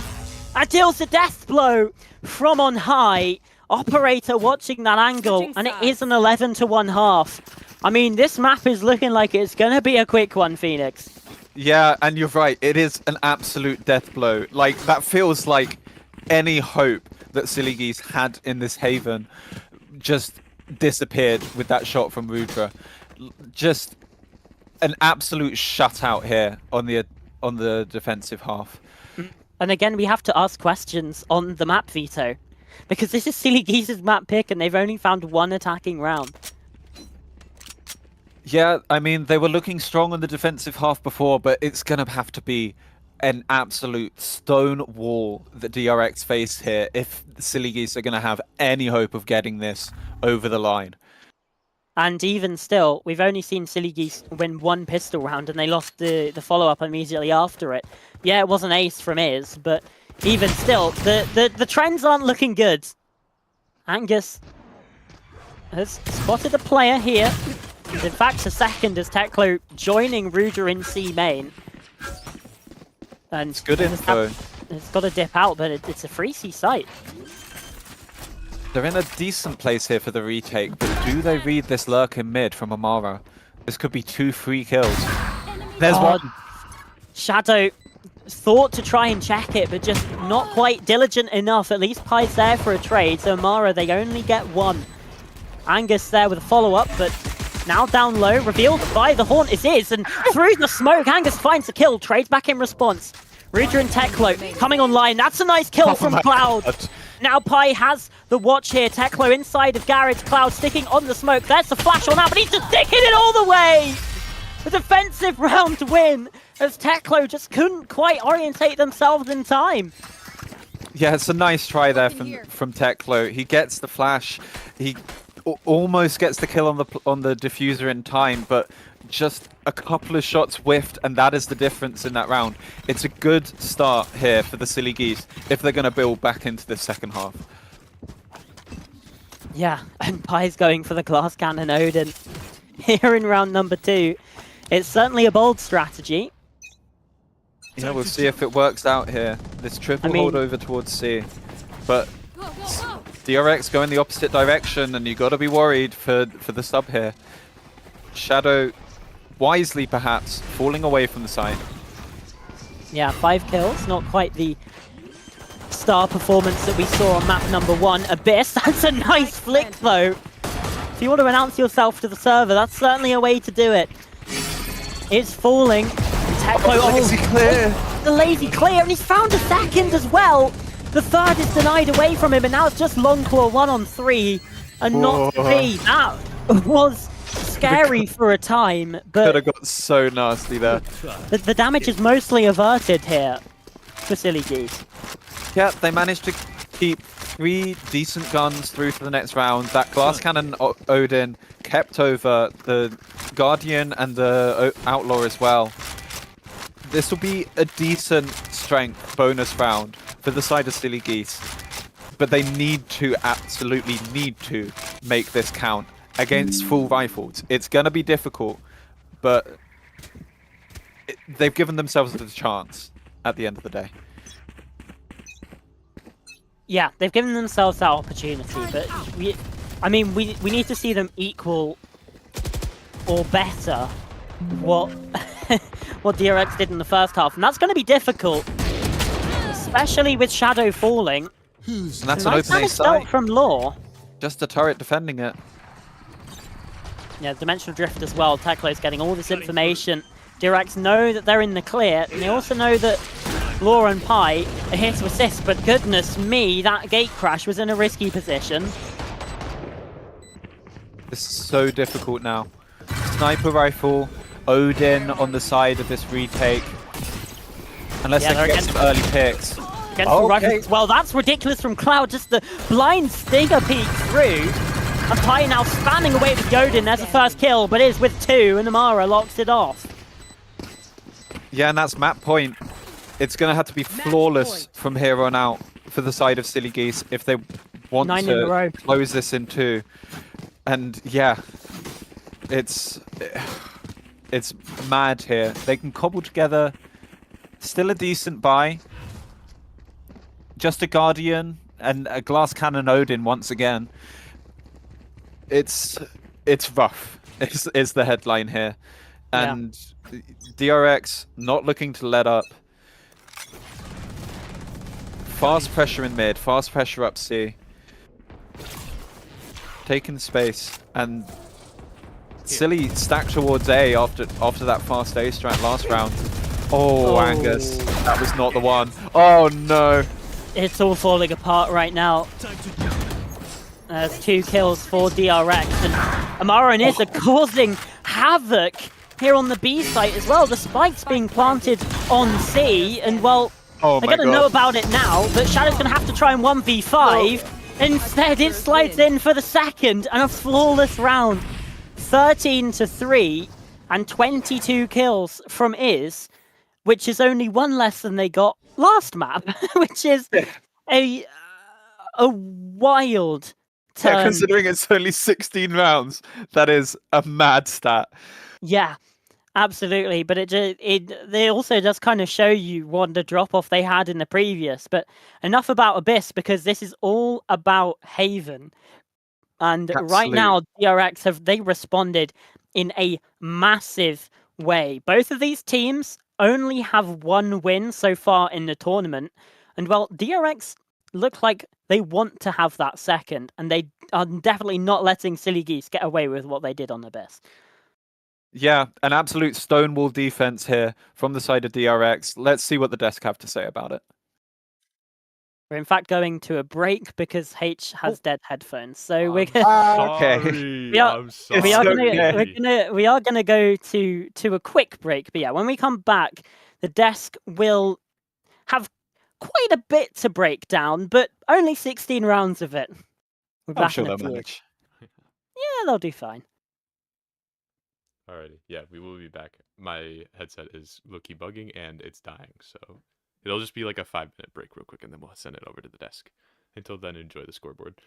That deals the death blow from on high. Operator watching that angle, and it is an 11 to 1 half. I mean, this map is looking like it's going to be a quick one, Phoenix. Yeah, and you're right. It is an absolute death blow. Like, that feels like any hope that Silly Geese had in this haven just disappeared with that shot from Rudra. Just an absolute shutout here on the defensive half. And again, we have to ask questions on the map veto, because this is Silly Geese's map pick, and they've only found 1 attacking round. Yeah, I mean, they were looking strong on the defensive half before, but it's going to have to be an absolute stone wall that DRX face here if Silly Geese are going to have any hope of getting this over the line. And even still, we've only seen Silly Geese win 1 pistol round, and they lost the follow-up immediately after it. Yeah, it was an ace from Iz, but even still, the trends aren't looking good. Angus has spotted a player here. In fact, a second as Teklo joining Rudra in C main. And it's good info. It's got to dip out, but it's a free C site. They're in a decent place here for the retake, but do they read this lurk in mid from Amara? This could be 2 free kills. There's one. Shadow thought to try and check it, but just not quite diligent enough. At least Pie's there for a trade, so Amara, they only get 1. Angus there with a follow-up, but now down low, revealed by the Haunt is Iz, and through the smoke, Angus finds the kill, trades back in response. Rudra and Teklo coming online. That's a nice kill from Cloud. God. Now Pie has the watch here. Teklo inside of Garage. Cloud sticking on the smoke. There's the flash on that, but he's just sticking it all the way. A defensive round win as Teklo just couldn't quite orientate themselves in time. Yeah, it's a nice try there from Teklo. He gets the flash. He almost gets the kill on the diffuser in time, but just a couple of shots whiffed, and that is the difference in that round. It's a good start here for the Silly Geese if they're going to build back into the second half. Yeah, and Pie's going for the glass cannon Odin here in round number 2. It's certainly a bold strategy. Yeah, we'll see if it works out here. This triple hold over towards C. But DRX going the opposite direction, and you got to be worried for the sub here. Shadow, wisely perhaps, falling away from the side. Yeah, 5 kills, not quite the star performance that we saw on map number 1. Abyss, that's a nice flick though. If you want to announce yourself to the server, that's certainly a way to do it. It's falling. Teklo, lazy clear. The lazy clear, and he's found a second as well. The third is denied away from him, and now it's just Longclaw 1 on 3, and not 3. That was scary for a time, but could have got so nasty there. The damage is mostly averted here for Silly Geese. Yeah, they managed to keep 3 decent guns through to the next round. That glass cannon Odin kept over the Guardian and the Outlaw as well. This will be a decent strength bonus round for the side of Silly Geese, but they absolutely need to make this count against full rifles. It's going to be difficult, but they've given themselves the chance at the end of the day. Yeah, they've given themselves that opportunity, but we need to see them equal or better what DRX did in the first half, and that's going to be difficult, especially with Shadow falling. And that's an open A site from Law. Just a turret defending it. Yeah, Dimensional Drift as well. Teklo's getting all this information. DRX know that they're in the clear, and they also know that Law and Pie are here to assist, but goodness me, that gate crash was in a risky position. This is so difficult now. Sniper rifle, Odin on the side of this retake. Unless they can get some early picks. Against the rifles as well. That's ridiculous from Cloud. Just the blind stinger peek through. And Pi now spamming away with Godin. There's the first kill, but is with 2, and Amara locks it off. Yeah, and that's map point. It's going to have to be flawless from here on out for the side of Silly Geese if they want 9 in a row. to close this in 2. And yeah, it's mad here. They can cobble together still a decent buy. Just a Guardian and a Glass Cannon Odin once again. It's rough. Is the headline here. And DRX not looking to let up. Fast pressure in mid, fast pressure up C. Taking space, and Silly stacked towards A after that fast A strat last round. Oh, Angus, that was not the one. Oh no. It's all falling apart right now. There's 2 kills for DRX, and Amara and Iz are causing havoc here on the B site as well. The spike's being planted on C, and well, Oh they're my going to God. know about it now, but Shadow's going to have to try and 1v5. Instead, it slides in for the second, and a flawless round. 13-3, and 22 kills from Iz, which is only 1 less than they got last map, which is a wild turn. Yeah, considering it's only 16 rounds, that is a mad stat. Yeah, absolutely. But it also does kind of show you what the drop-off they had in the previous. But enough about Abyss, because this is all about Haven. And right now, DRX they responded in a massive way. Both of these teams only have 1 win so far in the tournament. And well, DRX look like they want to have that second, and they are definitely not letting Silly Geese get away with what they did on Abyss. Yeah, an absolute stonewall defense here from the side of DRX. Let's see what the desk have to say about it. We're in fact going to a break because H has dead headphones. So we're Okay. we are I'm sorry. gonna go to a quick break. But yeah, when we come back, the desk will have quite a bit to break down, but only 16 rounds of it. We're I'm back sure in a they'll few. manage. Yeah, they'll do fine. Alrighty, yeah, we will be back. My headset is low-key bugging and it's dying, so it'll just be like a 5-minute break real quick, and then we'll send it over to the desk. Until then, enjoy the scoreboard.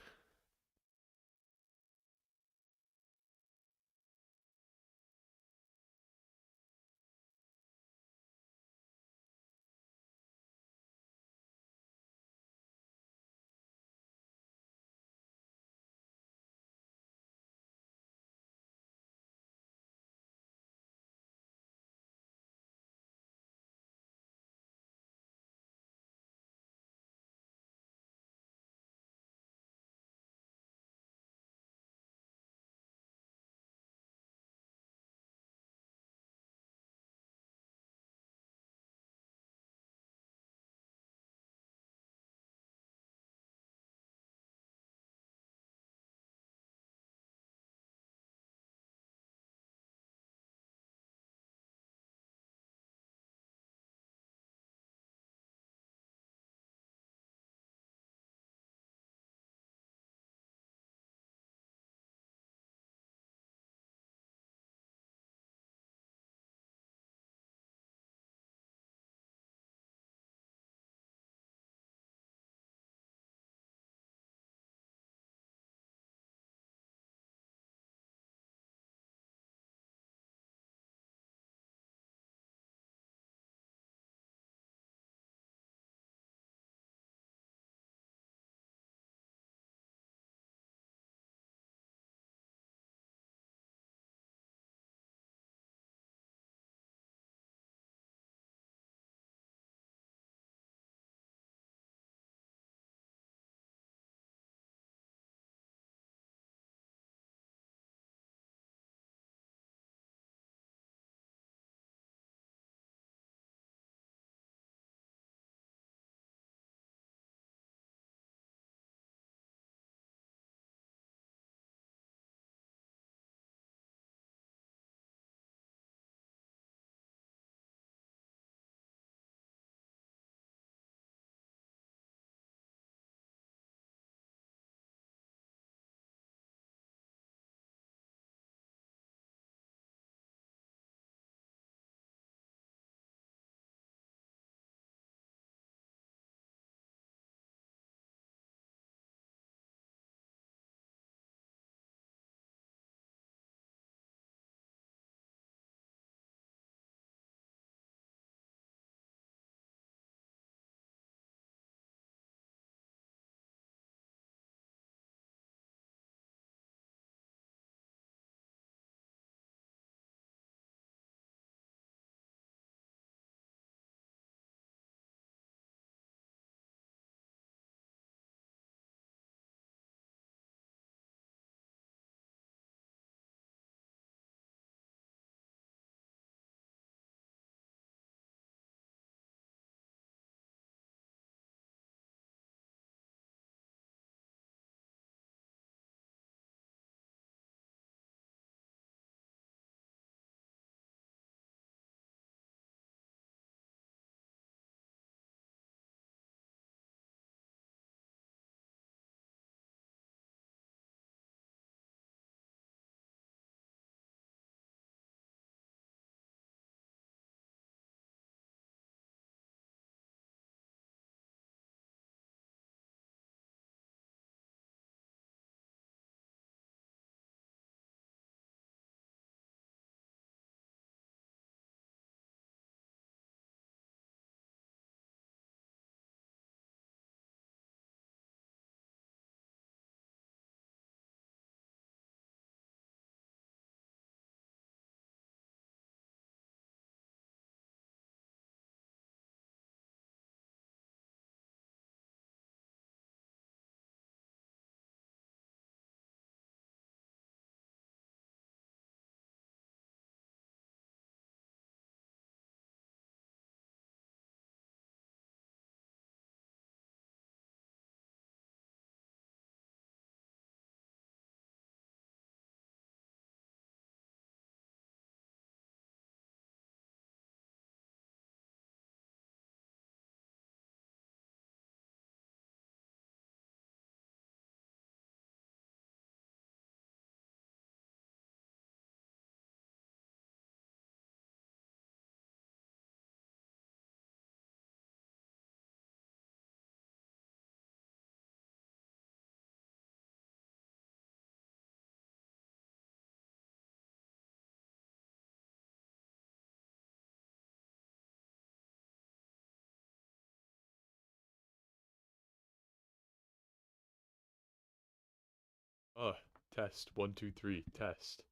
Oh, test 1 2 3 test.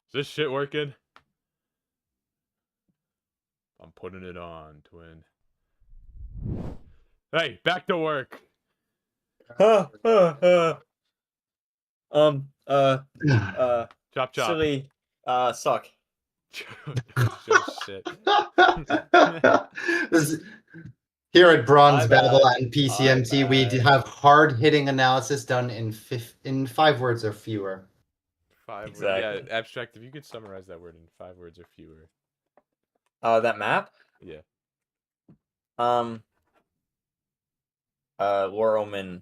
Is this shit working? I'm putting it on, twin. Hey, back to work. Chop chop. Silly, suck. Just shit. Here at Bronze My Babble bad. and PCMT, we bad. have hard-hitting analysis done in 5 words or fewer. 5 words. Exactly. Yeah, abstract. If you could summarize that word in 5 words or fewer. That map. Yeah. Lore Omen.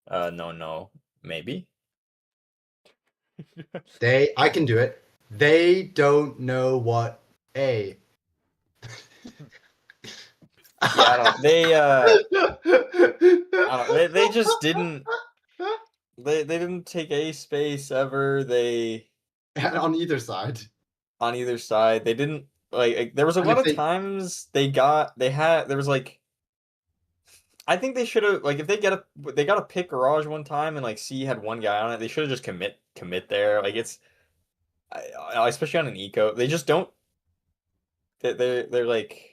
No, maybe. I can do it. They don't know what A. Yeah, I don't, they just didn't. They didn't take a space ever. They on either side. on either side. They didn't like. There was a And lot if of times there was like. I think they should have like if they got a pick garage one time and like C had one guy on it. They should have just commit there. Like it's, especially on an eco. They just don't. They're like.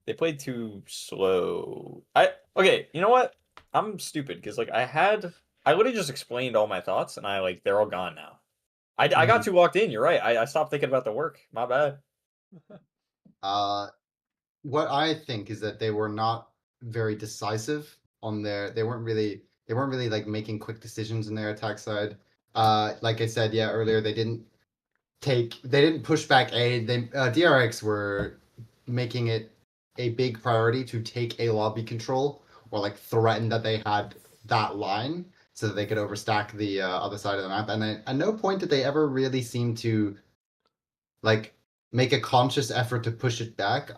They played too slow. Okay, you know what? I'm stupid because like I literally just explained all my thoughts and they're all gone now. I got too locked in. You're right. I stopped thinking about the work. My bad. What I think is that they were not very decisive on they weren't really like making quick decisions in their attack side. Like I said, yeah, earlier they didn't push back A. DRX were making it a big priority to take a lobby control or like threaten that they had that line so that they could overstack the other side of the map. And at no point did they ever really seem to like make a conscious effort to push it back.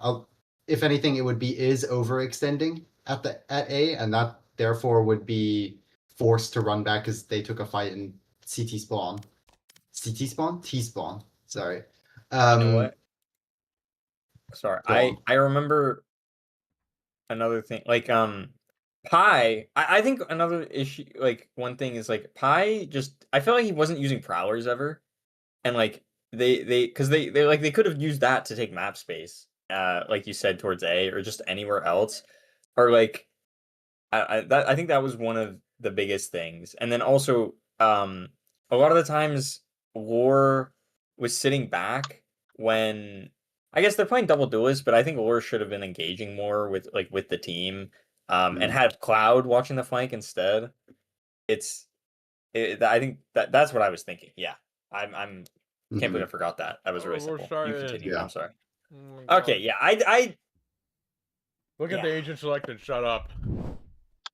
If anything, it would be overextending at A, and that therefore would be forced to run back because they took a fight in CT spawn. T spawn. Sorry. You know what? Sorry, Go I remember another thing. Like Pi. I think another issue. Like one thing is like Pi. Just I feel like he wasn't using prowlers ever, and like they could have used that to take map space. Like you said, towards A or just anywhere else, or like I think that was one of the biggest things. And then also a lot of the times Lore was sitting back when I guess they're playing double duelist, but I think Lore should have been engaging more with the team and had Cloud watching the flank instead. I think that's what I was thinking. Yeah, I'm can't believe I forgot that. That was really simple. You continue. Yeah. I'm sorry. Oh Okay, yeah, I Look at the agent selected. Shut up.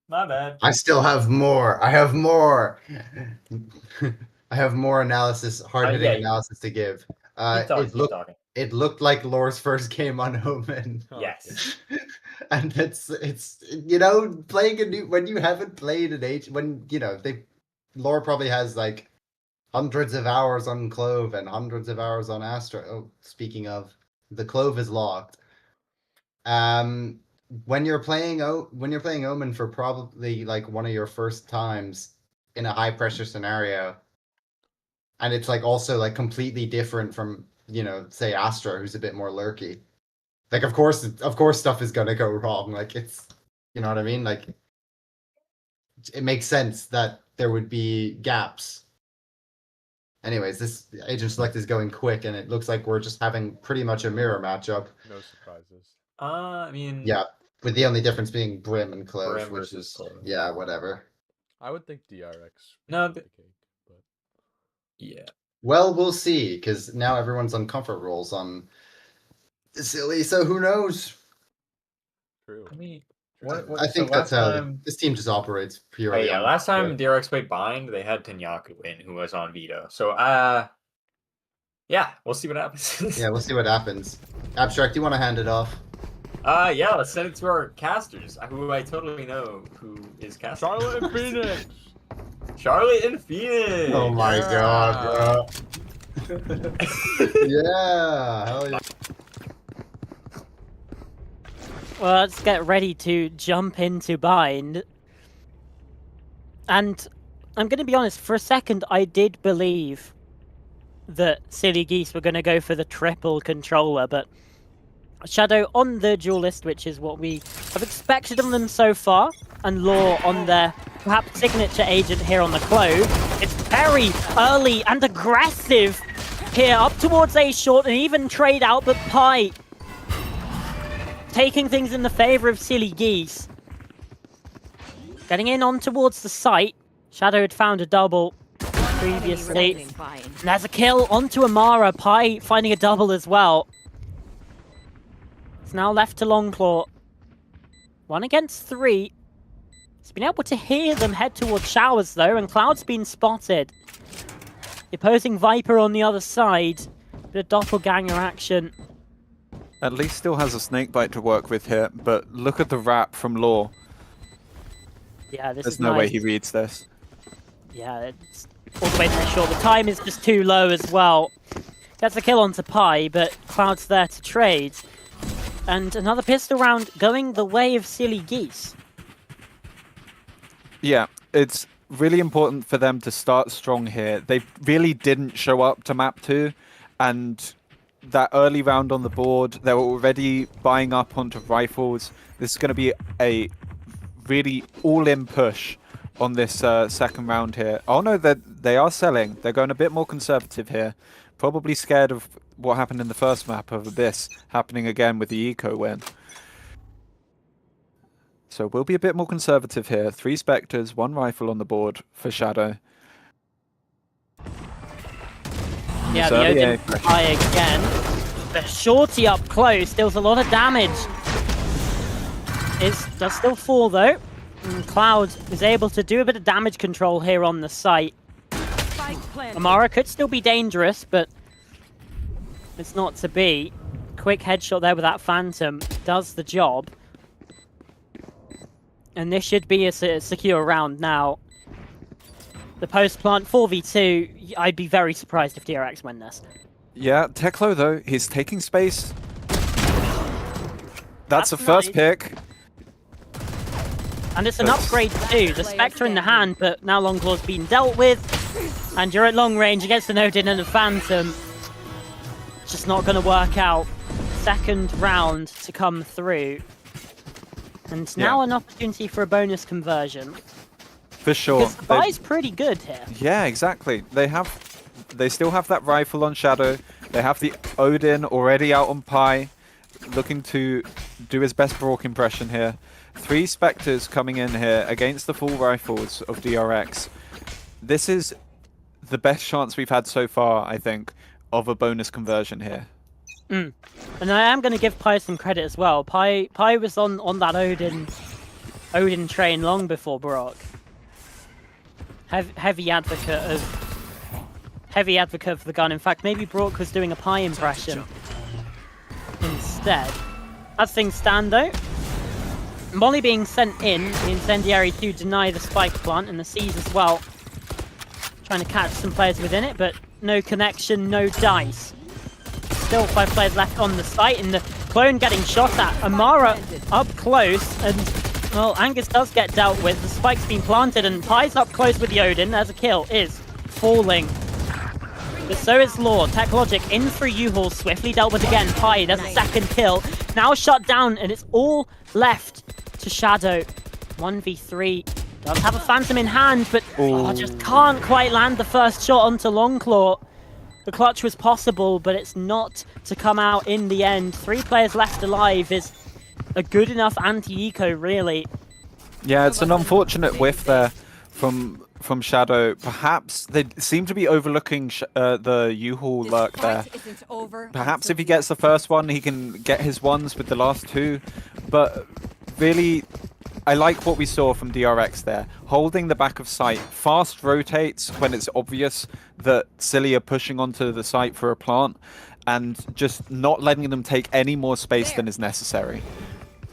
my bad. I still have more. I have more. I have more analysis, hard-hitting yeah. analysis to give. Keep talking. It looked like Lore's first game on Omen. Oh, Yes. And it's playing when you haven't played an age when Lore probably has like hundreds of hours on Clove and hundreds of hours on Astra. Oh, speaking of, the Clove is locked. When you're playing Omen for probably like one of your first times in a high pressure scenario, and it's like also like completely different from say Astra, who's a bit more lurky. Like of course stuff is gonna go wrong. Like it's what I mean. Like it makes sense that there would be gaps. Anyways, this agent select is going quick, and it looks like we're just having pretty much a mirror matchup. No surprises. I mean, Yeah, with the only difference being Brim and Clove. Brim which versus is, Clove. yeah, whatever. I would think DRX. No, the cake, but yeah. Well, we'll see, because now everyone's on comfort rolls on Silly, so who knows? true. I mean, I think that's how this team just operates purely. yeah, on last time comfort. DRX played Bind, they had Tenyaku in, who was on Veto. So, yeah, we'll see what happens. Yeah, we'll see what happens. Abstract, do you want to hand it off? Yeah, let's send it to our casters, who I totally know who is casting. Charlotte and Phoenix. Charlotte and Phoenix. Oh my god, bro. Yeah, hell yeah. Well, let's get ready to jump into Bind. And I'm going to be honest, for a second I did believe that Silly Geese were going to go for the triple controller, but Shadow on the duelist, which is what we have expected of them so far, and Law on their perhaps signature agent here on the Clove. It's very early and aggressive here, up towards A short, and even trade out, but Pi taking things in the favor of Silly Geese. Getting in on towards the site. Shadow had found a double previously. And there's a kill onto Amara. Pi finding a double as well. It's now left to Longclaw. 1 against 3. He's been able to hear them head towards Showers though, and Cloud's been spotted. The opposing Viper on the other side. Bit of doppelganger action. At least still has a snakebite to work with here, but look at the wrap from Law. Yeah, this There's is no nice. way he reads this. Yeah, it's all the way to short. The time is just too low as well. Gets a kill onto Pi, but Cloud's there to trade. And another pistol round going the way of Silly Geese. Yeah, it's really important for them to start strong here. They really didn't show up to map 2, and that early round on the board, they were already buying up onto rifles. This is going to be a really all-in push on this second round here. Oh no, they are selling. They're going a bit more conservative here. Probably scared of what happened in the first map of Abyss happening again with the eco win. So we'll be a bit more conservative here. 3 Spectres, 1 rifle on the board for Shadow. Yeah, the Odin Pi again. The shorty up close deals a lot of damage. It does still fall though. And Cloud is able to do a bit of damage control here on the site. Amara could still be dangerous, but it's not to be. Quick headshot there with that Phantom does the job. And this should be a secure round now. The post-plant 4v2, I'd be very surprised if DRX win this. Yeah, Teklo though, he's taking space. That's the first pick. And it's an upgrade too. The Spectre in the hand, but now Longclaw's been dealt with. And you're at long range against an Odin and a Phantom. It's just not going to work out. Second round to come through. And now an opportunity for a bonus conversion. For sure. Because the buy's pretty good here. Yeah, exactly. They still have that rifle on Shadow. They have the Odin already out on Pi, looking to do his best Brock impression here. 3 Spectres coming in here against the full rifles of DRX. This is the best chance we've had so far, I think, of a bonus conversion here. And I am going to give Pi some credit as well. Pi was on that Odin train long before Brock. Heavy advocate of the gun. In fact, maybe Brock was doing a Pi impression instead. As things stand though, Molly being sent in, the incendiary to deny the spike plant, and the Seas as well. Trying to catch some players within it, but no connection, no dice. Still 5 players left on the site, and the clone getting shot at. Amara up close, and well, Angus does get dealt with. The spike's been planted, and Pi's up close with the Odin. There's a kill, is falling. But so is Law. Tech Logic in for U-Haul, swiftly dealt with again. Pi, there's a second kill. Now shut down, and it's all left to Shadow. 1v3. Does have a Phantom in hand, but just can't quite land the first shot onto Longclaw. The clutch was possible, but it's not to come out in the end. 3 players left alive is a good enough anti-eco, really. Yeah, it's an unfortunate whiff there from Shadow. Perhaps they seem to be overlooking the U-Haul lurk there. Perhaps if he gets the first one, he can get his ones with the last 2. But really, I like what we saw from DRX there. Holding the back of site, fast rotates when it's obvious that Silly are pushing onto the site for a plant, and just not letting them take any more space than is necessary.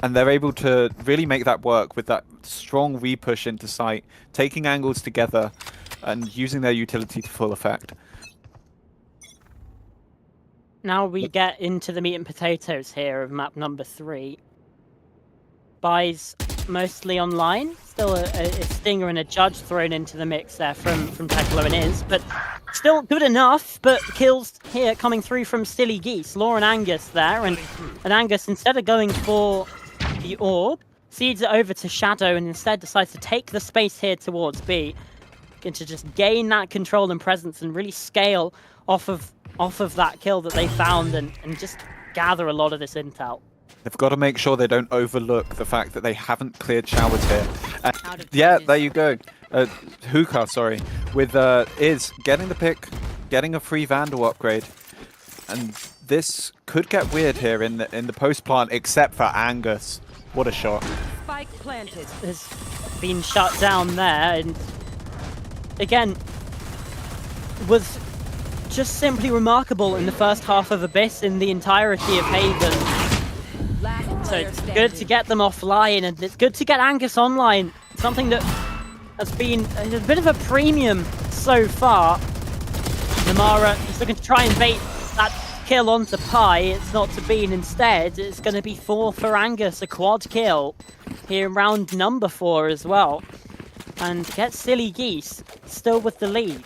And they're able to really make that work with that strong repush into site, taking angles together and using their utility to full effect. Now we get into the meat and potatoes here of map number 3. Buys mostly online. Still a stinger and a judge thrown into the mix there from Teklo and Iz, but still good enough. But kills here coming through from Silly Geese, Law and Angus there, and Angus, instead of going for the orb, seeds it over to Shadow and instead decides to take the space here towards B, and to just gain that control and presence and really scale off of that kill that they found and just gather a lot of this intel. They've got to make sure they don't overlook the fact that they haven't cleared showers here. Out of Yeah, ranges. there you go. Hookah, sorry, with Iz getting the pick, getting a free Vandal upgrade, and this could get weird here in the post plant, except for Angus. What a shot! Spike planted. Has been shut down there, and again was just simply remarkable in the first half of Abyss in the entirety of Haven. Last So player it's standing. good to get them offline, and it's good to get Angus online. Something that has been a bit of a premium so far. Namara is looking to try and bait that kill onto Pi. It's not to be, and instead it's going to be 4 for Angus, a quad kill here in round number 4 as well. And get Silly Geese still with the lead.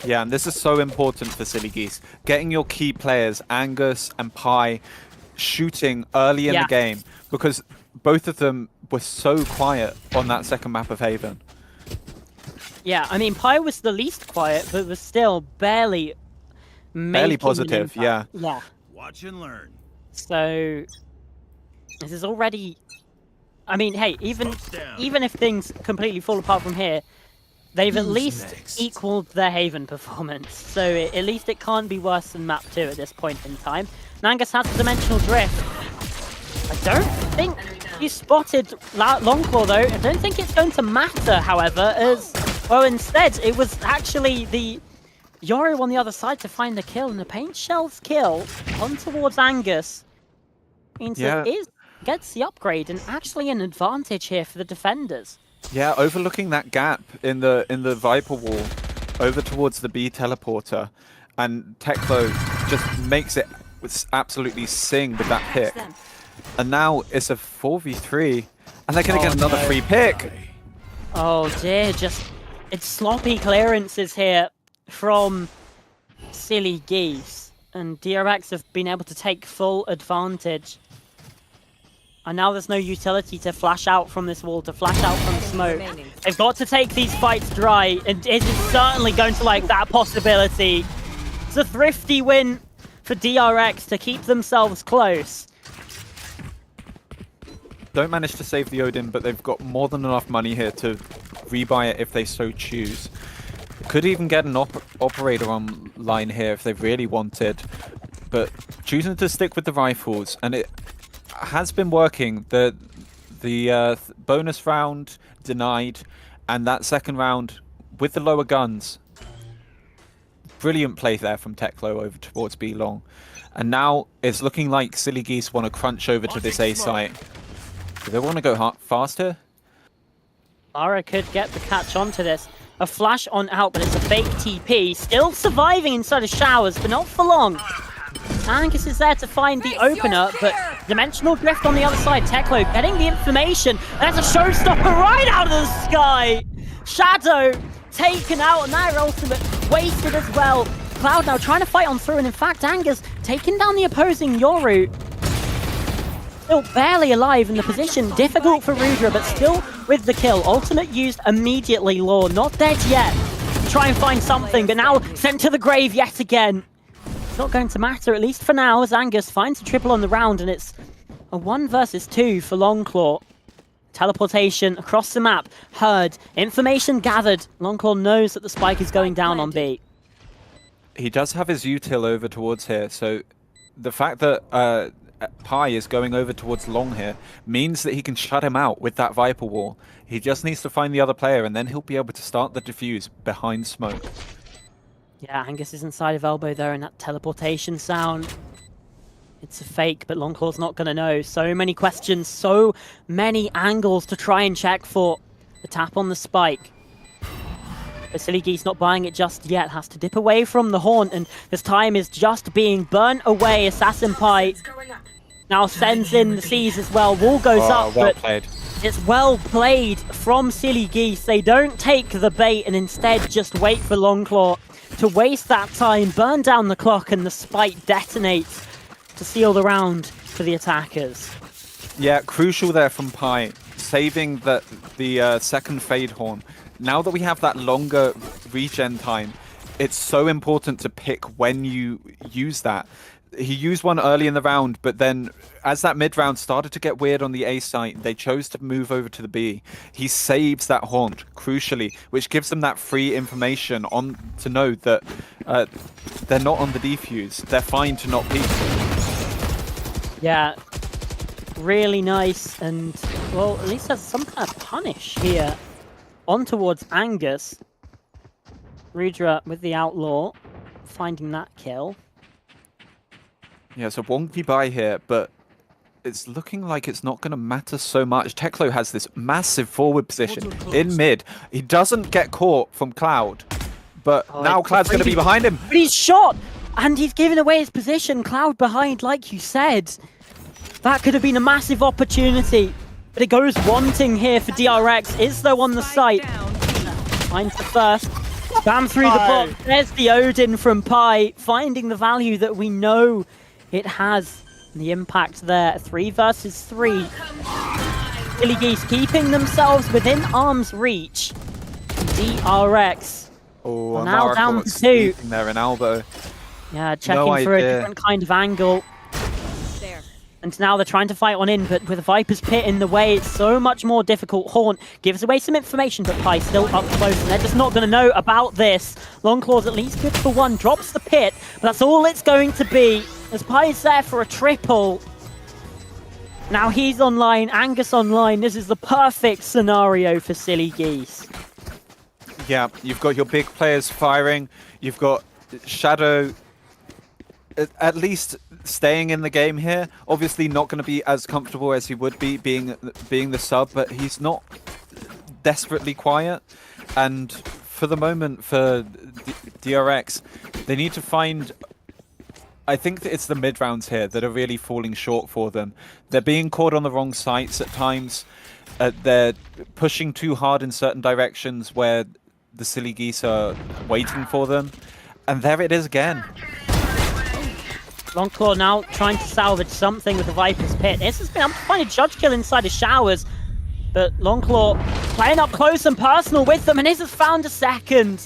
Yeah, and this is so important for Silly Geese. Getting your key players, Angus and Pi, shooting early in the game, because both of them were so quiet on that second map of Haven. Yeah, I mean, Pi was the least quiet, but was still barely making an positive, impact. yeah. Yeah. Watch and learn. So this is already. I mean, hey, even if things completely fall apart from here, they've at least equaled their Haven performance. So at least it can't be worse than map 2 at this point in time. Nangus has the dimensional drift. I don't think he spotted Longclaw though. I don't think it's going to matter, however, as well. Instead, it was actually the Yoru on the other side to find the kill, and the paint shells kill on towards Angus means Yeah. it gets the upgrade and actually an advantage here for the defenders. Yeah, overlooking that gap in the Viper wall over towards the B teleporter, and Teklo just makes it absolutely sing with that pick. And now it's a 4v3, and they're going to get another free pick. Oh dear, it's sloppy clearances here from Silly Geese, and DRX have been able to take full advantage. And now there's no utility to flash out from this wall, to flash out from smoke. They've got to take these fights dry, and it is certainly going to like that possibility. It's a thrifty win for DRX to keep themselves close. Don't manage to save the Odin, but they've got more than enough money here to rebuy it if they so choose. Could even get an operator online here if they really wanted, but choosing to stick with the rifles, and it has been working. The bonus round denied, and that second round with the lower guns. Brilliant play there from Teklo over towards B long. And now it's looking like Silly Geese want to crunch over to this A site. Do they want to go faster? Mara could get the catch onto this. A flash on out, but it's a fake TP. Still surviving inside of showers, but not for long. Angus is there to find the opener, but dimensional drift on the other side. Teklo getting the information, and that's a showstopper right out of the sky. Shadow taken out, and that ultimate wasted as well. Cloud now trying to fight on through, and in fact, Angus taking down the opposing Yoru. Still barely alive in the position. Difficult for Rudra, but still with the kill. Ultimate used immediately, Law. Not dead yet. Try and find something, but now sent to the grave yet again. It's not going to matter, at least for now, as Angus finds a triple on the round, and it's a 1 versus 2 for Longclaw. Teleportation across the map. Heard. Information gathered. Longclaw knows that the spike is going down on B. He does have his util over towards here, so the fact that Pi is going over towards long here means that he can shut him out with that Viper wall. He just needs to find the other player, and then he'll be able to start the defuse behind smoke. Yeah, Angus is inside of elbow there, and that teleportation sound. It's a fake, but Longclaw's not going to know. So many questions, so many angles to try and check for. The tap on the spike. But Silly Geese not buying it just yet. Has to dip away from the haunt, and this time is just being burnt away. Assassin Pi now sends in the C's as well. Wall goes up, Well but played. It's well played from Silly Geese. They don't take the bait and instead just wait for Longclaw to waste that time, burn down the clock, and the spike detonates to seal the round for the attackers. Yeah, crucial there from Pi, saving the second Fade Horn. Now that we have that longer regen time, it's so important to pick when you use that. He used one early in the round, but then as that mid-round started to get weird on the A site, they chose to move over to the B. He saves that haunt, crucially, which gives them that free information on to know that they're not on the defuse. They're fine to not peek. Yeah, really nice, and, well, at least there's some kind of punish here on towards Angus. Rudra with the Outlaw, finding that kill. Yeah, so wonky buy here, but it's looking like it's not going to matter so much. Teklo has this massive forward position in mid. He doesn't get caught from Cloud, but now Cloud's going to be behind him. But he's shot, and he's given away his position. Cloud behind, like you said. That could have been a massive opportunity, but it goes wanting here for DRX. Is though on the site. Finds the first. Bam through the block. There's the Odin from Pi, finding the value that we know it has. The impact there. 3 versus 3. Silly Geese keeping themselves within arm's reach. DRX. Oh, now down to 2. There in elbow. Yeah, checking for a different kind of angle. And now they're trying to fight on in, but with Viper's Pit in the way, it's so much more difficult. Haunt gives away some information, but Pi still up close, and they're just not going to know about this. Longclaw's at least good for 1, drops the pit, but that's all it's going to be, as Pi's there for a triple. Now he's online, Angus online. This is the perfect scenario for Silly Geese. Yeah, you've got your big players firing. You've got Shadow at least staying in the game here. Obviously not going to be as comfortable as he would be being the sub, but he's not desperately quiet. And for the moment, for DRX, they need to find... I think that it's the mid-rounds here that are really falling short for them. They're being caught on the wrong sites at times. They're pushing too hard in certain directions where the Silly Geese are waiting for them. And there it is again. Longclaw now trying to salvage something with the Viper's Pit. This has been able to find a judge kill inside the showers, but Longclaw playing up close and personal with them, and this has found a second.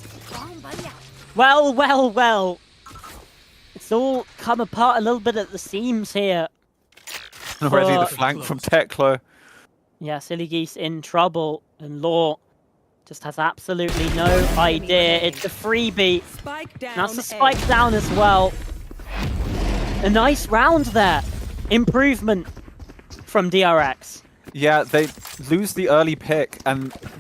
Well, well, well. It's all come apart a little bit at the seams here. Already the flank from Teklo. Yeah, Silly Geese in trouble, and Law just has absolutely no idea. It's a freebie. That's a spike down as well. A nice round there. Improvement from DRX. Yeah, they lose the early pick,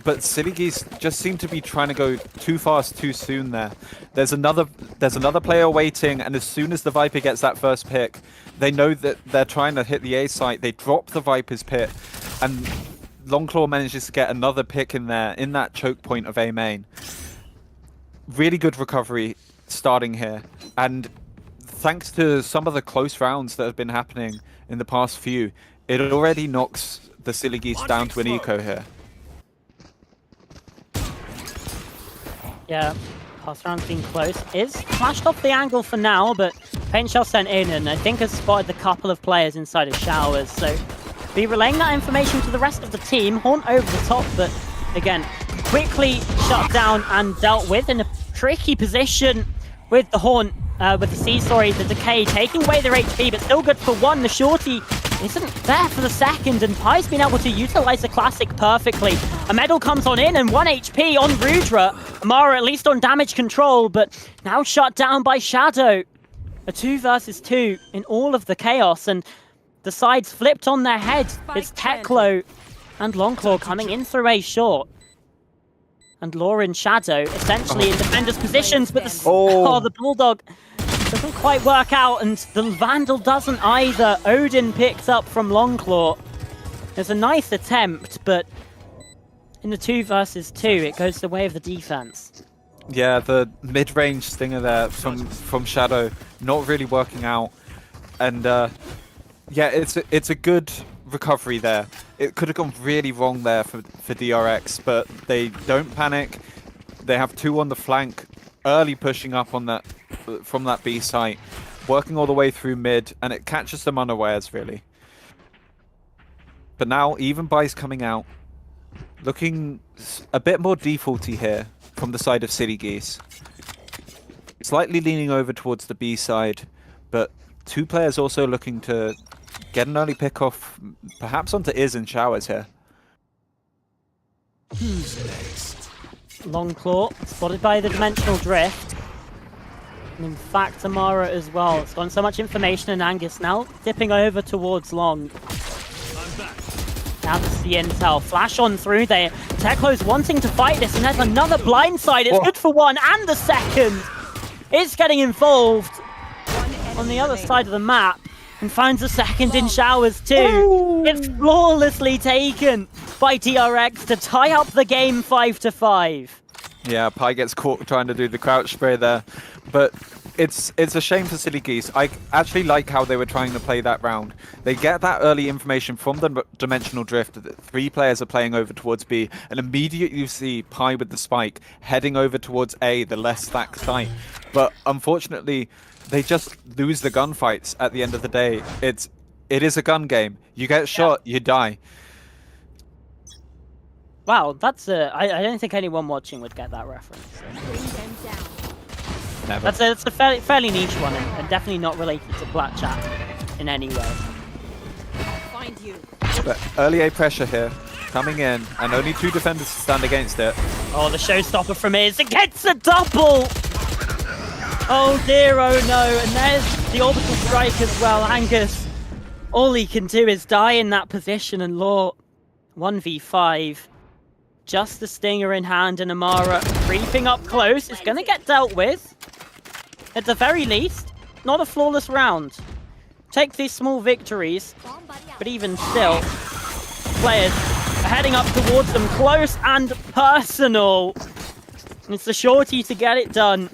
but Silly Geese just seem to be trying to go too fast too soon there. There's another player waiting, and as soon as the Viper gets that first pick, they know that they're trying to hit the A site. They drop the Viper's Pit, and Longclaw manages to get another pick in there, in that choke point of A main. Really good recovery starting here, and thanks to some of the close rounds that have been happening in the past few, it already knocks the Silly Geese down to an eco here. Yeah, pass round's been close. Is flashed off the angle for now, but Paint Shell sent in, and I think has spotted the couple of players inside of showers, so be relaying that information to the rest of the team. Haunt over the top, but again, quickly shut down and dealt with in a tricky position with the Haunt. With the the Decay taking away their HP, but still good for 1. The Shorty isn't there for the second, and Pi's been able to utilize the Classic perfectly. A medal comes on in, and 1 HP on Rudra. Amara at least on damage control, but now shut down by Shadow. A 2 versus 2 in all of the chaos, and the sides flipped on their head. It's Teklo and Longclaw coming in through A short. And Law and Shadow essentially in defenders' positions, but the Bulldog doesn't quite work out, and the Vandal doesn't either. Odin picked up from Longclaw. There's a nice attempt, but in the 2 versus 2, it goes the way of the defense. Yeah, the mid-range stinger there from Shadow not really working out, and yeah, it's a good recovery there. it could have gone really wrong there for DRX, but they don't panic. They have 2 on the flank, early pushing up on that from that B site, working all the way through mid, and it catches them unawares, really. But now, even Bai's coming out, looking a bit more defaulty here from the side of City Geese. Slightly leaning over towards the B side, but 2 players also looking to get an early pick off, perhaps onto Iz and Showers here. Who's next? Long Claw, spotted by the Dimensional Drift. And in fact, Amara as well. It's gotten so much information, and Angus now dipping over towards Long. Now this is the intel. Flash on through there. Teklo's wanting to fight this, and there's another blindside. It's good for 1 and the second. It's getting involved on the other side of the map, and finds a second in Showers too. Ooh. It's flawlessly taken by DRX to tie up the game 5-5. Yeah, Pi gets caught trying to do the crouch spray there, but it's a shame for Silly Geese. I actually like how they were trying to play that round. They get that early information from the Dimensional Drift that 3 players are playing over towards B, and immediately you see Pi with the spike heading over towards A, the less stacked site. But unfortunately, they just lose the gunfights at the end of the day. It is a gun game. You get shot, you die. Wow, that's I don't think anyone watching would get that reference. Never. That's a fairly niche one, and definitely not related to Plat chat in any way. Find you. But early A pressure here, coming in, and only 2 defenders to stand against it. Oh, the showstopper from Iz, it gets a double! Oh dear, oh no, and there's the orbital strike as well. Angus, all he can do is die in that position, and Law 1v5. Just the stinger in hand, and Amara creeping up close. It's going to get dealt with. At the very least, not a flawless round. Take these small victories, but even still, players are heading up towards them, close and personal. It's the shorty to get it done.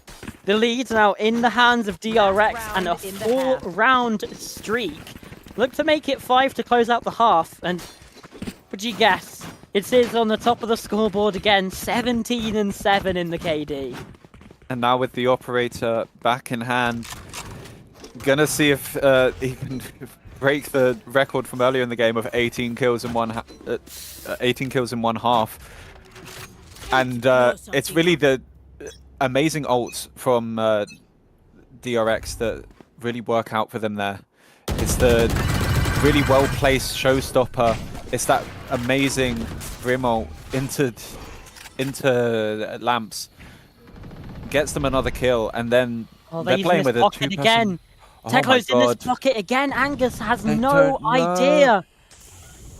The lead now in the hands of DRX, and a 4-round streak. Look to make it 5 to close out the half, and would you guess? It is on the top of the scoreboard again, 17-7 in the KD. And now with the operator back in hand, gonna see if he can break the record from earlier in the game of 18 kills in one half. And it's really the amazing ults from DRX that really work out for them there. It's the really well-placed showstopper. It's that amazing Brim ult into lamps. Gets them another kill, and then they're playing with a 2-person... again. Teklo's in this pocket again. Angus has no idea.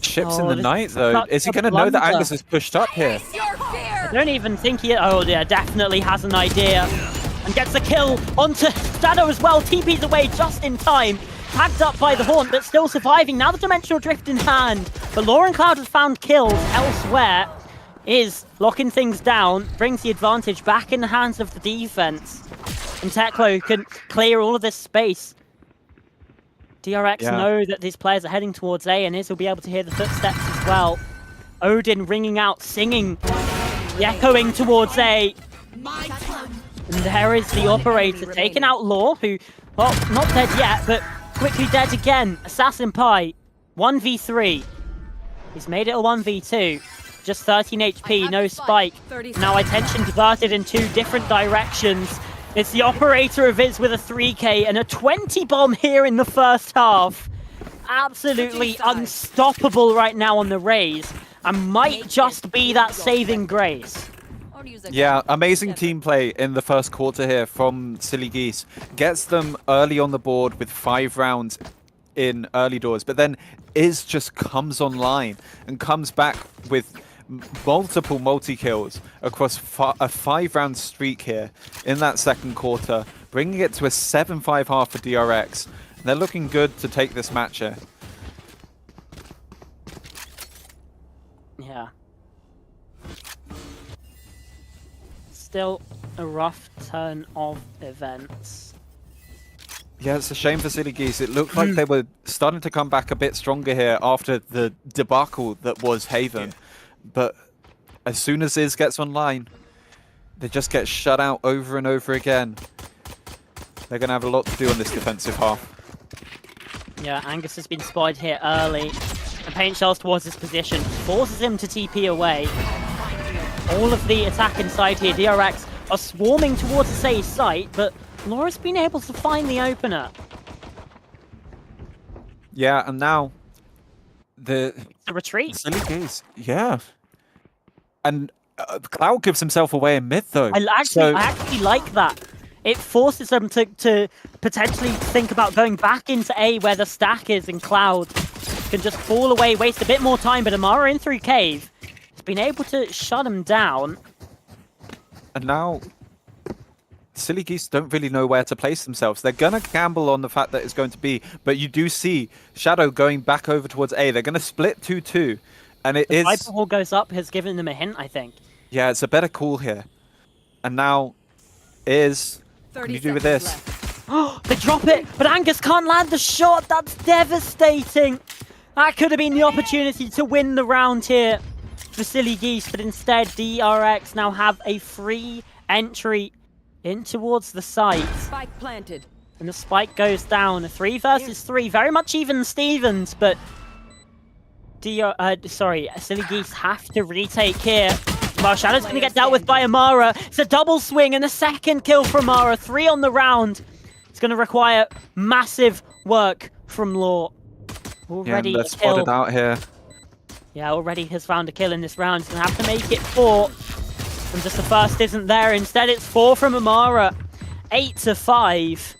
Ships in the night, though. Is he going to know that Angus is pushed up here? I don't even think he... Oh, yeah, definitely has an idea. And gets a kill onto Shadow as well. TP's away just in time. Tagged up by the Haunt, but still surviving. Now the Dimensional Drift in hand. But Lauren Cloud has found kills elsewhere. Is locking things down, brings the advantage back in the hands of the defense. And Teklo can clear all of this space. DRX know that these players are heading towards A, and Iz will be able to hear the footsteps as well. Odin ringing out, singing, echoing towards A. And there is the operator taking out Law, who, well, not dead yet, but quickly dead again. Assassin Pi, 1v3. He's made it a 1v2. Just 13 HP, no spike. Now attention diverted in 2 different directions. It's the operator of Iz with a 3k and a 20 bomb here in the first half. Absolutely unstoppable right now on the raise, and might just be that saving grace. Yeah, amazing team play in the first quarter here from Silly Geese. Gets them early on the board with 5 rounds in early doors, but then Iz just comes online and comes back with multiple multi-kills across a 5-round streak here in that second quarter, bringing it to a 7-5 half for DRX. And they're looking good to take this match here. Yeah. Still a rough turn of events. Yeah, it's a shame for Silly Geese. It looked like they were starting to come back a bit stronger here after the debacle that was Haven. But as soon as Iz gets online, they just get shut out over and over again. They're going to have a lot to do on this defensive half. Yeah, Angus has been spotted here early. And Paint Shells towards his position, forces him to TP away. All of the attack inside here, DRX are swarming towards the safe site, but Laura's been able to find the opener. Yeah, and now the retreat. Silly Geese, yeah. And Cloud gives himself away in mid, though. I actually like that. It forces them to potentially think about going back into A where the stack is, and Cloud can just fall away, waste a bit more time, but Amara in through Cave has been able to shut him down. And now Silly Geese don't really know where to place themselves. They're going to gamble on the fact that it's going to be, but you do see Shadow going back over towards A. They're going to split 2-2, and it is... Viper Hall goes up, has given them a hint, I think. Yeah, it's a better call here. And now is... What can you do with this? Oh, they drop it, but Angus can't land the shot. That's devastating. That could have been the opportunity to win the round here for Silly Geese, but instead DRX now have a free entry in towards the site. Spike planted. And the spike goes down. 3 versus 3, very much even Stevens, but Silly Geese have to retake here. Well, Shadow's going to get dealt with by Amara. It's a double swing and a second kill from Amara. 3 on the round. It's going to require massive work from Law. Already they're spotted out here. Yeah, already has found a kill in this round. He's going to have to make it 4. And just the first isn't there. Instead, it's 4 from Amara. 8-5.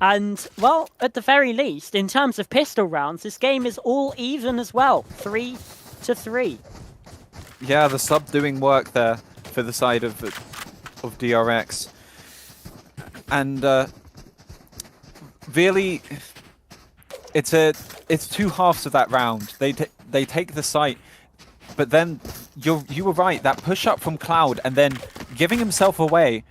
And, well, at the very least, in terms of pistol rounds, this game is all even as well. 3-3. Yeah, the sub doing work there for the side of DRX. And really, it's 2 halves of that round. They take the site, but then you were right. That push up from Cloud and then giving himself away.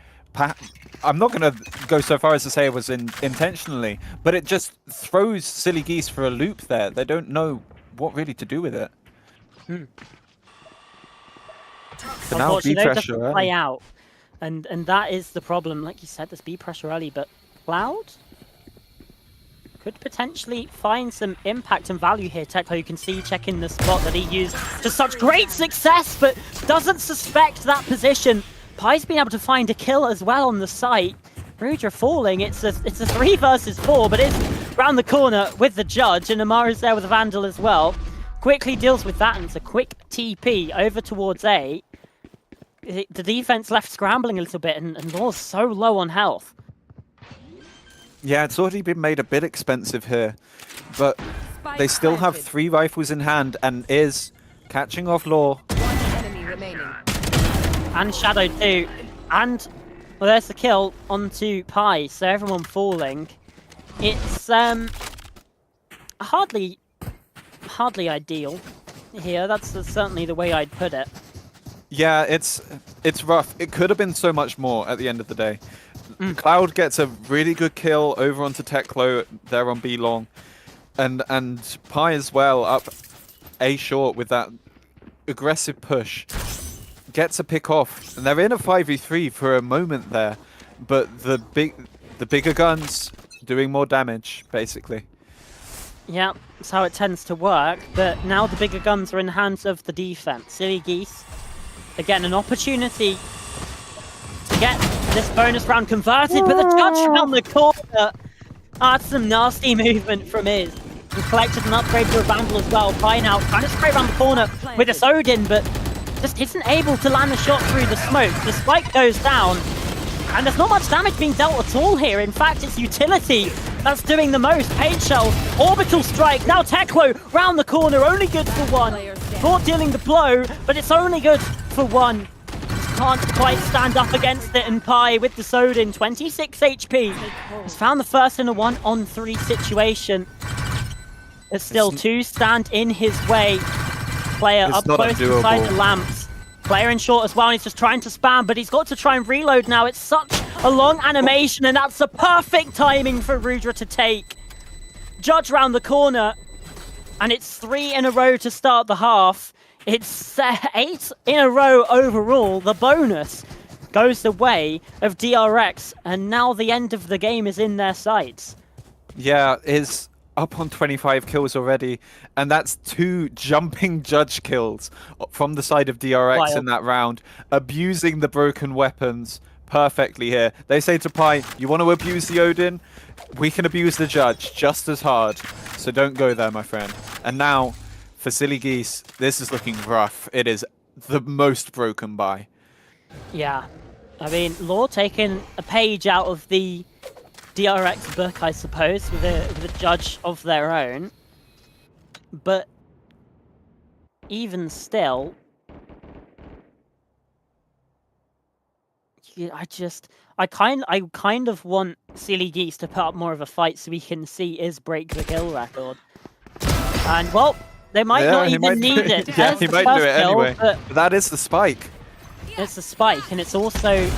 I'm not going to go so far as to say it was intentionally, but it just throws Silly Geese for a loop there. They don't know what really to do with it. So now B pressure doesn't play out, and that is the problem. Like you said, there's B pressure early, but Cloud could potentially find some impact and value here. Teklo, you can see checking the spot that he used to such great success, but doesn't suspect that position. Pie's been able to find a kill as well on the site. Rudra falling. It's a 3 versus 4, but it's round the corner with the judge, and Amara's there with a Vandal as well. Quickly deals with that, and it's a quick TP over towards A. The defense left scrambling a little bit, and Law's so low on health. Yeah, it's already been made a bit expensive here, but they still have 3 rifles in hand, and is catching off Law. 1 enemy remaining. And Shadow too. And, well, there's the kill onto Pie, so everyone falling. It's hardly ideal here. That's certainly the way I'd put it. Yeah, it's rough. It could have been so much more at the end of the day. Cloud gets a really good kill over onto Teklo there on B long, and Pie as well up A short with that aggressive push. Gets a pick off, and they're in a 5v3 for a moment there, but the bigger guns doing more damage basically. Yeah, that's how it tends to work, but now the bigger guns are in the hands of the defense. Silly Geese, again, an opportunity to get this bonus round converted, but the judge around the corner. That's some nasty movement from Iz. He collected an upgrade to a Vandal as well. Pie now trying to spray around the corner with this Odin, but just isn't able to land a shot through the smoke. The spike goes down, and there's not much damage being dealt at all here. In fact, it's utility that's doing the most. Paint Shell, Orbital Strike, now Teklo round the corner, only good for 1. Not dealing the blow, but it's only good for 1. Just can't quite stand up against it, and Pie with the Sodin, 26 HP. He's found the first in a 1-on-3 situation. There's still 2 stand in his way. Player up close inside the lamps. Player in short as well, and he's just trying to spam, but he's got to try and reload now. It's such A long animation, and that's the perfect timing for Rudra to take. Judge round the corner, and it's 3 in a row to start the half. It's 8 in a row overall. The bonus goes the way of DRX, and now the end of the game is in their sights. Yeah, is up on 25 kills already, and that's 2 jumping Judge kills from the side of DRX in that round, abusing the broken weapons perfectly here. They say to Pi, you want to abuse the Odin? We can abuse the Judge just as hard, so don't go there, my friend. And now, for Silly Geese, this is looking rough. It is the most broken buy. Yeah, I mean, Law taking a page out of the DRX book, I suppose, with a Judge of their own. But even still, yeah, I kind of want Silly Geese to put up more of a fight so we can see Iz break the kill record. And well, they might not even need it. Yeah, he might do it anyway. But that is the spike. it's the spike, and it's also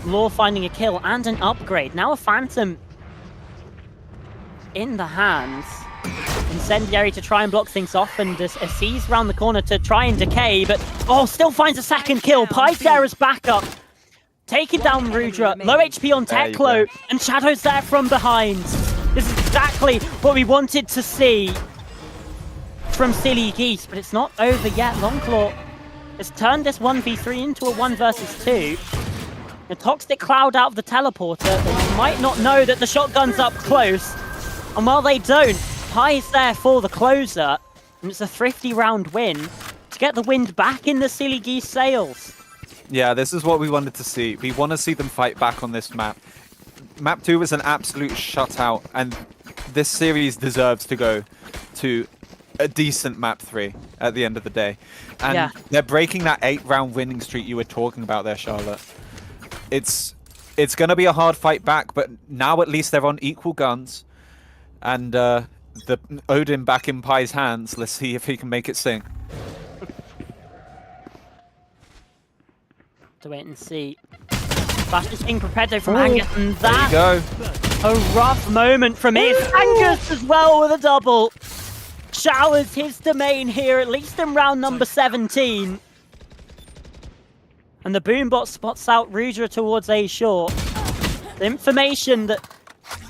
Law finding a kill and an upgrade. Now a Phantom in the hands. Incendiary to try and block things off, and a Seize round the corner to try and decay, but still finds a second kill. Pi's there as backup. Taking down Rudra, low HP on Teklo, and Shadow's there from behind. This is exactly what we wanted to see from Silly Geese, but it's not over yet. Longclaw has turned this 1v3 into a 1 versus 2. A Toxic Cloud out of the teleporter. They might not know that the shotgun's up close. And while they don't, Pi's there for the closer. And it's a thrifty round win to get the wind back in the Silly Geese sails. Yeah, this is what we wanted to see. We want to see them fight back on this map. Map 2 is an absolute shutout, and this series deserves to go to a decent map 3 at the end of the day. And they're breaking that 8-round winning streak you were talking about there, Charlotte. It's going to be a hard fight back, but now at least they're on equal guns. And the Odin back in Pi's hands. Let's see if he can make it sing. To wait and see. Fastest being prepared though from Angus, and that There you go. a rough moment from it. Angus as well with a double. Showers his domain here, at least in round number 17. And the Boombot spots out Rudra towards A short. The information that,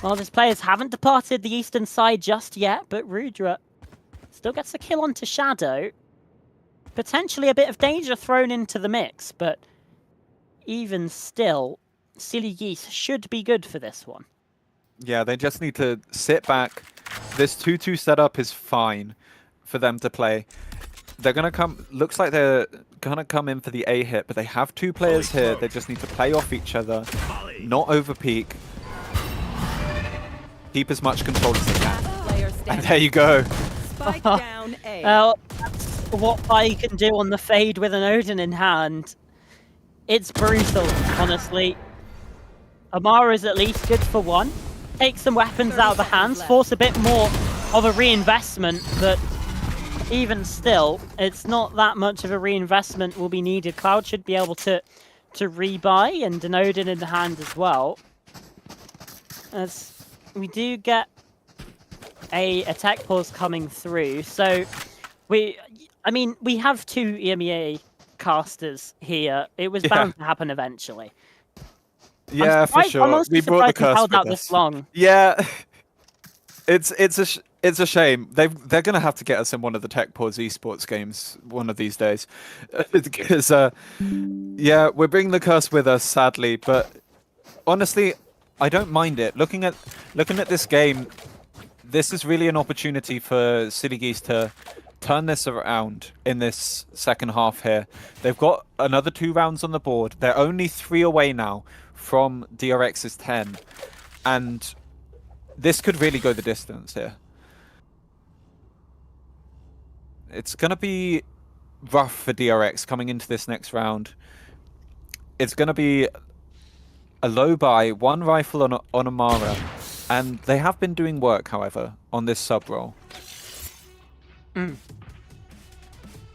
well, these players haven't departed the eastern side just yet, but Rudra still gets a kill onto Shadow. Potentially a bit of danger thrown into the mix, but even still, Silly Geese should be good for this one. Yeah, they just need to sit back. This 2-2 setup is fine for them to play. They're going to come... Looks like they're going to come in for the A hit, but they have 2 players here. They just need to play off each other, not overpeak. Keep as much control as they can. And there you go. Spike down A. Well, that's what I can do on the fade with an Odin in hand. It's brutal, honestly. Amara's at least good for 1. Take some weapons out of the hands, force a bit more of a reinvestment, but even still, it's not that much of a reinvestment will be needed. Cloud should be able to rebuy, and an Odin in the hand as well. As we do get a tech pause coming through, so we have 2 EMEA casters here. It was bound to happen eventually. Yeah, for sure. I'm honestly We brought the surprised we curse held with out us. this long. Yeah, it's a shame. They're gonna have to get us in one of the Tech Pause esports games one of these days, because yeah, we're bringing the curse with us, sadly. But honestly, I don't mind it. Looking at this game, this is really an opportunity for Silly Geese to turn this around in this second half here. They've got another 2 rounds on the board. They're only 3 away now from DRX's 10. And this could really go the distance here. It's going to be rough for DRX coming into this next round. It's going to be a low buy, 1 rifle on Amara. And they have been doing work, however, on this sub role.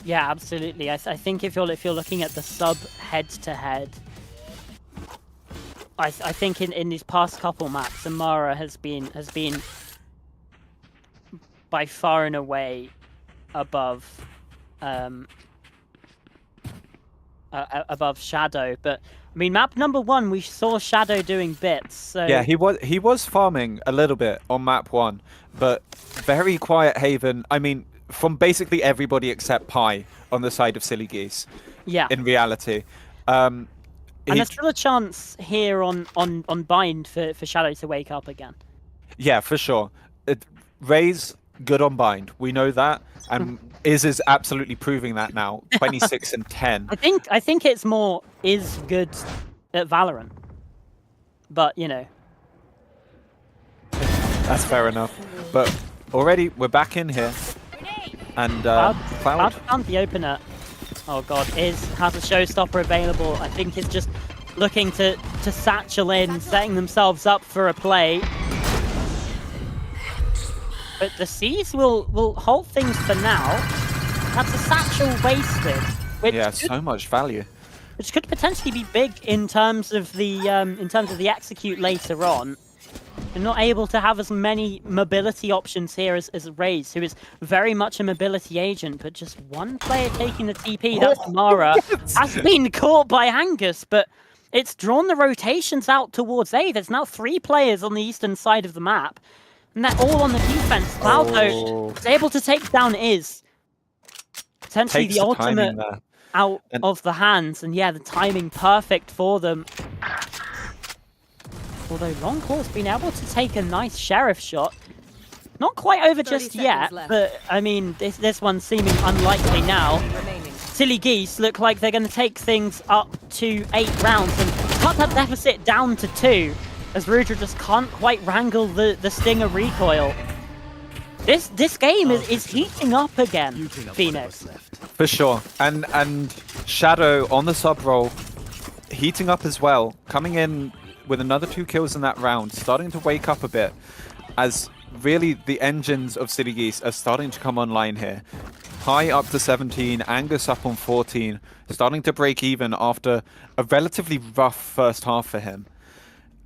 Yeah, absolutely. I think if you're looking at the sub head-to-head, I think in these past couple maps, Amara has been by far and away above above Shadow. But I mean, map number 1, we saw Shadow doing bits. So Yeah, he was farming a little bit on map 1, but very quiet Haven. I mean, from basically everybody except Pi on the side of Silly Geese. yeah, In reality, and there's still a chance here on Bind for Shadow to wake up again. yeah, for sure. Ray's good on Bind. We know that, and is absolutely proving that now. 26 and 10. I think it's more is good at Valorant, but you know. That's fair enough. But already we're back in here, and Cloud found the opener. Oh god, has a showstopper available. I think he's just looking to satchel in, setting themselves up for a play. But the Seas will halt things for now. That's a satchel wasted. Which yeah, could, so much value. which could potentially be big in terms of the execute later on. They're not able to have as many mobility options here as Raze, who is very much a mobility agent, but just one player taking the TP, that's Mara, has been caught by Angus, but it's drawn the rotations out towards A. There's now 3 players on the eastern side of the map, and they're all on the defense. Cloud, though, is able to take down Iz. Potentially Takes the the ultimate timing there. out of the hands, and yeah, the timing perfect for them. Although Longclaw's been able to take a nice sheriff shot. Not quite over 30 just yet, seconds left. but I mean, this one's seeming unlikely now. Remaining. Silly Geese look like they're going to take things up to 8 rounds and cut that deficit down to 2, as Rudra just can't quite wrangle the Stinger recoil. This game is heating up again, Phoenix. For sure. And Shadow on the sub roll, heating up as well, coming in with another 2 kills in that round, starting to wake up a bit, as really the engines of Silly Geese are starting to come online here. Pi up to 17, Angus up on 14, starting to break even after a relatively rough first half for him.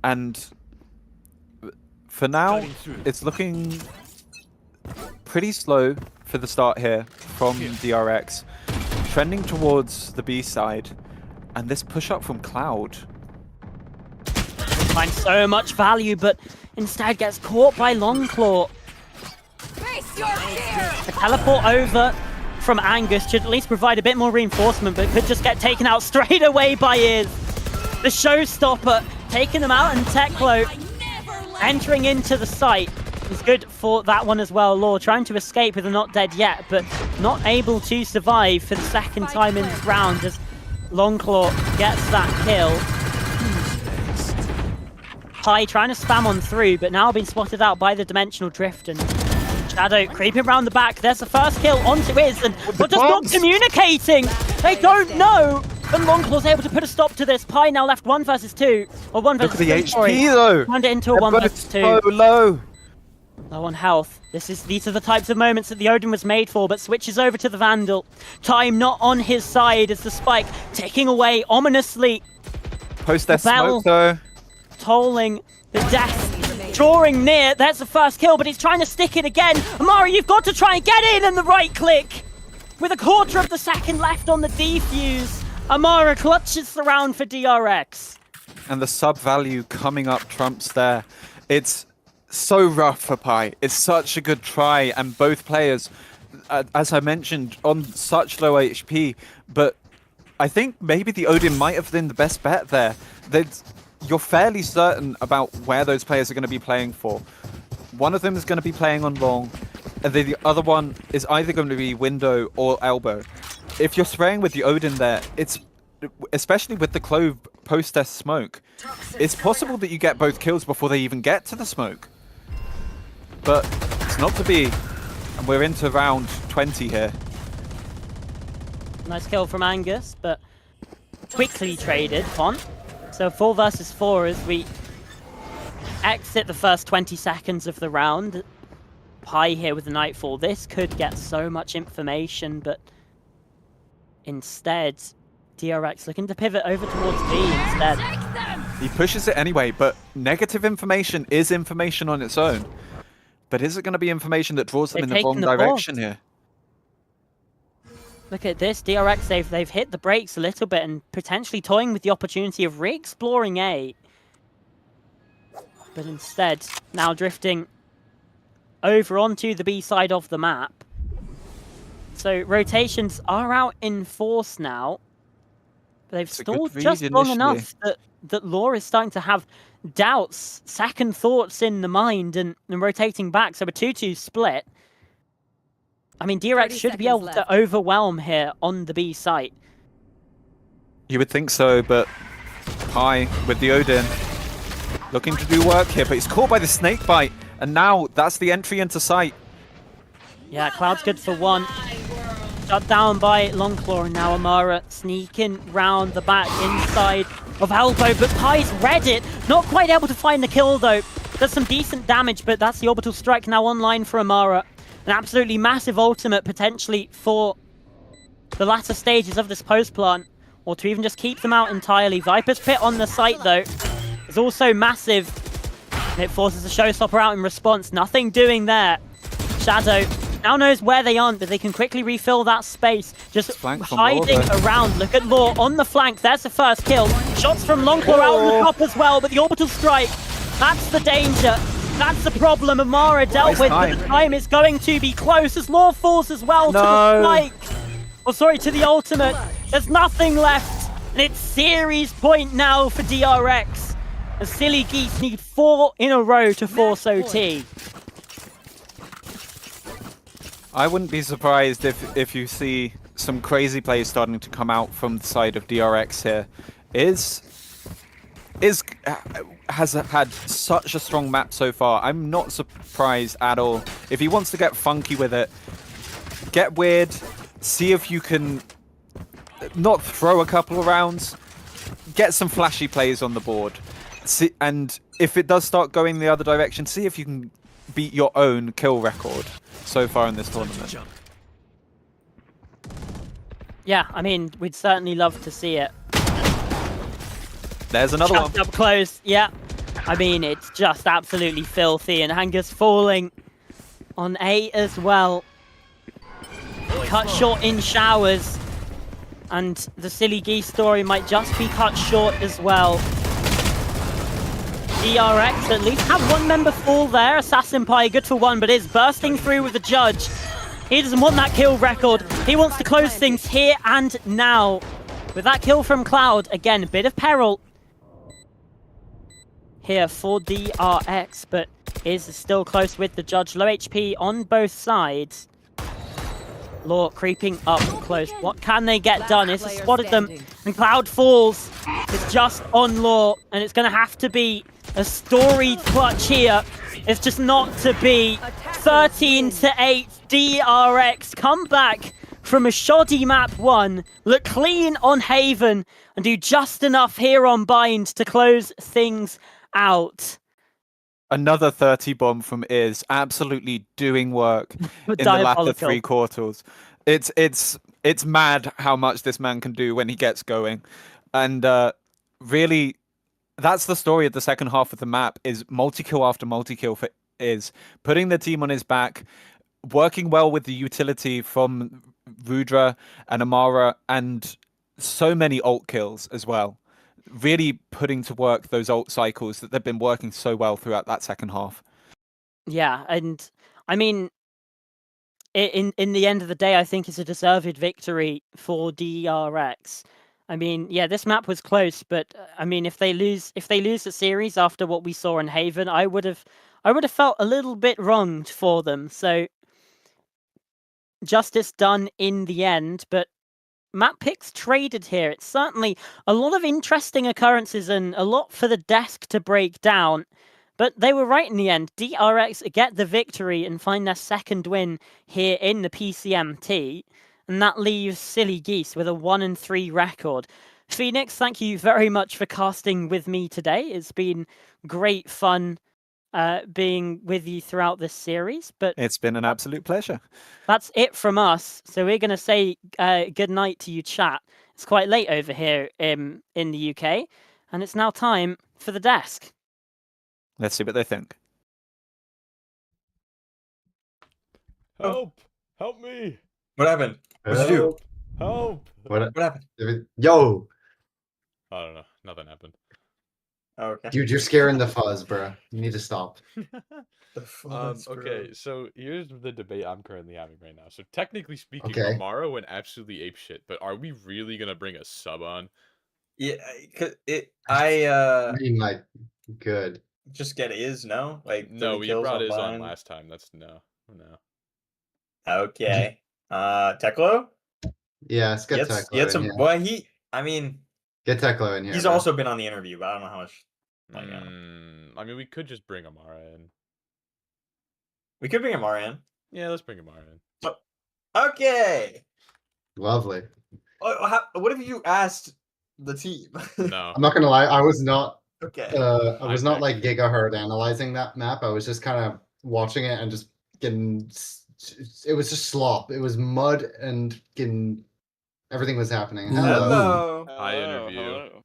And for now, it's looking pretty slow for the start here from DRX, trending towards the B side, and this push up from Cloud. Finds so much value, but instead gets caught by Longclaw. The teleport over from Angus should at least provide a bit more reinforcement, but could just get taken out straight away by Iz. The showstopper taking them out, and Teklo entering into the site is good for that one as well. Law trying to escape with a not dead yet, but not able to survive for the second time in this round as Longclaw gets that kill. Pi trying to spam on through, but now being spotted out by the Dimensional Drift, and Shadow creeping around the back. There's the first kill onto Iz, and we're just not communicating. They don't know. And Longclaw's able to put a stop to this. Pi now left 1 versus 2, or 1 Look versus at the 3, sorry. HP though. Turned it into a 1 versus 2. So low. Low on health. These are the types of moments that the Odin was made for, but switches over to the Vandal. Time not on his side as the spike ticking away ominously. Post their Bell. smoke though. Tolling the death, drawing near. There's the first kill, but he's trying to stick it again. Amari, you've got to try and get in, and the right click. With a quarter of the second left on the defuse, Amara clutches the round for DRX. And the sub value coming up trumps there. It's so rough for Pi. It's such a good try, and both players, as I mentioned, on such low HP, but I think maybe the Odin might have been the best bet there. You're fairly certain about where those players are going to be playing for. One of them is going to be playing on long, and the other one is either going to be window or elbow. If you're spraying with the Odin there, it's especially with the Clove post-test smoke, it's possible that you get both kills before they even get to the smoke. But it's not to be, and we're into round 20 here. Nice kill from Angus, but quickly traded on. So 4 versus 4 as we exit the first 20 seconds of the round. Pi here with the Nightfall. This could get so much information, but instead, DRX looking to pivot over towards B instead. He pushes it anyway, but negative information is information on its own. But is it going to be information that draws them They've in the wrong taken the direction pause. here? Look at this, DRX, they've hit the brakes a little bit and potentially toying with the opportunity of re-exploring A. But instead, now drifting over onto the B side of the map. So rotations are out in force now. But they've It's a good stalled read just long initially. enough that Law is starting to have doubts, second thoughts in the mind and rotating back. So a 2-2 split. I mean, DRX 30 should be seconds able left. to overwhelm here on the B site. You would think so, but Pi with the Odin looking to do work here, but he's caught by the snake bite, and now that's the entry into sight. Yeah, Cloud's good for one. Shut down by Longclaw, and now Amara sneaking round the back inside of Elbow, but Pi's read it. Not quite able to find the kill though. Does some decent damage, but that's the orbital strike now online for Amara. An absolutely massive ultimate potentially for the latter stages of this post plant, or to even just keep them out entirely. Viper's Pit on the site though is also massive, and it forces the showstopper out in response. Nothing doing there. Shadow now knows where they aren't, but they can quickly refill that space. Just Flank from hiding Law, though. around. Look at Law on the flank. There's the first kill. Shots from Longclaw out on the top as well, but the orbital strike, that's the danger. That's the problem Amara dealt Nice with, time. but the time is going to be close as Law falls as well to the No. strike. Oh, sorry, to the ultimate. There's nothing left, and it's series point now for DRX. And Silly Geese need 4 in a row to force OT. I wouldn't be surprised if you see some crazy plays starting to come out from the side of DRX here. Has had such a strong map so far. I'm not surprised at all. If he wants to get funky with it, get weird, see if you can not throw a couple of rounds, get some flashy plays on the board. See, and if it does start going the other direction, see if you can beat your own kill record so far in this tournament. Yeah, I mean, we'd certainly love to see it. There's another one. Just up close, yeah. I mean, it's just absolutely filthy, and Angus falling on A as well. Cut short in showers, and the Silly Geese story might just be cut short as well. DRX at least have one member fall there. Assassin Pie, good for one, but is bursting through with the judge. He doesn't want that kill record. He wants to close things here and now. With that kill from Cloud, again, a bit of peril here for DRX, but is still close with the judge. Low HP on both sides. Law creeping up close. What can they get done? It's spotted them, and Cloud falls. It's just on Law, and it's going to have to be a storied clutch here. It's just not to be. 13-8, DRX come back from a shoddy map 1, look clean on Haven, and do just enough here on Bind to close things out. Another 30 bomb from Iz, absolutely doing work in the latter Diabolical. 3 quarters. It's mad how much this man can do when he gets going, and really, that's the story of the second half of the map: is multi-kill after multi-kill for Iz, putting the team on his back, working well with the utility from Rudra and Amara, and so many ult kills as well. Really putting to work those ult cycles that they've been working so well throughout that second half. Yeah, and I mean, in the end of the day, I think it's a deserved victory for DRX. I mean, yeah, this map was close, but I mean, if they lose the series after what we saw in Haven, I would have felt a little bit wronged for them. So justice done in the end, but map picks traded here. It's certainly a lot of interesting occurrences and a lot for the desk to break down. But they were right in the end. DRX get the victory and find their second win here in the PCMT. And that leaves Silly Geese with a 1-3 record. Phoenix, thank you very much for casting with me today. It's been great fun being with you throughout this series. But It's been an absolute pleasure. that's it from us. So we're going to say good night to you, chat. It's quite late over here in the UK. And it's now time for the desk. Let's see what they think. Help! Help me! What happened? What'd you do? Help! What? What happened? Yo, I don't know. Nothing happened. Oh, okay. dude, you're scaring the fuzz, bro. You need to stop. The fuzz, bro. Okay, so here's the debate I'm currently having right now. So technically speaking, Okay. Amara went absolutely ape shit, but are we really gonna bring a sub on? Yeah, cause I mean, like, good. just get Iz, no? Like No, 30 we kills brought on Iz on mine. last time. That's no. Okay. Teklo? Yeah, let's get He Teklo had in some. here. Well, I mean, Get Teklo in here. he's bro. also been on the interview, but I don't know how much. Like, I mean, we could just bring Amara in. we could bring Amara in. Yeah, let's bring Amara in. Okay. Lovely. What have you asked the team? No. I'm not gonna lie, I was not Okay. I was not like Actually- gigahertz analyzing that map. I was just kind of watching it and just getting. It was just slop. It was mud and getting. Everything was happening. Hello. Hello. Hi, Hello, interview. hello.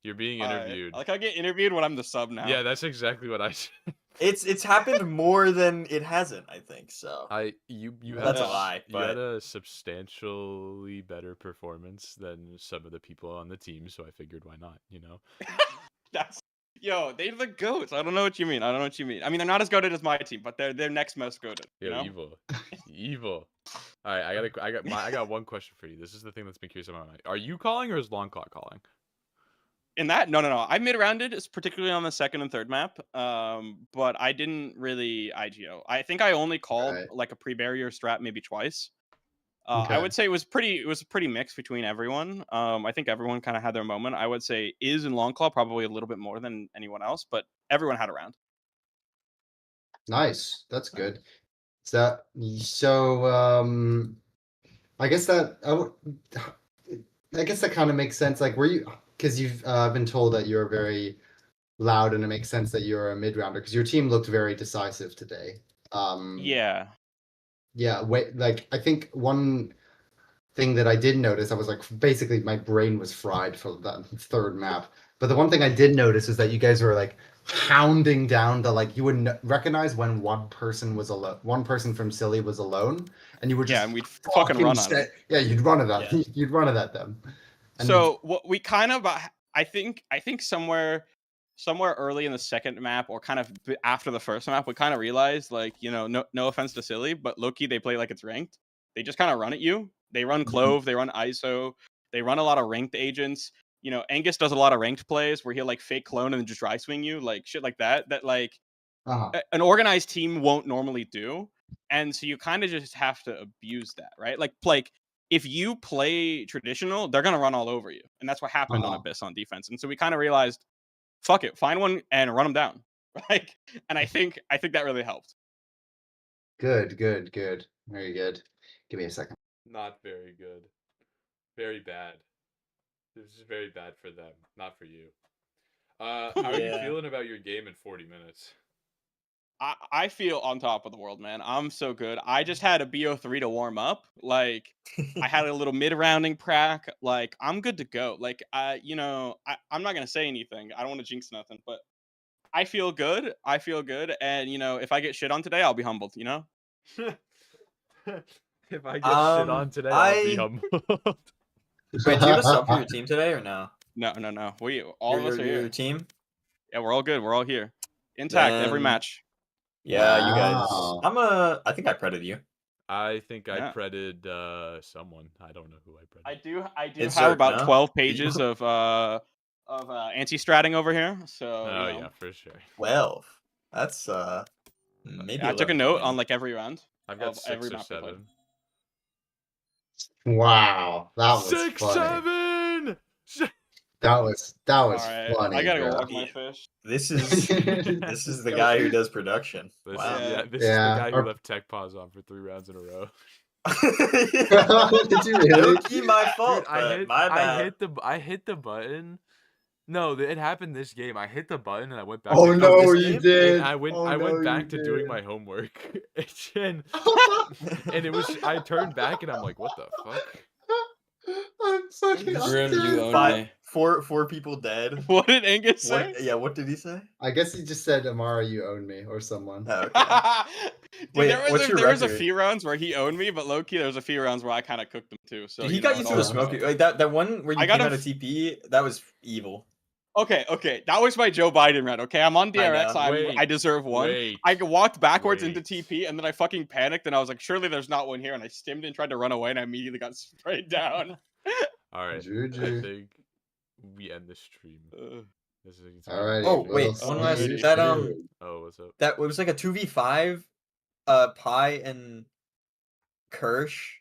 You're being Hi. interviewed. I like I get interviewed when I'm the sub now. Yeah, that's exactly what I said. It's happened more than it hasn't, I think. So You That's had a lie, You had but- a substantially better performance than some of the people on the team, so I figured why not, you know? That's they're the goats. I don't know what you mean. I mean, they're not as goated as my team, but they're next most goated. You Yo, know? evil. Evil. Alright, I got one question for you. This is the thing that's been curious in my mind. Are you calling or is Long Clock calling? In that, no. I mid-rounded, particularly on the second and third map. But I didn't really IGO. I think I only called Right. like a pre-barrier strat maybe twice. Okay. I would say it was pretty mixed between everyone. I think everyone kind of had their moment. I would say Iz and Longclaw probably a little bit more than anyone else, but everyone had a round. Nice. That's good. So I guess that I guess that kind of makes sense. Like, were you because you've been told that you're very loud, and it makes sense that you're a mid rounder because your team looked very decisive today. Yeah. Yeah. Wait, like I think one thing that I did notice, I was like, basically my brain was fried for that third map. But the one thing I did notice is that you guys were like pounding down the like you wouldn't recognize when one person was alone, one person from Silly was alone, and you were just Yeah, and we'd fucking run on it. Yeah, you'd run at them. Yeah. You'd run it at them. And So what we kind of I think somewhere early in the second map or kind of after the first map we kind of realized like no offense to Silly but low-key they play like it's ranked. They just kind of run at you. They run Clove, they run ISO, they run a lot of ranked agents. Angus does a lot of ranked plays where he'll like fake clone and then just dry swing you, like shit like that like uh-huh. an organized team won't normally do. And so you kind of just have to abuse that, right? Like if you play traditional, they're gonna run all over you, and that's what happened on Abyss on defense. And so we kind of realized, fuck it, find one and run them down, right? And I think that really helped. Good. Very good. Give me a second. Not very good. Very bad. This is very bad for them, not for you. How are you Yeah. feeling about your game in 40 minutes? I feel on top of the world, man. I'm so good. I just had a BO3 to warm up. Like I had a little mid-rounding prac. Like I'm good to go. Like I'm not gonna say anything. I don't want to jinx nothing, but I feel good. And if I get shit on today, I'll be humbled. If I get shit on today, I'll be humbled. Wait, do you have a sub for your team today or no? No. We all of us are your here. team? Yeah, we're all good. We're all here, intact every Then- match. Yeah, you guys. Wow. I think I predded you. I think I Yeah. predded someone. I don't know who I predded. I do It's have Zerk, about no? 12 pages of anti-stratting over here. So Oh yeah, for sure. 12. That's maybe. I took a 11 note for me. on like every round. I've got Of 6 every or map we played. 7. Wow, that was 6, funny. 7. That was Alright, funny. I gotta go bro. walk my fish. This is the guy who does production. This Wow. is Yeah, the guy who our- left tech pause on for 3 rounds in a row. Did you really? Low-key my fault, Dude, but my bad. I hit the button. No, it happened this game. I hit the button and I went back. Oh to no, this you game? did. And I went Oh, no, you back to doing did. my homework. and it was I turned back and I'm like, what the fuck? I'm fucking. Grim, you own Five, me. Four people dead. What did Angus say? What? Yeah, what did he say? I guess he just said, Amara, you own me, or someone. Oh, okay. Dude, Wait, there what's your was a record? few rounds where he owned me, but low key there was a few rounds where I kind of cooked him too. So He you got know, you it to all a smoky. works out. Like that one where you I got came him out of TP. That was evil. Okay, that was my Joe Biden rant. Okay, I'm on DRX. know. I deserve one. Wait. I walked backwards into Wait. TP, and then I fucking panicked, and I was like, surely there's not one here, and I stimmed and tried to run away, and I immediately got sprayed down. All right. I Juju. think we end the stream. This is it's been Alrighty. Oh very- wait, Well, one see last. you That soon. Oh, what's up? that it was like a 2v5, Pi and Kirsch,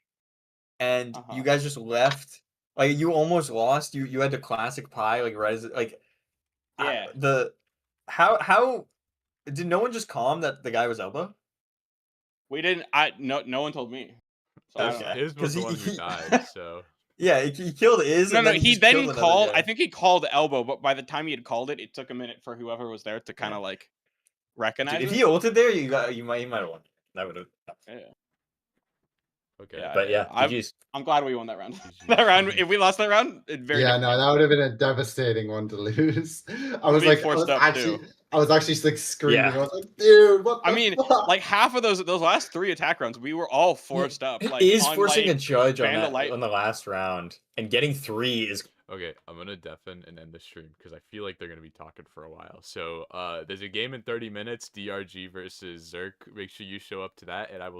and Uh-huh. you guys just left. Like you almost lost. You had the classic Pi like right as like. Yeah. How did no one just calm that the guy was elbow? We didn't. No one told me. So I don't know. Okay. His was 'Cause the one who he- died, so Yeah, he killed Iz. No, and no. then He just killed then another called. guy. I think he called elbow, but by the time he had called it, it took a minute for whoever was there to kind of like recognize Dude, if it. he ulted there, you might have won. That would have. Yeah. okay. Yeah, But yeah, GG's. I'm glad we won that round. GG. That round. If we lost that round, it very. Yeah, different. no, that would have been a devastating one to lose. I was being like, forced up, too. I was actually like screaming. Yeah. I was like, dude, what the I mean, fuck? like half of those last 3 attack rounds, we were all forced up. Like Is on, forcing like, a judge on that Vandalite. on the last round and getting 3 is Okay, I'm gonna deafen and end the stream because I feel like they're gonna be talking for a while. So there's a game in 30 minutes, DRG versus Zerk. Make sure you show up to that, and I will